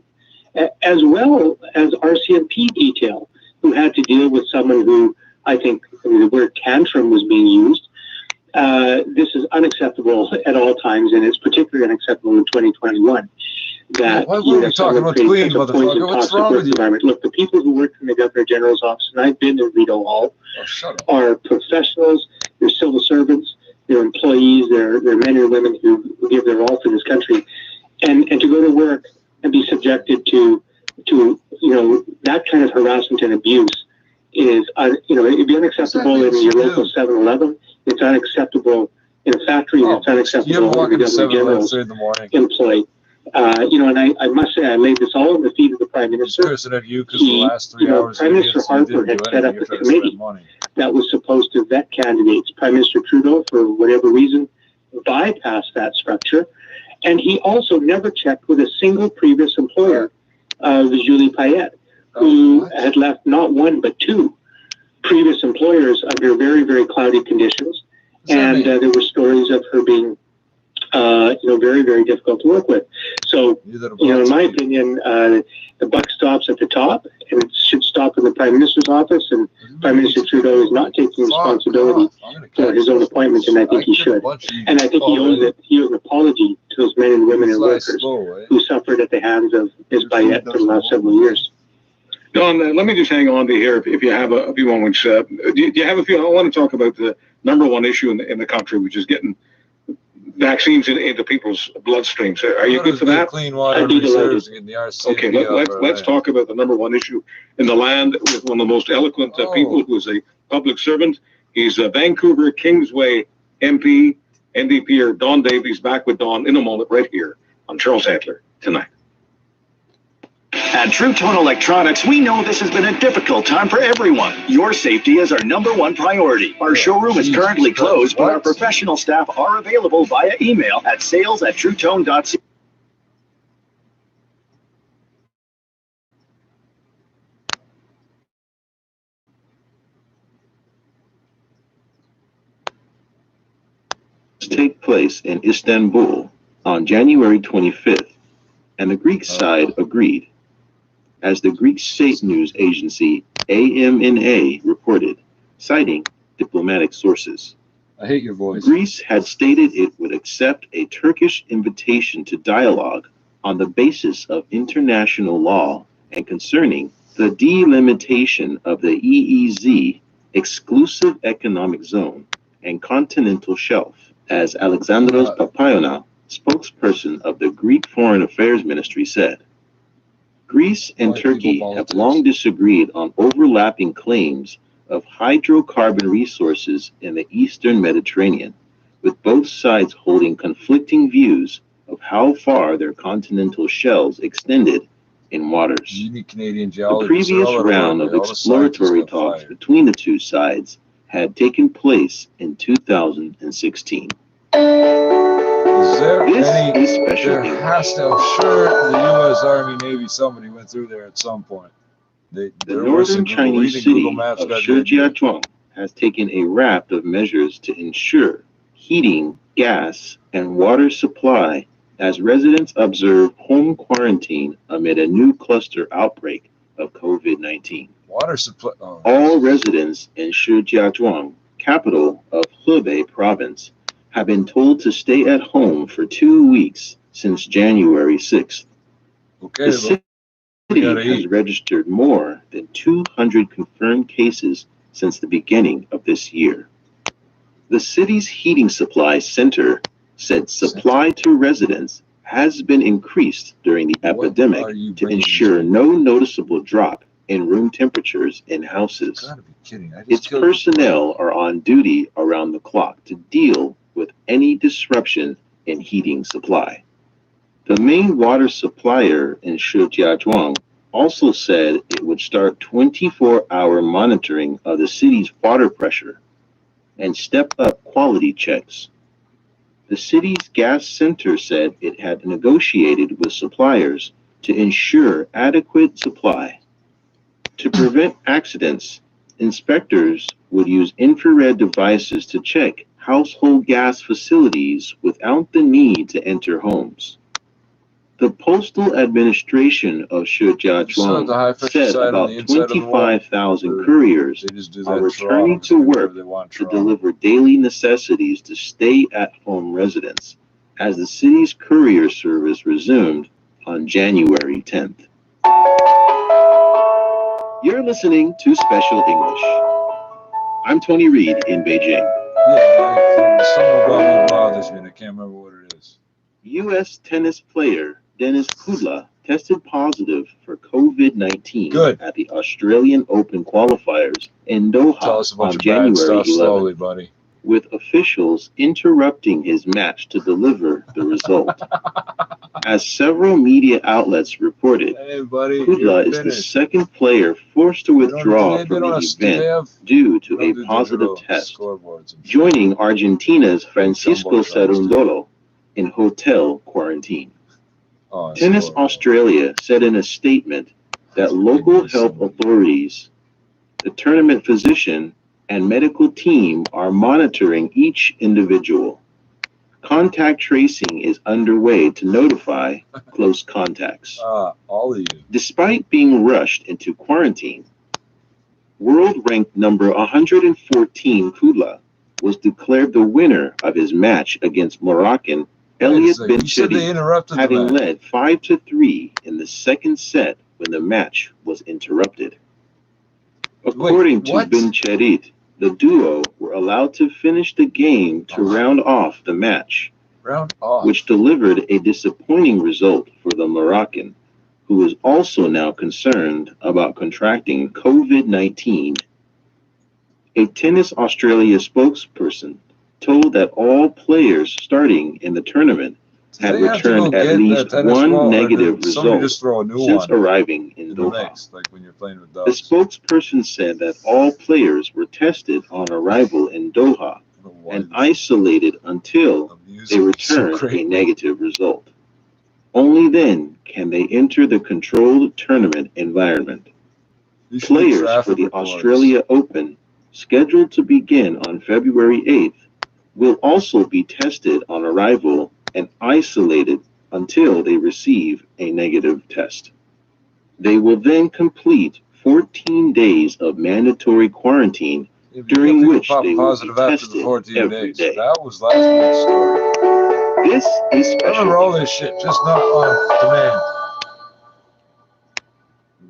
as well as RCMP detail, who had to deal with someone who, the word tantrum was being used. This is unacceptable at all times, and it's particularly unacceptable in 2021. That talking about Queen, motherfucker? What's wrong with you? Look, the people who work in the Governor General's office, and I've been in Rideau Hall, are professionals. They're civil servants. They're employees. They're men and women who give their all for this country, and to go to work and be subjected to that kind of harassment and abuse is, it'd be unacceptable in your local 7-Eleven. It's unacceptable in a factory. It's unacceptable in the Governor General's employee. And I must say, I laid this all on the feet of the Prime Minister. Prime Minister Harper had set up a committee that was supposed to vet candidates. Prime Minister Trudeau, for whatever reason, bypassed that structure. And he also never checked with a single previous employer of Julie Payette, who had left not one but two previous employers under very, very cloudy conditions. And there were stories of her being very, very difficult to work with. So, in my opinion, the buck stops at the top, and it should stop in the Prime Minister's office, and Prime Minister Trudeau is not taking responsibility for his own appointment, and I think he should. And I think he owes an apology to those men and women and workers who suffered at the hands of Ms. Payette for the last several years. Don, let me just hang on to here if you have a few moments. Do you have a few? I want to talk about the number one issue in the country, which is getting vaccines into people's bloodstreams. Are you good for that? Clean water reserves in the RCMP. Okay, let's talk about the number one issue in the land with one of the most eloquent people who is a public servant. He's a Vancouver Kingsway MP, NDPer Don Davies, back with Don in a moment right here on Charles Adler tonight. At True Tone Electronics, we know this has been a difficult time for everyone. Your safety is our #1 priority. Our showroom is currently closed, but our professional staff are available via email at sales@truetone.ca. Take place in Istanbul on January 25th, and the Greek side agreed. As the Greek state news agency AMNA reported, citing diplomatic sources. I hate your voice. Greece had stated it would accept a Turkish invitation to dialogue on the basis of international law and concerning the delimitation of the EEZ, exclusive economic zone, and continental shelf, as Alexandros Papayona, spokesperson of the Greek Foreign Affairs Ministry, said. Greece and Turkey have long disagreed on overlapping claims of hydrocarbon resources in the Eastern Mediterranean, with both sides holding conflicting views of how far their continental shelves extended in waters. The previous round of exploratory talks between the two sides had taken place in 2016. Is there there has to, I'm sure the U.S. Army, Navy, somebody went through there at some point. The northern Chinese city of Shijiazhuang has taken a raft of measures to ensure heating, gas, and water supply as residents observe home quarantine amid a new cluster outbreak of COVID-19. Water supply. All residents in Shijiazhuang, capital of Hebei province, have been told to stay at home for 2 weeks since January 6th. Okay, the city has registered more than 200 confirmed cases since the beginning of this year. The city's heating supply center said supply to residents has been increased during the epidemic to ensure no noticeable drop in room temperatures in houses. Its personnel are on duty around the clock to deal with any disruption in heating supply. The main water supplier in Shijiazhuang also said it would start 24-hour monitoring of the city's water pressure and step up quality checks. The city's gas center said it had negotiated with suppliers to ensure adequate supply. To prevent accidents, inspectors would use infrared devices to check household gas facilities without the need to enter homes. The Postal Administration of Shijiazhuang said about 25,000 couriers are returning to work to deliver daily necessities to stay-at-home residents, as the city's courier service resumed on January 10th. You're listening to Special English. I'm Tony Reed in Beijing. Yeah, something about me bothers me, and I can't remember what it is. U.S. tennis player Dennis Kudla tested positive for COVID-19 at the Australian Open qualifiers in Doha on January 11th, slowly, buddy. with officials interrupting his match to deliver the result. As several media outlets reported, Kudla is the second player forced to withdraw from the event due to a positive test, joining Argentina's Francisco Cerundolo in hotel quarantine. Tennis Australia said in a statement that local health authorities, the tournament physician, and medical team are monitoring each individual. Contact tracing is underway to notify close contacts. All of you. Despite being rushed into quarantine, world-ranked number 114 Kudla was declared the winner of his match against Moroccan Elliot Ben Chedi, having led 5-3 in the second set when the match was interrupted. According to Ben Chedi, the duo were allowed to finish the game to round off the match, which delivered a disappointing result for the Moroccan, who is also now concerned about contracting COVID-19. A Tennis Australia spokesperson told that all players starting in the tournament had returned at least one negative result since arriving in Doha. The spokesperson said that all players were tested on arrival in Doha and isolated until they returned a negative result. Only then can they enter the controlled tournament environment. Players for the Australia Open, scheduled to begin on February 8th, will also be tested on arrival and isolated until they receive a negative test. They will then complete 14 days of mandatory quarantine, during which they will be tested every day. That was last week's story. This is special. I remember all this shit, just not on demand.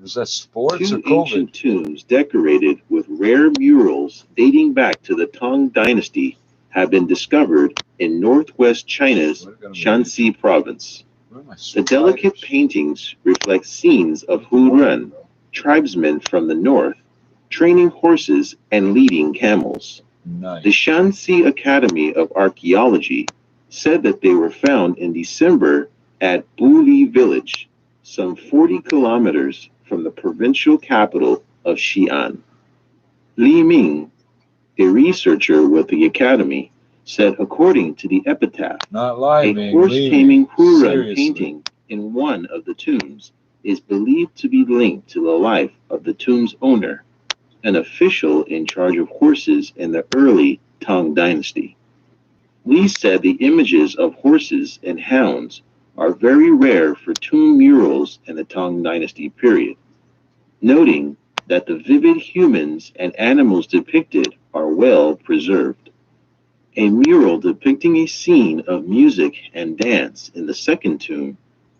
Was that sports or Two COVID? ancient tombs decorated with rare murals dating back to the Tang Dynasty have been discovered in northwest China's Shanxi province. The delicate paintings reflect scenes of Huron, tribesmen from the north, training horses and leading camels. The Shanxi Academy of Archaeology said that they were found in December at Buli village, some 40 kilometers from the provincial capital of Xi'an. Li Ming, a researcher with the academy, said according to the epitaph, a horse-taming Huron painting in one of the tombs is believed to be linked to the life of the tomb's owner, an official in charge of horses in the early Tang Dynasty. Li said the images of horses and hounds are very rare for tomb murals in the Tang Dynasty period, noting that the vivid humans and animals depicted are well preserved. A mural depicting a scene of music and dance in the second tomb,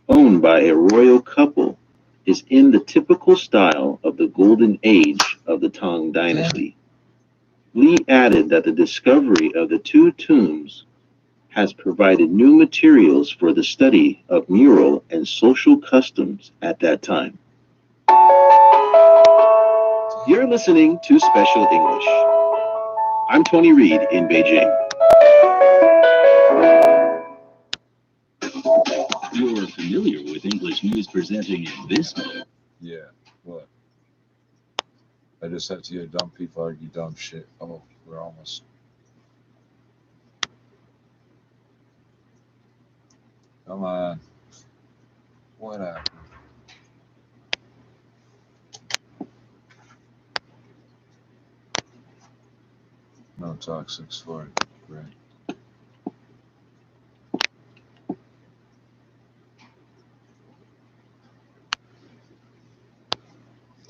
owned by a royal couple, is in the typical style of the golden age of the Tang Dynasty. Li added that the discovery of the two tombs has provided new materials for the study of mural and social customs at that time. You're listening to Special English. I'm Tony Reed in Beijing. You're familiar with English news presenting in this mode. Yeah, what? I just have to hear dumb people argue dumb shit. Oh, we're almost. Come on. What happened? No toxics for it. Great.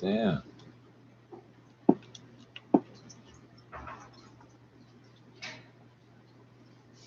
Damn.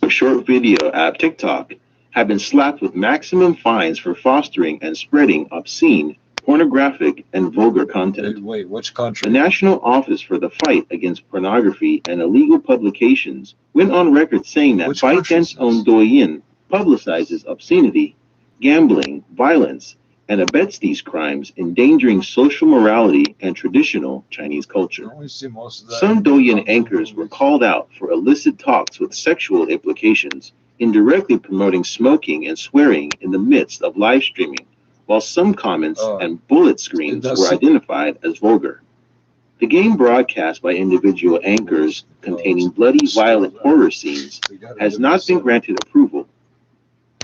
A short video app TikTok have been slapped with maximum fines for fostering and spreading obscene, pornographic, and vulgar content. Wait, which country? The National Office for the Fight Against Pornography and Illegal Publications went on record saying that ByteDance's own Douyin publicizes obscenity, gambling, violence, and abets these crimes, endangering social morality and traditional Chinese culture. Some Douyin anchors were called out for illicit talks with sexual implications, indirectly promoting smoking and swearing in the midst of live streaming, while some comments and bullet screens were identified as vulgar. The game broadcast by individual anchors containing bloody, violent horror scenes has not been granted approval.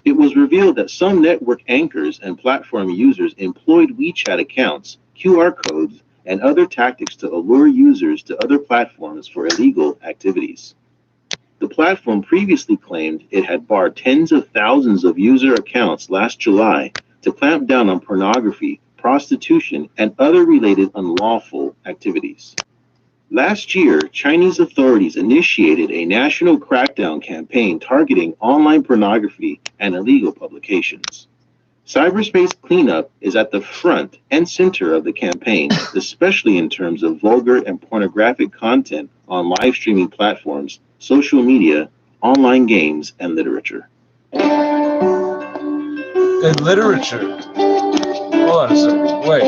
It was revealed that some network anchors and platform users employed WeChat accounts, QR codes, and other tactics to allure users to other platforms for illegal activities. The platform previously claimed it had barred tens of thousands of user accounts last July to clamp down on pornography, prostitution, and other related unlawful activities. Last year, Chinese authorities initiated a national crackdown campaign targeting online pornography and illegal publications. Cyberspace cleanup is at the front and center of the campaign, especially in terms of vulgar and pornographic content on live streaming platforms, social media, online games, and literature. In literature. Hold on a second. Wait.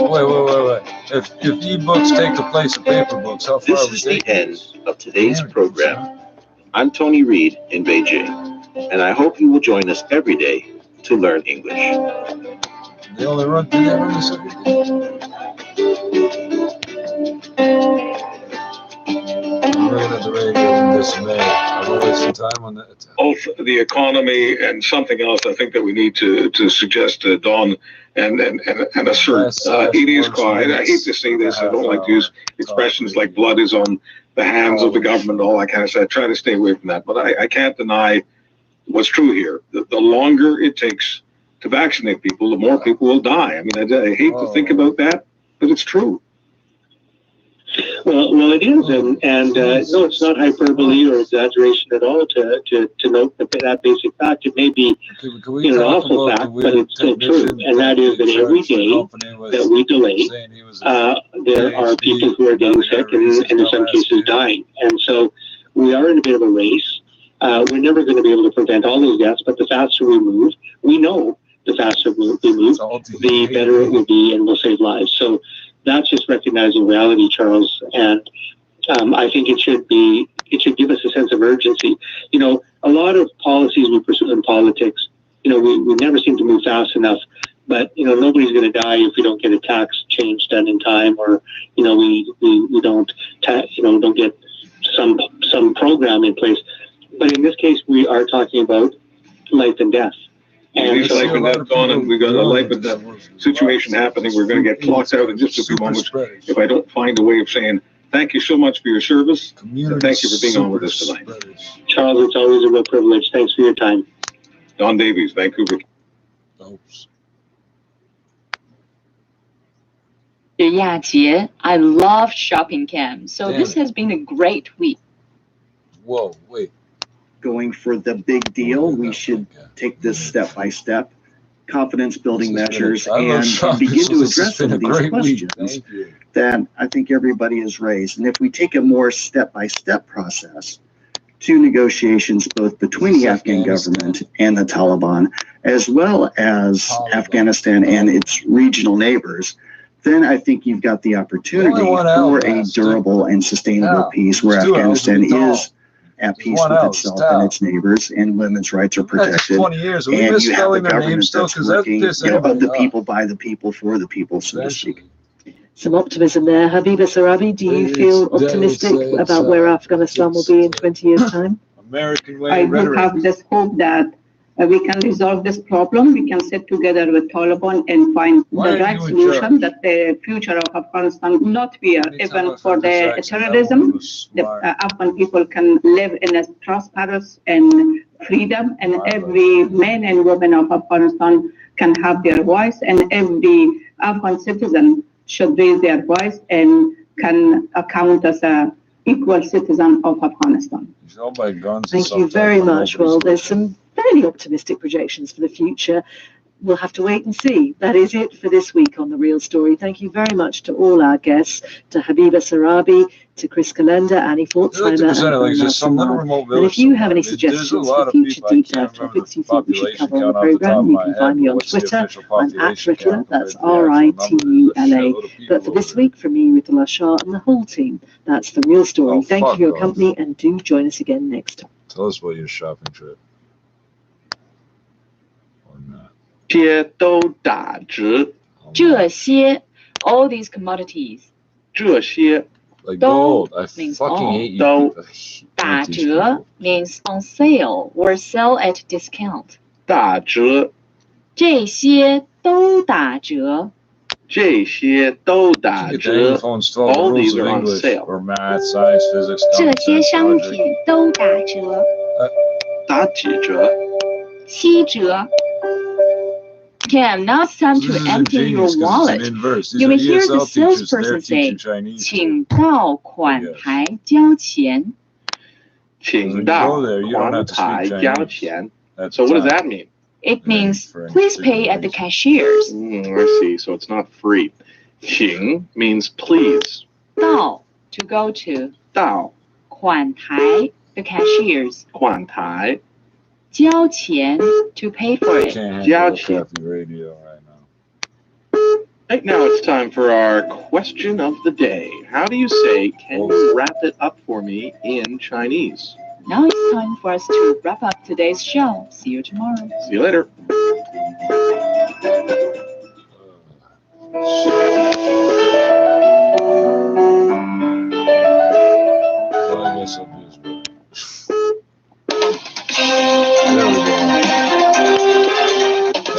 If e-books take the place of paper books, how far This is the end of today's program. I'm Tony Reed in Beijing, and I hope you will join us every day to learn English. They only run this every day. I'm looking at the radio in dismay. I've wasted time on that. Both the economy and something else I think that we need to suggest to Don and assert. It is quite, I hate to say this, I don't like to use expressions like blood is on the hands of the government, all that kind of stuff. I try to stay away from that, but I can't deny what's true here. The longer it takes to vaccinate people, the more people will die. I mean, I hate to think about that, but it's true. Well, it is, and no, it's not hyperbole or exaggeration at all to note that basic fact. It may be an awful fact, but it's still true, and that is that every day that we delay, there are people who are getting sick and in some cases dying, and so we are in a bit of a race. We're never going to be able to prevent all those deaths, but the faster we move, we know the faster we move, the better it will be, and we'll save lives. So that's just recognizing reality, Charles, and I think it should give us a sense of urgency. You know, a lot of policies we pursue in politics, you know, we never seem to move fast enough. But you know, nobody's going to die if we don't get a tax change done in time, or you know, we don't don't get some program in place. But in this case, we are talking about life and death. And so, life and death gone, and we got a life and death situation happening. We're going to get clocked out in just a few moments if I don't find a way of saying thank you so much for your service, and thank you for being on with us tonight. Charles, it's always a real privilege. Thanks for your time. Don Davies, Vancouver. I love shopping cam. So this has been a great week. Whoa, wait. Going for the big deal, we should take this step by step, confidence building measures, and begin to address some of these questions that I think everybody has raised. And if we take a more step by step process to negotiations both between the Afghan government and the Taliban, as well as Afghanistan and its regional neighbors, then I think you've got the opportunity for a durable and sustainable peace where Afghanistan is at peace with itself and its neighbors, and women's rights are protected. And you have a government that's working of the people, by the people, for the people, so to speak. Some optimism there. Habiba Sarabi, do you feel optimistic about where Afghanistan will be in 20 years' time? I do have this hope that we can resolve this problem. We can sit together with Taliban and find the right solution, that the future of Afghanistan will not be even for the terrorism. The Afghan people can live in a prosperous and freedom, and every man and woman of Afghanistan can have their voice, and every Afghan citizen should raise their voice and can account as an equal citizen of Afghanistan. Thank you very much. Well, there's some fairly optimistic projections for the future. we'll have to wait and see. That is it for this week on The Real Story. Thank you very much to all our guests, to Habiba Sarabi, to Chris Kalenda, Annie Fortzheimer, and if you have any suggestions for future deep dive topics you think we should cover on the program, you can find me on Twitter. I'm @Ritula, that's RITULA. But for this week, from me, Ritula Shah, and the whole team, that's The Real Story. Thank you for your company, and do join us again next time. Tell us about your shopping trip. Or not. 这都打折。这些 all these commodities. 这些 like gold. I means fucking all. hate you. 打折 means on sale or sell at discount. 打折。这些都打折。这些都打折。All these are on sale. Or math, science, physics. 这些商品都打折。打几折？ 7折。Cam, now it's time to empty your wallet. You may hear the salesperson say, 请到款台交钱. 请到款台交钱. So what does that mean? It means, please pay at the cashiers. I see. So it's not free. 请 means please. 到 to go to. 到 款台 the cashiers. 款台 交钱 to pay for it. Right now it's time for our question of the day. How do you say, can you wrap it up for me in Chinese? Now it's time for us to wrap up today's show. See you tomorrow. See you later.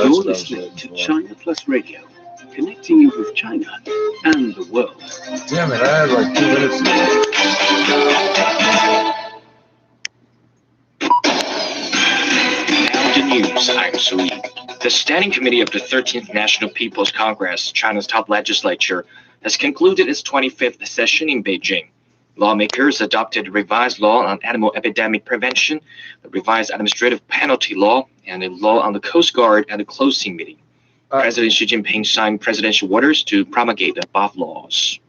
You're listening to China Plus Radio, connecting you with China and the world. Damn it, I had like 2 minutes Now the news, I'm SOCIETE. The Standing Committee of the 13th National People's Congress, China's top legislature, has concluded its 25th session in Beijing. Lawmakers adopted a revised law on animal epidemic prevention, the revised administrative penalty law, and a law on the Coast Guard at the closing meeting. President Xi Jinping signed presidential orders to promulgate the above laws.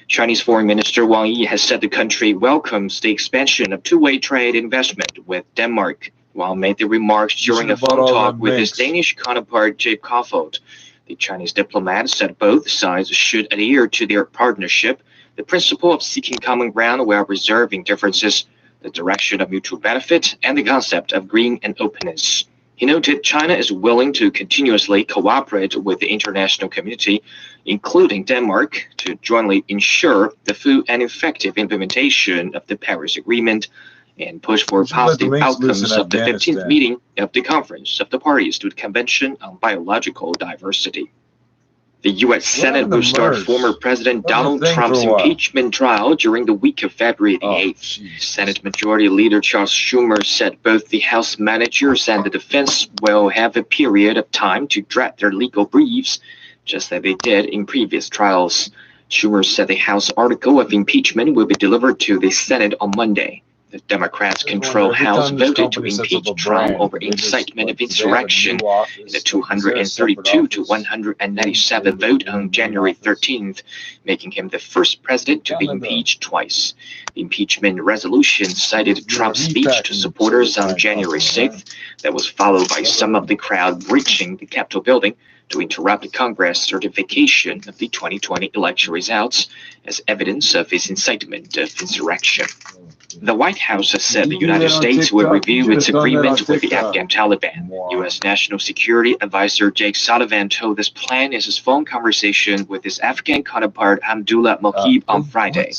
Chinese Foreign Minister Wang Yi has said the country welcomes the expansion of two-way trade investment with Denmark. Wang made the remarks during a phone talk with his Danish counterpart Jake Kofod. The Chinese diplomat said both sides should adhere to their partnership, the principle of seeking common ground while reserving differences, the direction of mutual benefit, and the concept of green and openness. He noted China is willing to continuously cooperate with the international community, including Denmark, to jointly ensure the full and effective implementation of the Paris Agreement and push for positive outcomes of the 15th meeting of the Conference of the Parties to the Convention on Biological Diversity. The U.S. Senate will start former President Donald Trump's impeachment trial during the week of February the 8th. Senate Majority Leader Charles Schumer said both the House managers and the defense will have a period of time to draft their legal briefs, just as they did in previous trials. Schumer said the House article of impeachment will be delivered to the Senate on Monday. The Democrats-controlled House voted to impeach Trump over incitement of insurrection in the 232 to 197 vote on January 13th, making him the first president to be impeached twice. The impeachment resolution cited Trump's speech to supporters on January 6th that was followed by some of the crowd breaching the Capitol building to interrupt the Congress certification of the 2020 election results as evidence of his incitement of insurrection. The White House has said the United States will review its agreement with the Afghan Taliban. U.S. National Security Advisor Jake Sullivan told this plan in his phone conversation with his Afghan counterpart Abdullah Mohib on Friday.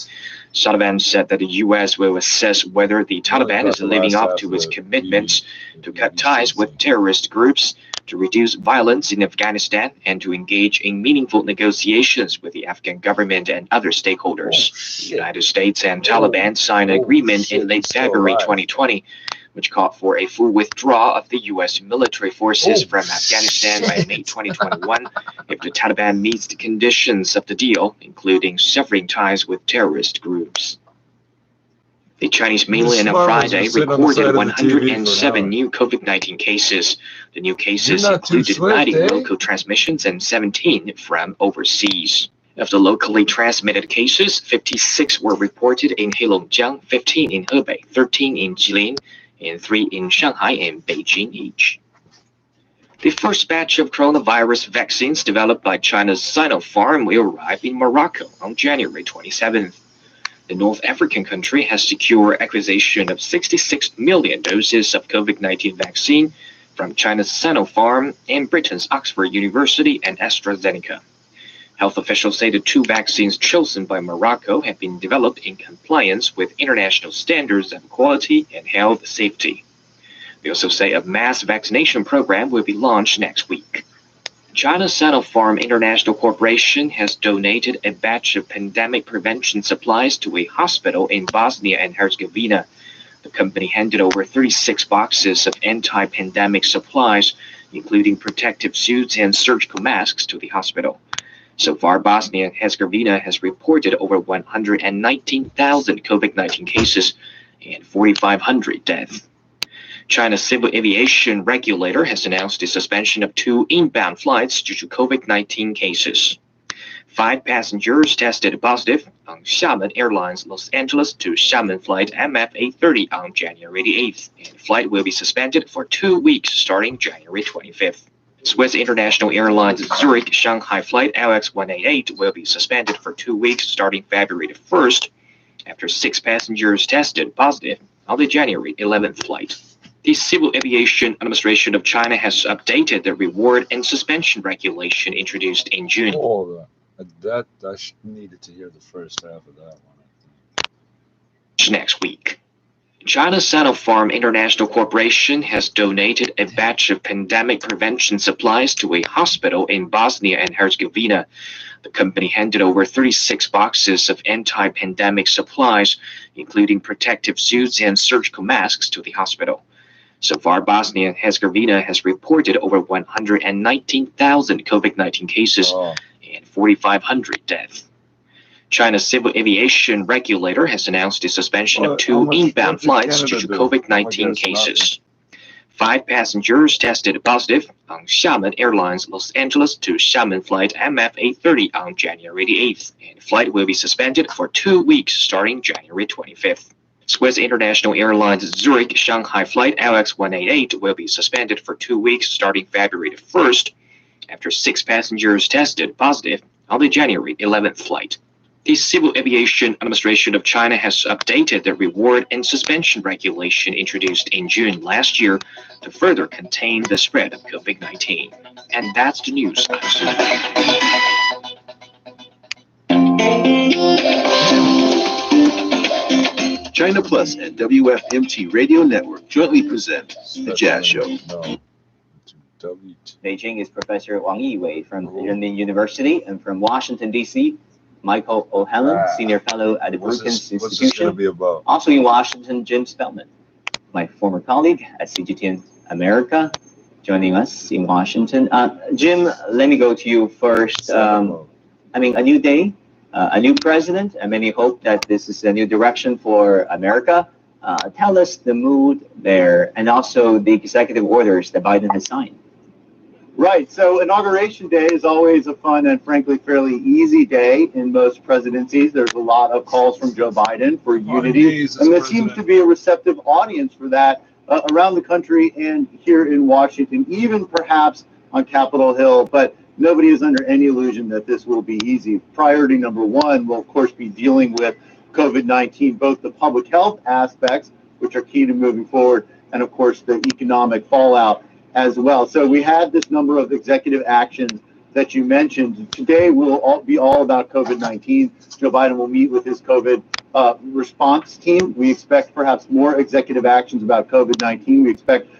Sullivan said that the U.S. will assess whether the Taliban is living up to its commitments to cut ties with terrorist groups, to reduce violence in Afghanistan, and to engage in meaningful negotiations with the Afghan government and other stakeholders. The United States and Taliban signed an agreement in late February 2020, which called for a full withdrawal of the U.S. military forces from Afghanistan by May 2021 if the Taliban meets the conditions of the deal, including severing ties with terrorist groups. The Chinese mainland on Friday recorded 107 new COVID-19 cases. The new cases included 90 local transmissions and 17 from overseas. Of the locally transmitted cases, 56 were reported in Heilongjiang, 15 in Hebei, 13 in Jilin, and 3 in Shanghai and Beijing each. The first batch of coronavirus vaccines developed by China's Sinopharm will arrive in Morocco on January 27th. The North African country has secured acquisition of 66 million doses of COVID-19 vaccine from China's Sinopharm and Britain's Oxford University and AstraZeneca. Health officials say the two vaccines chosen by Morocco have been developed in compliance with international standards of quality and health safety. They also say a mass vaccination program will be launched next week. China's Sinopharm International Corporation has donated a batch of pandemic prevention supplies to a hospital in Bosnia and Herzegovina. The company handed over 36 boxes of anti-pandemic supplies, including protective suits and surgical masks, to the hospital. So far, Bosnia and Herzegovina has reported over 119,000 COVID-19 cases and 4,500 deaths. China's civil aviation regulator has announced the suspension of 2 inbound flights due to COVID-19 cases. 5 passengers tested positive on Xiamen Airlines Los Angeles to Xiamen flight MF830 on January 8th, and the flight will be suspended for 2 weeks starting January 25th. Swiss International Airlines Zurich Shanghai flight LX188 will be suspended for 2 weeks starting February 1st after 6 passengers tested positive on the January 11th flight. The Civil Aviation Administration of China has updated the reward and suspension regulation introduced in June. I needed to hear the first half of that one. Next week. China's Sinopharm International Corporation has donated a batch of pandemic prevention supplies to a hospital in Bosnia and Herzegovina. The company handed over 36 boxes of anti-pandemic supplies, including protective suits and surgical masks, to the hospital. So far, Bosnia and Herzegovina has reported over 119,000 COVID-19 cases and 4,500 deaths. China's civil aviation regulator has announced the suspension of 2 inbound flights due to COVID-19 cases. 5 passengers tested positive on Xiamen Airlines Los Angeles to Xiamen flight MF830 on January 8th, and the flight will be suspended for 2 weeks starting January 25th. Swiss International Airlines Zurich Shanghai flight LX188 will be suspended for 2 weeks starting February 1st after 6 passengers tested positive on the January 11th flight. The Civil Aviation Administration of China has updated the reward and suspension regulation introduced in June last year to further contain the spread of COVID-19. And that's the news. China Plus and WFMT Radio Network jointly present The Jazz Show. Beijing is Professor Wang Yiwei from Renmin University, and from Washington, D.C., Michael O'Hanlon, Senior Fellow at the Brookings Institution. Also in Washington, Jim Spellman, my former colleague at CGTN America, joining us in Washington. Jim, let me go to you first. A new day, a new president, and many hope that this is a new direction for America. Tell us the mood there, and also the executive orders that Biden has signed. Right. So Inauguration Day is always a fun and frankly fairly easy day in most presidencies. There's a lot of calls from Joe Biden for unity, and there seems to be a receptive audience for that around the country and here in Washington, even perhaps on Capitol Hill. But nobody is under any illusion that this will be easy. Priority number one will, of course, be dealing with COVID-19, both the public health aspects, which are key to moving forward, and, of course, the economic fallout as well. So we had this number of executive actions that you mentioned. Today will be all about COVID-19. Joe Biden will meet with his COVID response team. We expect perhaps more executive actions about COVID-19. We expect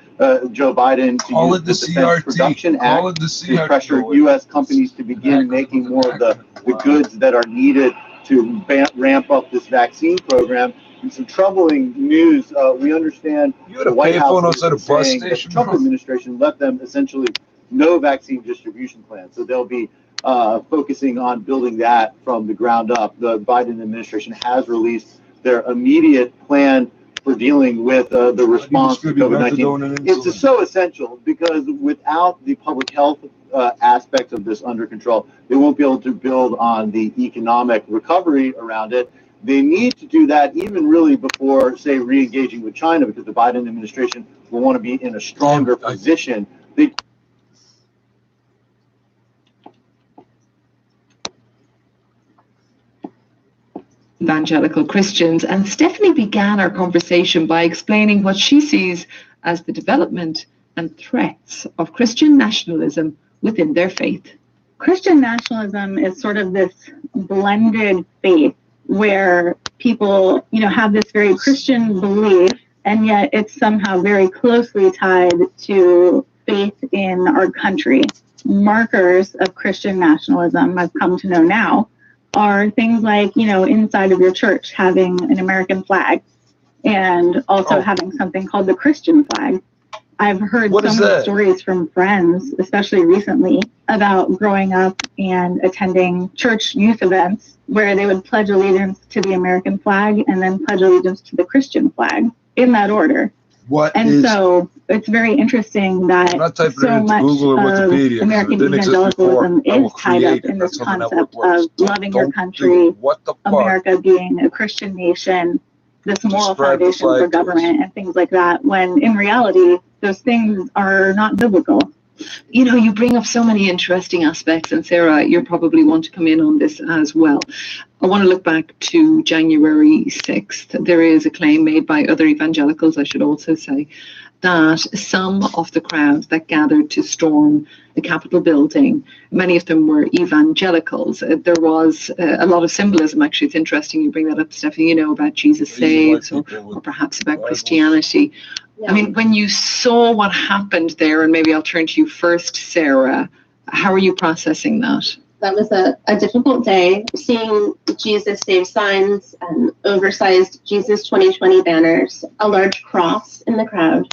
Joe Biden to use the Defense Production Act to pressure U.S. companies to begin making more of the goods that are needed to ramp up this vaccine program. And some troubling news. We understand the White House is saying that the Trump administration let them essentially no vaccine distribution plan. So they'll be focusing on building that from the ground up. The Biden administration has released their immediate plan for dealing with the response to COVID-19. It's so essential because without the public health aspect of this under control, they won't be able to build on the economic recovery around it. They need to do that even really before, say, re-engaging with China, because the Biden administration will want to be in a stronger position. Evangelical Christians, and Stephanie began our conversation by explaining what she sees as the development and threats of Christian nationalism within their faith. Christian nationalism is sort of this blended faith where people, have this very Christian belief, and yet it's somehow very closely tied to faith in our country. Markers of Christian nationalism, I've come to know now, are things like, inside of your church having an American flag and also having something called the Christian flag. I've heard so many stories from friends, especially recently, about growing up and attending church youth events where they would pledge allegiance to the American flag and then pledge allegiance to the Christian flag in that order. So it's very interesting that so much of American evangelicalism is tied up in this concept of loving your country, America being a Christian nation, this moral foundation for government and things like that, when in reality, those things are not biblical. You bring up so many interesting aspects, and Sarah, you probably want to come in on this as well. I want to look back to January 6th. There is a claim made by other evangelicals, I should also say, that some of the crowds that gathered to storm the Capitol building, many of them were evangelicals. There was a lot of symbolism, actually. It's interesting you bring that up, Stephanie, about Jesus saves or perhaps about Christianity. Yeah. I mean, when you saw what happened there, and maybe I'll turn to you first, Sarah, how are you processing that? That was a difficult day, seeing Jesus Save signs and oversized Jesus 2020 banners, a large cross in the crowd.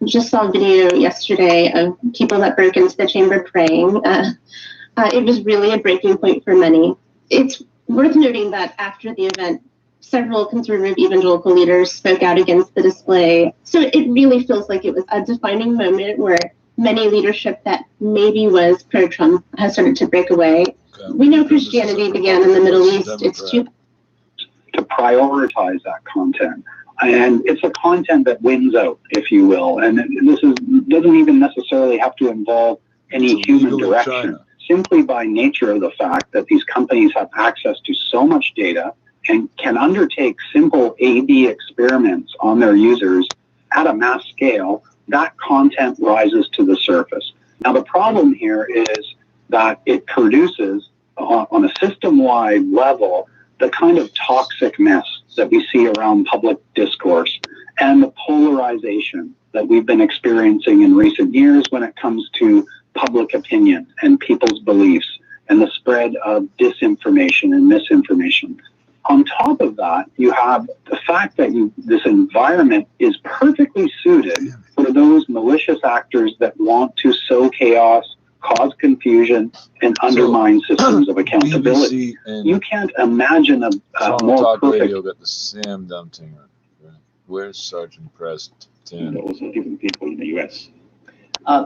Just saw a video yesterday of people that broke into the chamber praying. It was really a breaking point for many. It's worth noting that after the event, several conservative evangelical leaders spoke out against the display. So it really feels like it was a defining moment where many leadership that maybe was pro-Trump has started to break away. We know Christianity began in the Middle East. It's to prioritize that content. And it's a content that wins out, if you will. And this doesn't even necessarily have to involve any human direction. Simply by nature of the fact that these companies have access to so much data and can undertake simple A/B experiments on their users at a mass scale, that content rises to the surface. Now, the problem here is that it produces, on a system-wide level, the kind of toxic mess that we see around public discourse and the polarization that we've been experiencing in recent years when it comes to public opinion and people's beliefs and the spread of disinformation and misinformation. On top of that, you have the fact that this environment is perfectly suited for those malicious actors that want to sow chaos, cause confusion, and undermine systems of accountability. You can't imagine a more perfect... Radio got the Sam Dumpting. Where's Sergeant Prest 10? Those are different people in the U.S.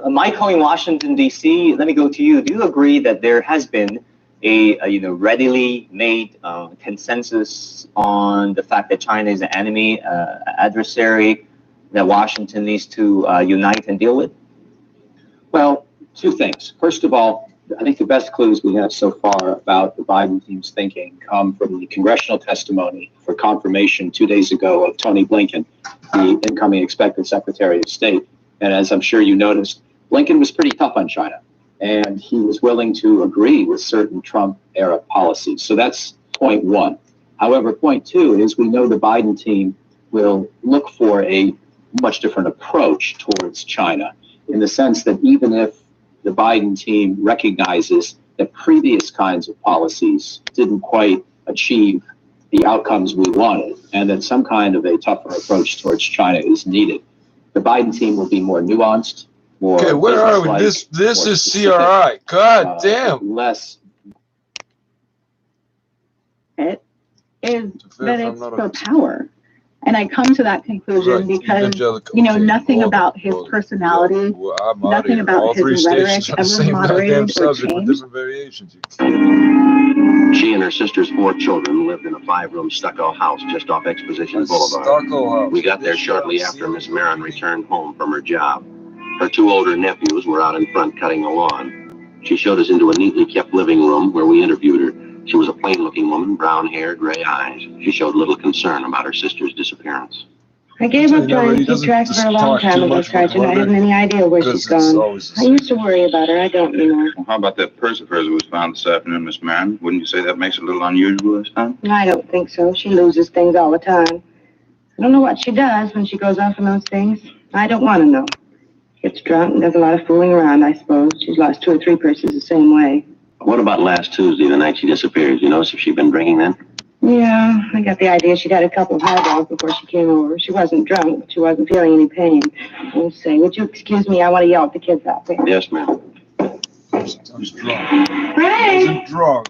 Michael in Washington, D.C., let me go to you. Do you agree that there has been a readily made consensus on the fact that China is an enemy, adversary, that Washington needs to unite and deal with? Well, two things. First of all, I think the best clues we have so far about the Biden team's thinking come from the congressional testimony for confirmation 2 days ago of Tony Blinken, the incoming expected Secretary of State. And as I'm sure you noticed, Blinken was pretty tough on China, and he was willing to agree with certain Trump-era policies. So that's point one. However, point two is we know the Biden team will look for a much different approach towards China, in the sense that even if the Biden team recognizes that previous kinds of policies didn't quite achieve the outcomes we wanted, and that some kind of a tougher approach towards China is needed, the Biden team will be more nuanced, more... Okay, where are we? This is specific, CRI. God damn. Less... is that it's for power. And I come to that conclusion because, nothing about his personality, nothing about his rhetoric ever moderated or changed. She and her sister's 4 children lived in a 5-room stucco house just off Exposition Boulevard. We got there shortly after Miss Marin returned home from her job. Her 2 older nephews were out in front cutting the lawn. She showed us into a neatly kept living room where we interviewed her. She was a plain-looking woman, brown hair, gray eyes. She showed little concern about her sister's disappearance. I gave up trying to keep track of her a long time ago, Sergeant. I haven't any idea where she's gone. I used to worry about her. I don't anymore. Well, how about that purse of hers that was found this afternoon, Miss Marin? Wouldn't you say that makes it a little unusual this time? I don't think so. She loses things all the time. I don't know what she does when she goes off on those things. I don't want to know. Gets drunk and does a lot of fooling around, I suppose. She's lost 2 or 3 purses the same way. What about last Tuesday, the night she disappeared? You notice if she'd been drinking then? Yeah, I got the idea she'd had a couple of highballs before she came over. She wasn't drunk, but she wasn't feeling any pain. I'll say, would you excuse me? I want to yell at the kids out there. Yes, ma'am. She's drunk. Frank! Drunk.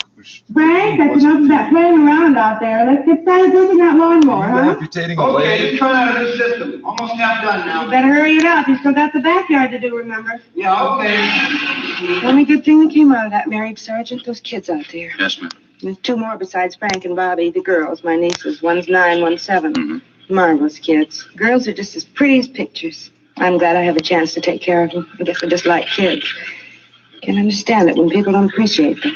Frank, that's enough of that playing around out there. Let's get started digging that lawnmower, huh? Amputating a leg. Okay, just trying out a new system. Almost half done now. You better hurry it up. You still got the backyard to do, remember? Yeah, okay. Only good thing that came out of that, married Sergeant, those kids out there. Yes, ma'am. There's 2 more besides Frank and Bobby, the girls, my nieces. One's 9, one's 7. Mm-hmm. Marvelous kids. Girls are just as pretty as pictures. I'm glad I have a chance to take care of them. I guess I just like kids. Can't understand it when people don't appreciate them.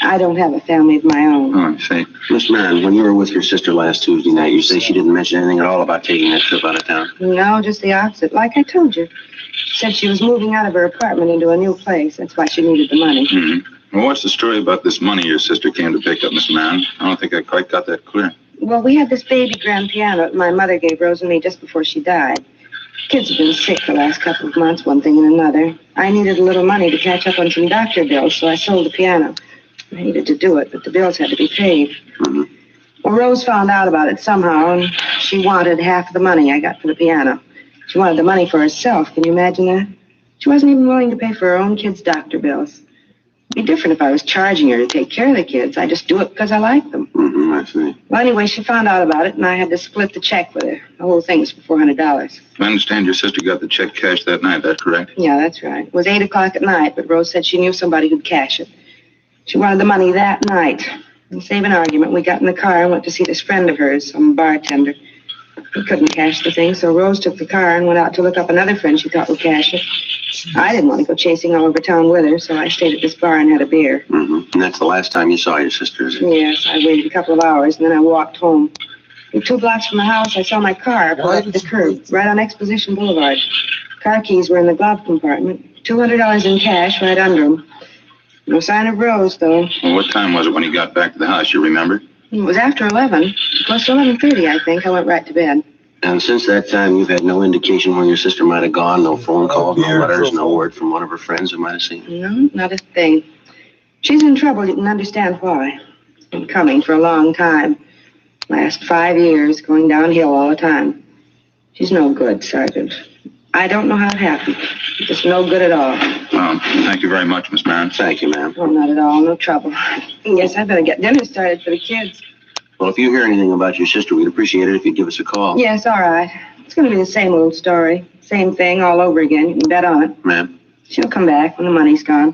I don't have a family of my own. Oh, I see. Miss Marin, when you were with your sister last Tuesday night, you say she didn't mention anything at all about taking that trip out of town? No, just the opposite. Like I told you. She said she was moving out of her apartment into a new place. That's why she needed the money. Mm-hmm. Well, what's the story about this money your sister came to pick up, Miss Marin? I don't think I quite got that clear. Well, we had this baby grand piano that my mother gave Rose and me just before she died. Kids have been sick the last couple of months, one thing and another. I needed a little money to catch up on some doctor bills, so I sold the piano. I hated to do it, but the bills had to be paid. Mm-hmm. Well, Rose found out about it somehow, and she wanted half of the money I got for the piano. She wanted the money for herself. Can you imagine that? She wasn't even willing to pay for her own kids' doctor bills. It'd be different if I was charging her to take care of the kids. I just do it because I like them. Mm-hmm, I see. Well, anyway, she found out about it, and I had to split the check with her. The whole thing was for $400. I understand your sister got the check cashed that night, that correct? Yeah, that's right. It was 8 o'clock at night, but Rose said she knew somebody who'd cash it. She wanted the money that night. To save an argument, we got in the car and went to see this friend of hers, some bartender. He couldn't cash the thing, so Rose took the car and went out to look up another friend she thought would cash it. I didn't want to go chasing all over town with her, so I stayed at this bar and had a beer. Mm-hmm. And that's the last time you saw your sister, is it? Yes, I waited a couple of hours, and then I walked home. And 2 blocks from the house, I saw my car pull up the curb, right on Exposition Boulevard. Car keys were in the glove compartment. $200 in cash right under them. No sign of Rose, though. Well, what time was it when you got back to the house, you remember? It was after 11. Close to 11:30, I think. I went right to bed. And since that time, you've had no indication where your sister might have gone, no phone calls, no letters, no word from one of her friends who might have seen her? No, not a thing. She's in trouble. You can understand why. It's been coming for a long time. Last 5 years, going downhill all the time. She's no good, Sergeant. I don't know how it happened. Just no good at all. Thank you very much, Miss Marin. Thank you, ma'am. Oh, not at all. No trouble. Yes, I better get dinner started for the kids. Well, if you hear anything about your sister, we'd appreciate it if you'd give us a call. Yes, all right. It's going to be the same old story. Same thing all over again. You can bet on it. Ma'am? She'll come back when the money's gone.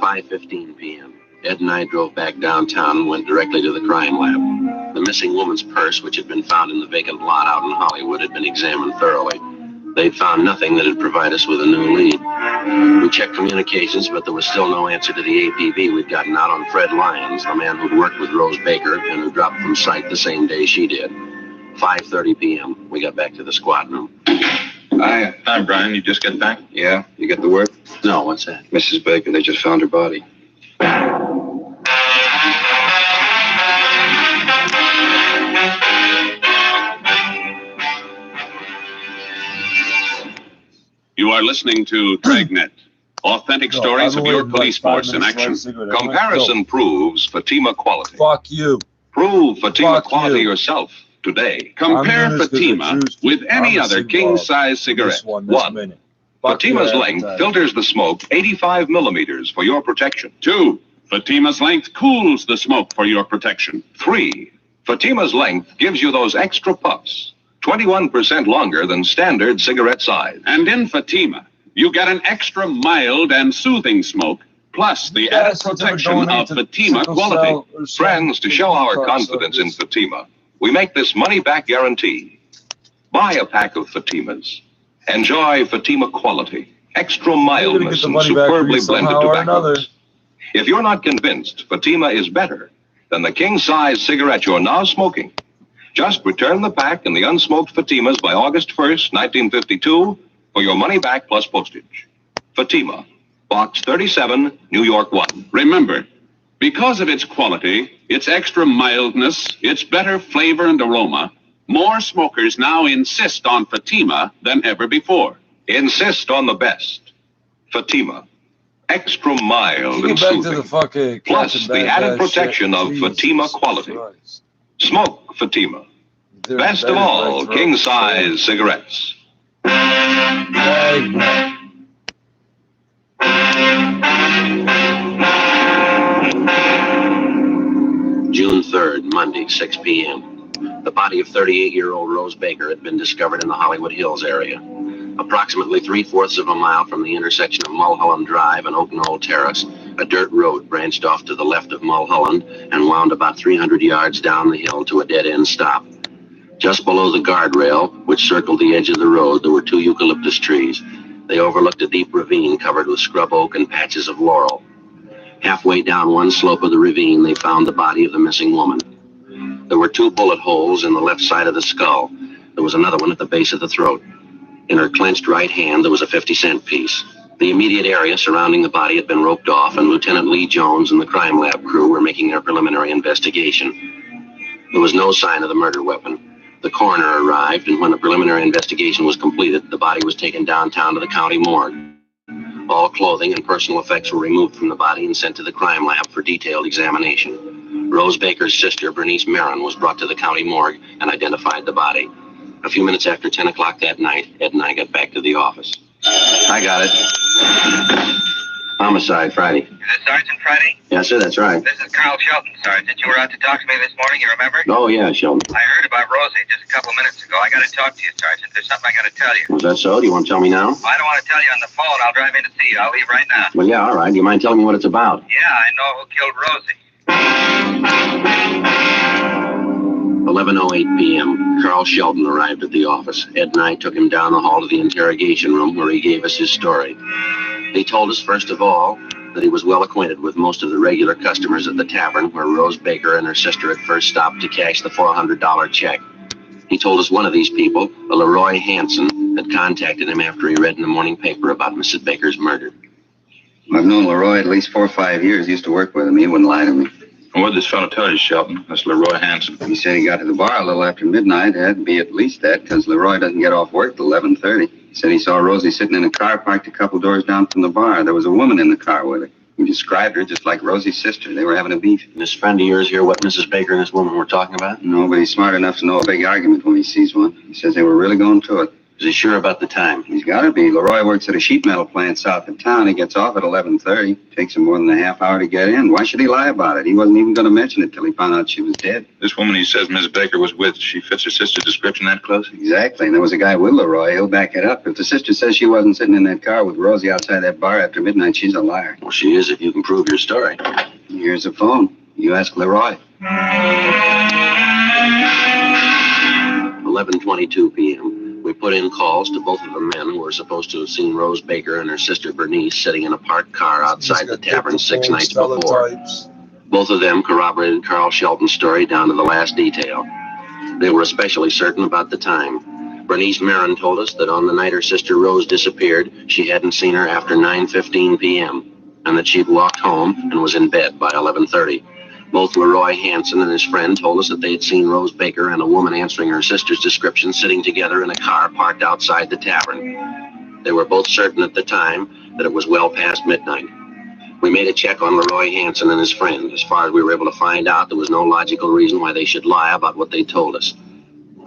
5:15 p.m. Ed and I drove back downtown and went directly to the crime lab. The missing woman's purse, which had been found in the vacant lot out in Hollywood, had been examined thoroughly. They'd found nothing that would provide us with a new lead. We checked communications, but there was still no answer to the APB we'd gotten out on Fred Lyons, the man who'd worked with Rose Baker and who dropped from sight the same day she did. 5:30 p.m. We got back to the squad room. Hi, Brian. You just get back? Yeah. You get the word? No, what's that? Mrs. Baker, they just found her body. You are listening to Dragnet. Authentic stories of your police force in action. Comparison proves Fatima quality. Fuck you. Prove Fatima quality yourself today. Compare Fatima with any other king-size cigarette. One, Fatima's length filters the smoke 85 millimeters for your protection. 2. Fatima's length cools the smoke for your protection. 3. Fatima's length gives you those extra puffs, 21% longer than standard cigarette size. And in Fatima, you get an extra mild and soothing smoke, plus the added protection of Fatima quality. Friends, to show our confidence in Fatima, we make this money-back guarantee. Buy a pack of Fatimas. Enjoy Fatima quality, extra mildness, and superbly blended tobaccos. If you're not convinced Fatima is better than the king-size cigarette you're now smoking, just return the pack and the unsmoked Fatimas by August 1st, 1952 for your money back plus postage. Fatima, Box 37, New York 1. Remember, because of its quality, its extra mildness, its better flavor and aroma, more smokers now insist on Fatima than ever before. Insist on the best. Fatima. Extra mild and soothing. Plus the added protection of Fatima quality. Smoke Fatima. Best of all, king-size cigarettes. June 3rd, Monday, 6 p.m. The body of 38-year-old Rose Baker had been discovered in the Hollywood Hills area. Approximately 3/4 of a mile from the intersection of Mulholland Drive and Oak Knoll Terrace, a dirt road branched off to the left of Mulholland and wound about 300 yards down the hill to a dead-end stop. Just below the guardrail, which circled the edge of the road, there were 2 eucalyptus trees. They overlooked a deep ravine covered with scrub oak and patches of laurel. Halfway down one slope of the ravine, they found the body of the missing woman. There were 2 bullet holes in the left side of the skull. There was another one at the base of the throat. In her clenched right hand, there was a 50-cent piece. The immediate area surrounding the body had been roped off, and Lieutenant Lee Jones and the crime lab crew were making their preliminary investigation. There was no sign of the murder weapon. The coroner arrived, and when the preliminary investigation was completed, the body was taken downtown to the county morgue. All clothing and personal effects were removed from the body and sent to the crime lab for detailed examination. Rose Baker's sister, Bernice Marin, was brought to the county morgue and identified the body. A few minutes after 10 o'clock that night, Ed and I got back to the office. I got it. Homicide, Friday. Is it Sergeant Friday? Yes, sir, that's right. This is Carl Shelton, Sergeant. You were out to talk to me this morning, you remember? Oh, yeah, Shelton. I heard about Rosie just a couple minutes ago. I got to talk to you, Sergeant. There's something I got to tell you. Was that so? Do you want to tell me now? Well, I don't want to tell you on the phone. I'll drive in to see you. I'll leave right now. Well, yeah, all right. Do you mind telling me what it's about? Yeah, I know who killed Rosie. 11:08 p.m. Carl Shelton arrived at the office. Ed and I took him down the hall to the interrogation room where he gave us his story. He told us, first of all, that he was well acquainted with most of the regular customers at the tavern where Rose Baker and her sister had first stopped to cash the $400 check. He told us one of these people, a Leroy Hansen, had contacted him after he read in the morning paper about Mrs. Baker's murder. I've known Leroy at least 4 or 5 years. Used to work with him. He wouldn't lie to me. And what did this fellow tell you, Shelton? That's Leroy Hansen. He said he got to the bar a little after midnight. It had to be at least that, because Leroy doesn't get off work till 11:30. He said he saw Rosie sitting in a car parked a couple doors down from the bar. There was a woman in the car with her. He described her just like Rosie's sister. They were having a beef. This friend of yours hear what Mrs. Baker and this woman were talking about? No, but he's smart enough to know a big argument when he sees one. He says they were really going to it. Is he sure about the time? He's got to be. Leroy works at a sheet metal plant south of town. He gets off at 11:30. Takes him more than a half hour to get in. Why should he lie about it? He wasn't even going to mention it till he found out she was dead. This woman he says Miss Baker was with, she fits her sister's description that close? Exactly. And there was a guy with Leroy. He'll back it up. If the sister says she wasn't sitting in that car with Rosie outside that bar after midnight, she's a liar. Well, she is if you can prove your story. Here's the phone. You ask Leroy. 11:22 p.m. We put in calls to both of the men who were supposed to have seen Rose Baker and her sister Bernice sitting in a parked car outside the tavern 6 nights before. Both of them corroborated Carl Shelton's story down to the last detail. They were especially certain about the time. Bernice Marin told us that on the night her sister Rose disappeared, she hadn't seen her after 9:15 p.m. and that she'd walked home and was in bed by 11:30. Both Leroy Hansen and his friend told us that they had seen Rose Baker and a woman answering her sister's description sitting together in a car parked outside the tavern. They were both certain at the time that it was well past midnight. We made a check on Leroy Hansen and his friend. As far as we were able to find out, there was no logical reason why they should lie about what they told us.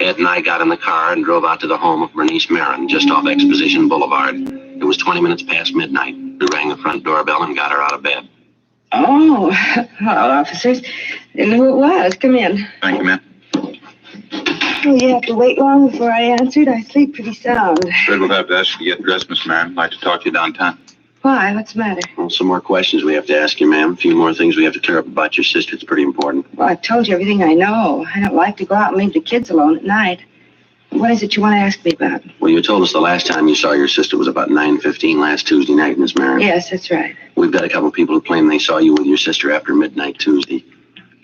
Ed and I got in the car and drove out to the home of Bernice Marin, just off Exposition Boulevard. It was 20 minutes past midnight. We rang the front doorbell and got her out of bed. Oh, hello, officers. Didn't know who it was. Come in. Thank you, ma'am. Oh, you have to wait long before I answered. I sleep pretty sound. Fred will have to ask you to get dressed, Miss Marin. I'd like to talk to you downtown. Why? What's the matter? Well, some more questions we have to ask you, ma'am. A few more things we have to clear up about your sister. It's pretty important. Well, I've told you everything I know. I don't like to go out and leave the kids alone at night. What is it you want to ask me about? Well, you told us the last time you saw your sister was about 9:15 last Tuesday night, Miss Marin. Yes, that's right. We've got a couple of people who claim they saw you with your sister after midnight Tuesday.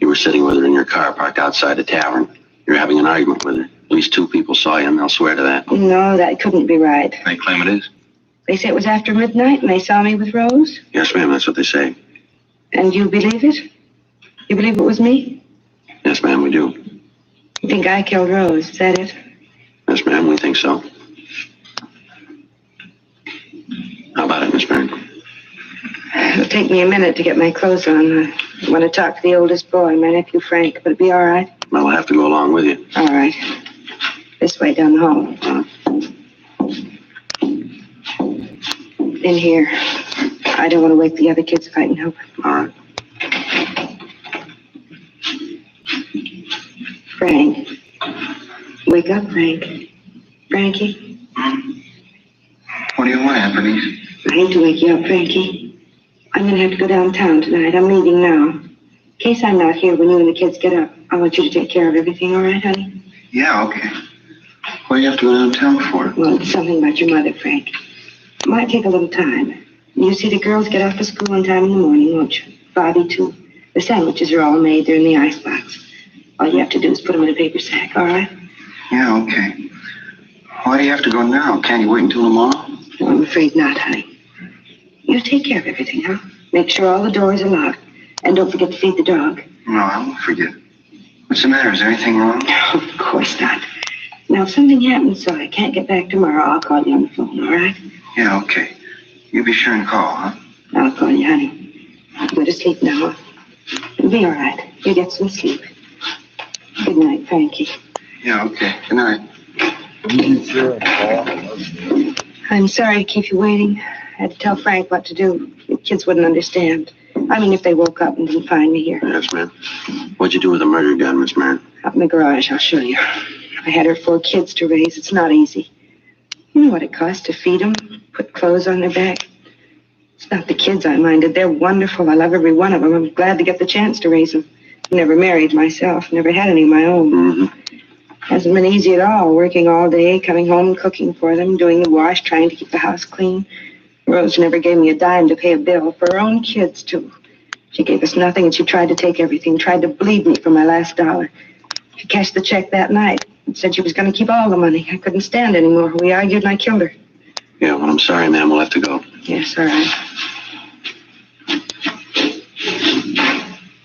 You were sitting with her in your car parked outside the tavern. You're having an argument with her. At least 2 people saw you, and they'll swear to that. No, that couldn't be right. They claim it is? They say it was after midnight and they saw me with Rose? Yes, ma'am, that's what they say. And you believe it? You believe it was me? Yes, ma'am, we do. You think I killed Rose, is that it? Yes, ma'am, we think so. How about it, Miss Marin? It'll take me a minute to get my clothes on. I want to talk to the oldest boy, my nephew Frank. Would it be all right? Well, I'll have to go along with you. All right. This way, down the hall. In here. I don't want to wake the other kids if I can help it. All right. Frank. Wake up, Frank. Frankie. What do you want, Bernice? I hate to wake you up, Frankie. I'm going to have to go downtown tonight. I'm leaving now. In case I'm not here when you and the kids get up, I want you to take care of everything, all right, honey? Yeah, okay. What do you have to go downtown for? Well, it's something about your mother, Frank. It might take a little time. You see the girls get off for school on time in the morning, won't you? Bobby, too. The sandwiches are all made. They're in the icebox. All you have to do is put them in a paper sack, all right? Yeah, okay. Why do you have to go now? Can't you wait until tomorrow? No, I'm afraid not, honey. You take care of everything, huh? Make sure all the doors are locked. And don't forget to feed the dog. No, I won't forget. What's the matter? Is there anything wrong? No, of course not. Now, if something happens so I can't get back tomorrow, I'll call you on the phone, all right? Yeah, okay. You be sure and call, huh? I'll call you, honey. Go to sleep now. It'll be all right. You get some sleep. Good night, Frankie. Yeah, okay. Good night. I'm sorry to keep you waiting. I had to tell Frank what to do. The kids wouldn't understand. I mean, if they woke up and didn't find me here. Yes, ma'am. What'd you do with the murder gun, Miss Marin? Out in the garage, I'll show you. I had her 4 kids to raise. It's not easy. You know what it costs to feed them, put clothes on their back? It's not the kids I minded. They're wonderful. I love every one of them. I'm glad to get the chance to raise them. Never married myself. Never had any of my own. Mm-hmm. Hasn't been easy at all. Working all day, coming home, cooking for them, doing the wash, trying to keep the house clean. Rose never gave me a dime to pay a bill for her own kids, too. She gave us nothing, and she tried to take everything, tried to bleed me for my last dollar. She cashed the check that night and said she was going to keep all the money. I couldn't stand anymore. We argued, and I killed her. Yeah, well, I'm sorry, ma'am. We'll have to go. Yes, all right.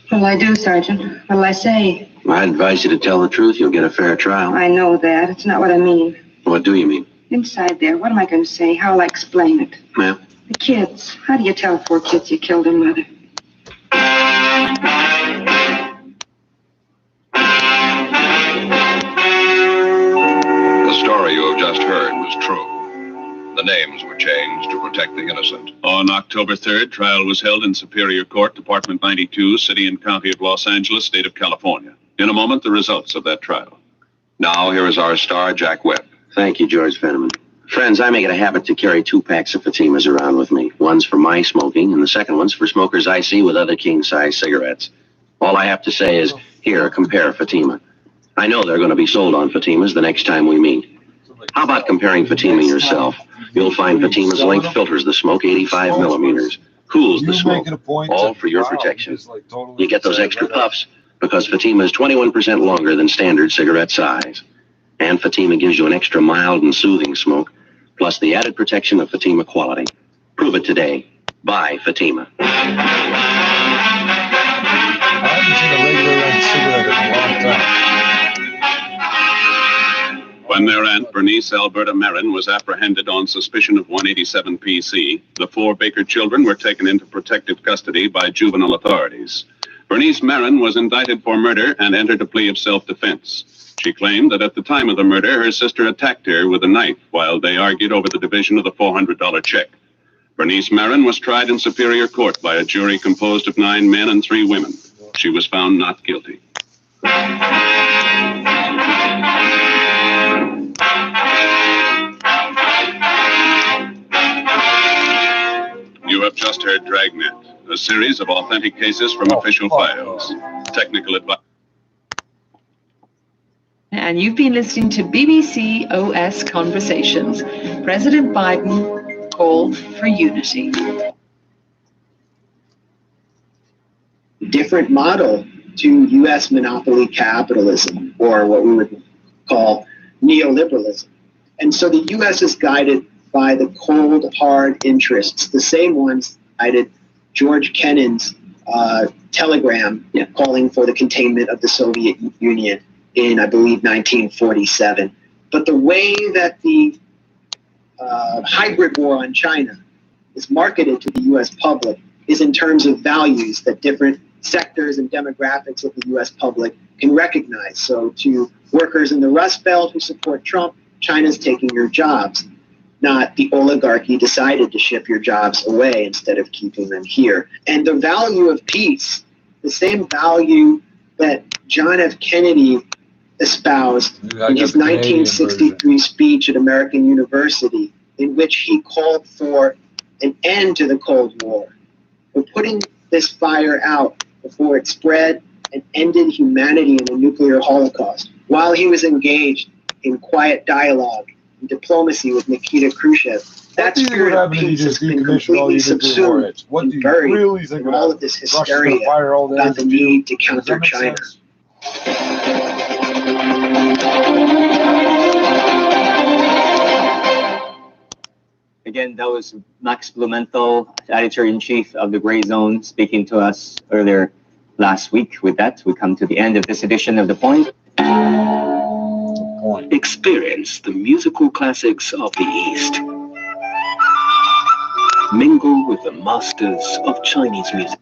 What'll I do, Sergeant? What'll I say? I advise you to tell the truth. You'll get a fair trial. I know that. It's not what I mean. What do you mean? Inside there, what am I going to say? How'll I explain it? Ma'am? The kids. How do you tell 4 kids you killed their mother? The story you have just heard was true. The names were changed to protect the innocent. On October 3rd, trial was held in Superior Court, Department 92, City and County of Los Angeles, State of California. In a moment, the results of that trial. Now, here is our star, Jack Webb. Thank you, George Fenneman. Friends, I make it a habit to carry 2 packs of Fatimas around with me. One's for my smoking, and the second one's for smokers I see with other king-size cigarettes. All I have to say is, here, compare Fatima. I know they're going to be sold on Fatimas the next time we meet. How about comparing Fatima yourself? You'll find Fatima's length filters the smoke 85 millimeters, cools the smoke, all for your protection. You get those extra puffs because Fatima is 21% longer than standard cigarette size. And Fatima gives you an extra mild and soothing smoke, plus the added protection of Fatima quality. Prove it today. Buy Fatima. I haven't seen a regular red cigarette in a long time. When their aunt, Bernice Alberta Marin, was apprehended on suspicion of 187 PC, the 4 Baker children were taken into protective custody by juvenile authorities. Bernice Marin was indicted for murder and entered a plea of self-defense. She claimed that at the time of the murder, her sister attacked her with a knife while they argued over the division of the $400 check. Bernice Marin was tried in Superior Court by a jury composed of 9 men and 3 women. She was found not guilty. You have just heard Dragnet, a series of authentic cases from official files. Technical advice. And you've been listening to BBC OS Conversations. President Biden called for unity. Different model to U.S. monopoly capitalism, or what we would call neoliberalism. And so the U.S. is guided by the cold, hard interests, the same ones that guided George Kennan's telegram calling for the containment of the Soviet Union in, I believe, 1947. But the way that the hybrid war on China is marketed to the U.S. public is in terms of values that different sectors and demographics of the U.S. public can recognize. So to workers in the Rust Belt who support Trump, China's taking your jobs, not the oligarchy decided to ship your jobs away instead of keeping them here. And the value of peace, the same value that John F. Kennedy espoused in his 1963 speech at American University, in which he called for an end to the Cold War, for putting this fire out before it spread and ended humanity in a nuclear holocaust, while he was engaged in quiet dialogue and diplomacy with Nikita Khrushchev. That spirit of peace has been completely subsumed and buried in all of this hysteria about the need to counter China. Again, that was Max Blumenthal, editor-in-chief of The Gray Zone, speaking to us earlier last week. With that, we come to the end of this edition of The Point. Experience the musical classics of the East. Mingle with the masters of Chinese music.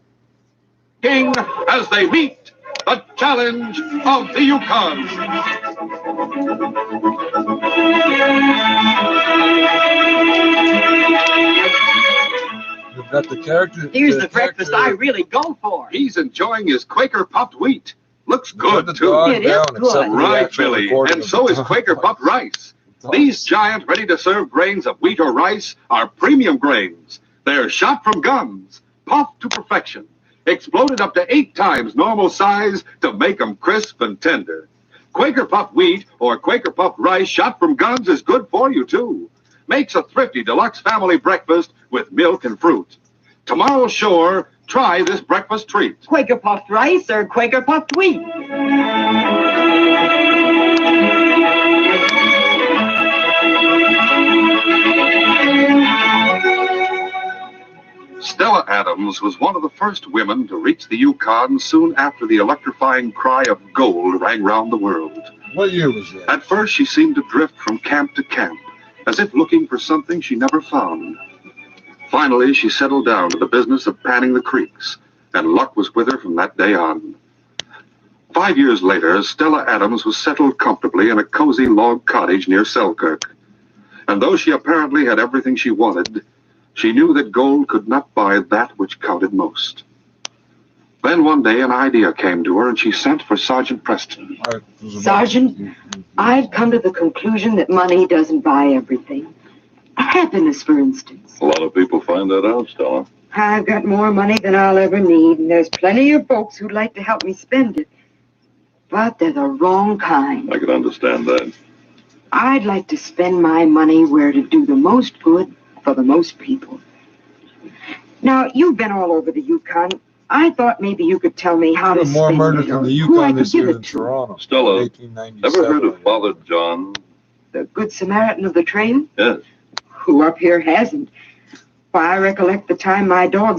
King as they meet the challenge of the Yukon. That the character. Here's the breakfast I really go for. He's enjoying his Quaker puffed wheat. Looks good, too. It is good. Right, Billy. And so is Quaker puffed rice. These giant, ready-to-serve grains of wheat or rice are premium grains. They're shot from guns, puffed to perfection, exploded up to 8 times normal size to make them crisp and tender. Quaker puffed wheat or Quaker puffed rice shot from guns is good for you, too. Makes a thrifty deluxe family breakfast with milk and fruit. Tomorrow, sure, try this breakfast treat. Quaker puffed rice or Quaker puffed wheat? Stella Adams was one of the first women to reach the Yukon soon after the electrifying cry of gold rang round the world. What year was that? At first, she seemed to drift from camp to camp, as if looking for something she never found. Finally, she settled down to the business of panning the creeks, and luck was with her from that day on. 5 years later, Stella Adams was settled comfortably in a cozy log cottage near Selkirk. And though she apparently had everything she wanted, she knew that gold could not buy that which counted most. Then one day an idea came to her, and she sent for Sergeant Preston. Sergeant, I've come to the conclusion that money doesn't buy everything. Happiness, for instance. A lot of people find that out, Stella. I've got more money than I'll ever need, and there's plenty of folks who'd like to help me spend it. But they're the wrong kind. I can understand that. I'd like to spend my money where it'd do the most good for the most people. Now, you've been all over the Yukon. I thought maybe you could tell me how to spend more murders it, in the who I Yukon could this give year it than to. Toronto. Stella, 1897. ever heard of Father John? The Good Samaritan of the trail? Yes. Who up here hasn't? Why, I recollect the time my dog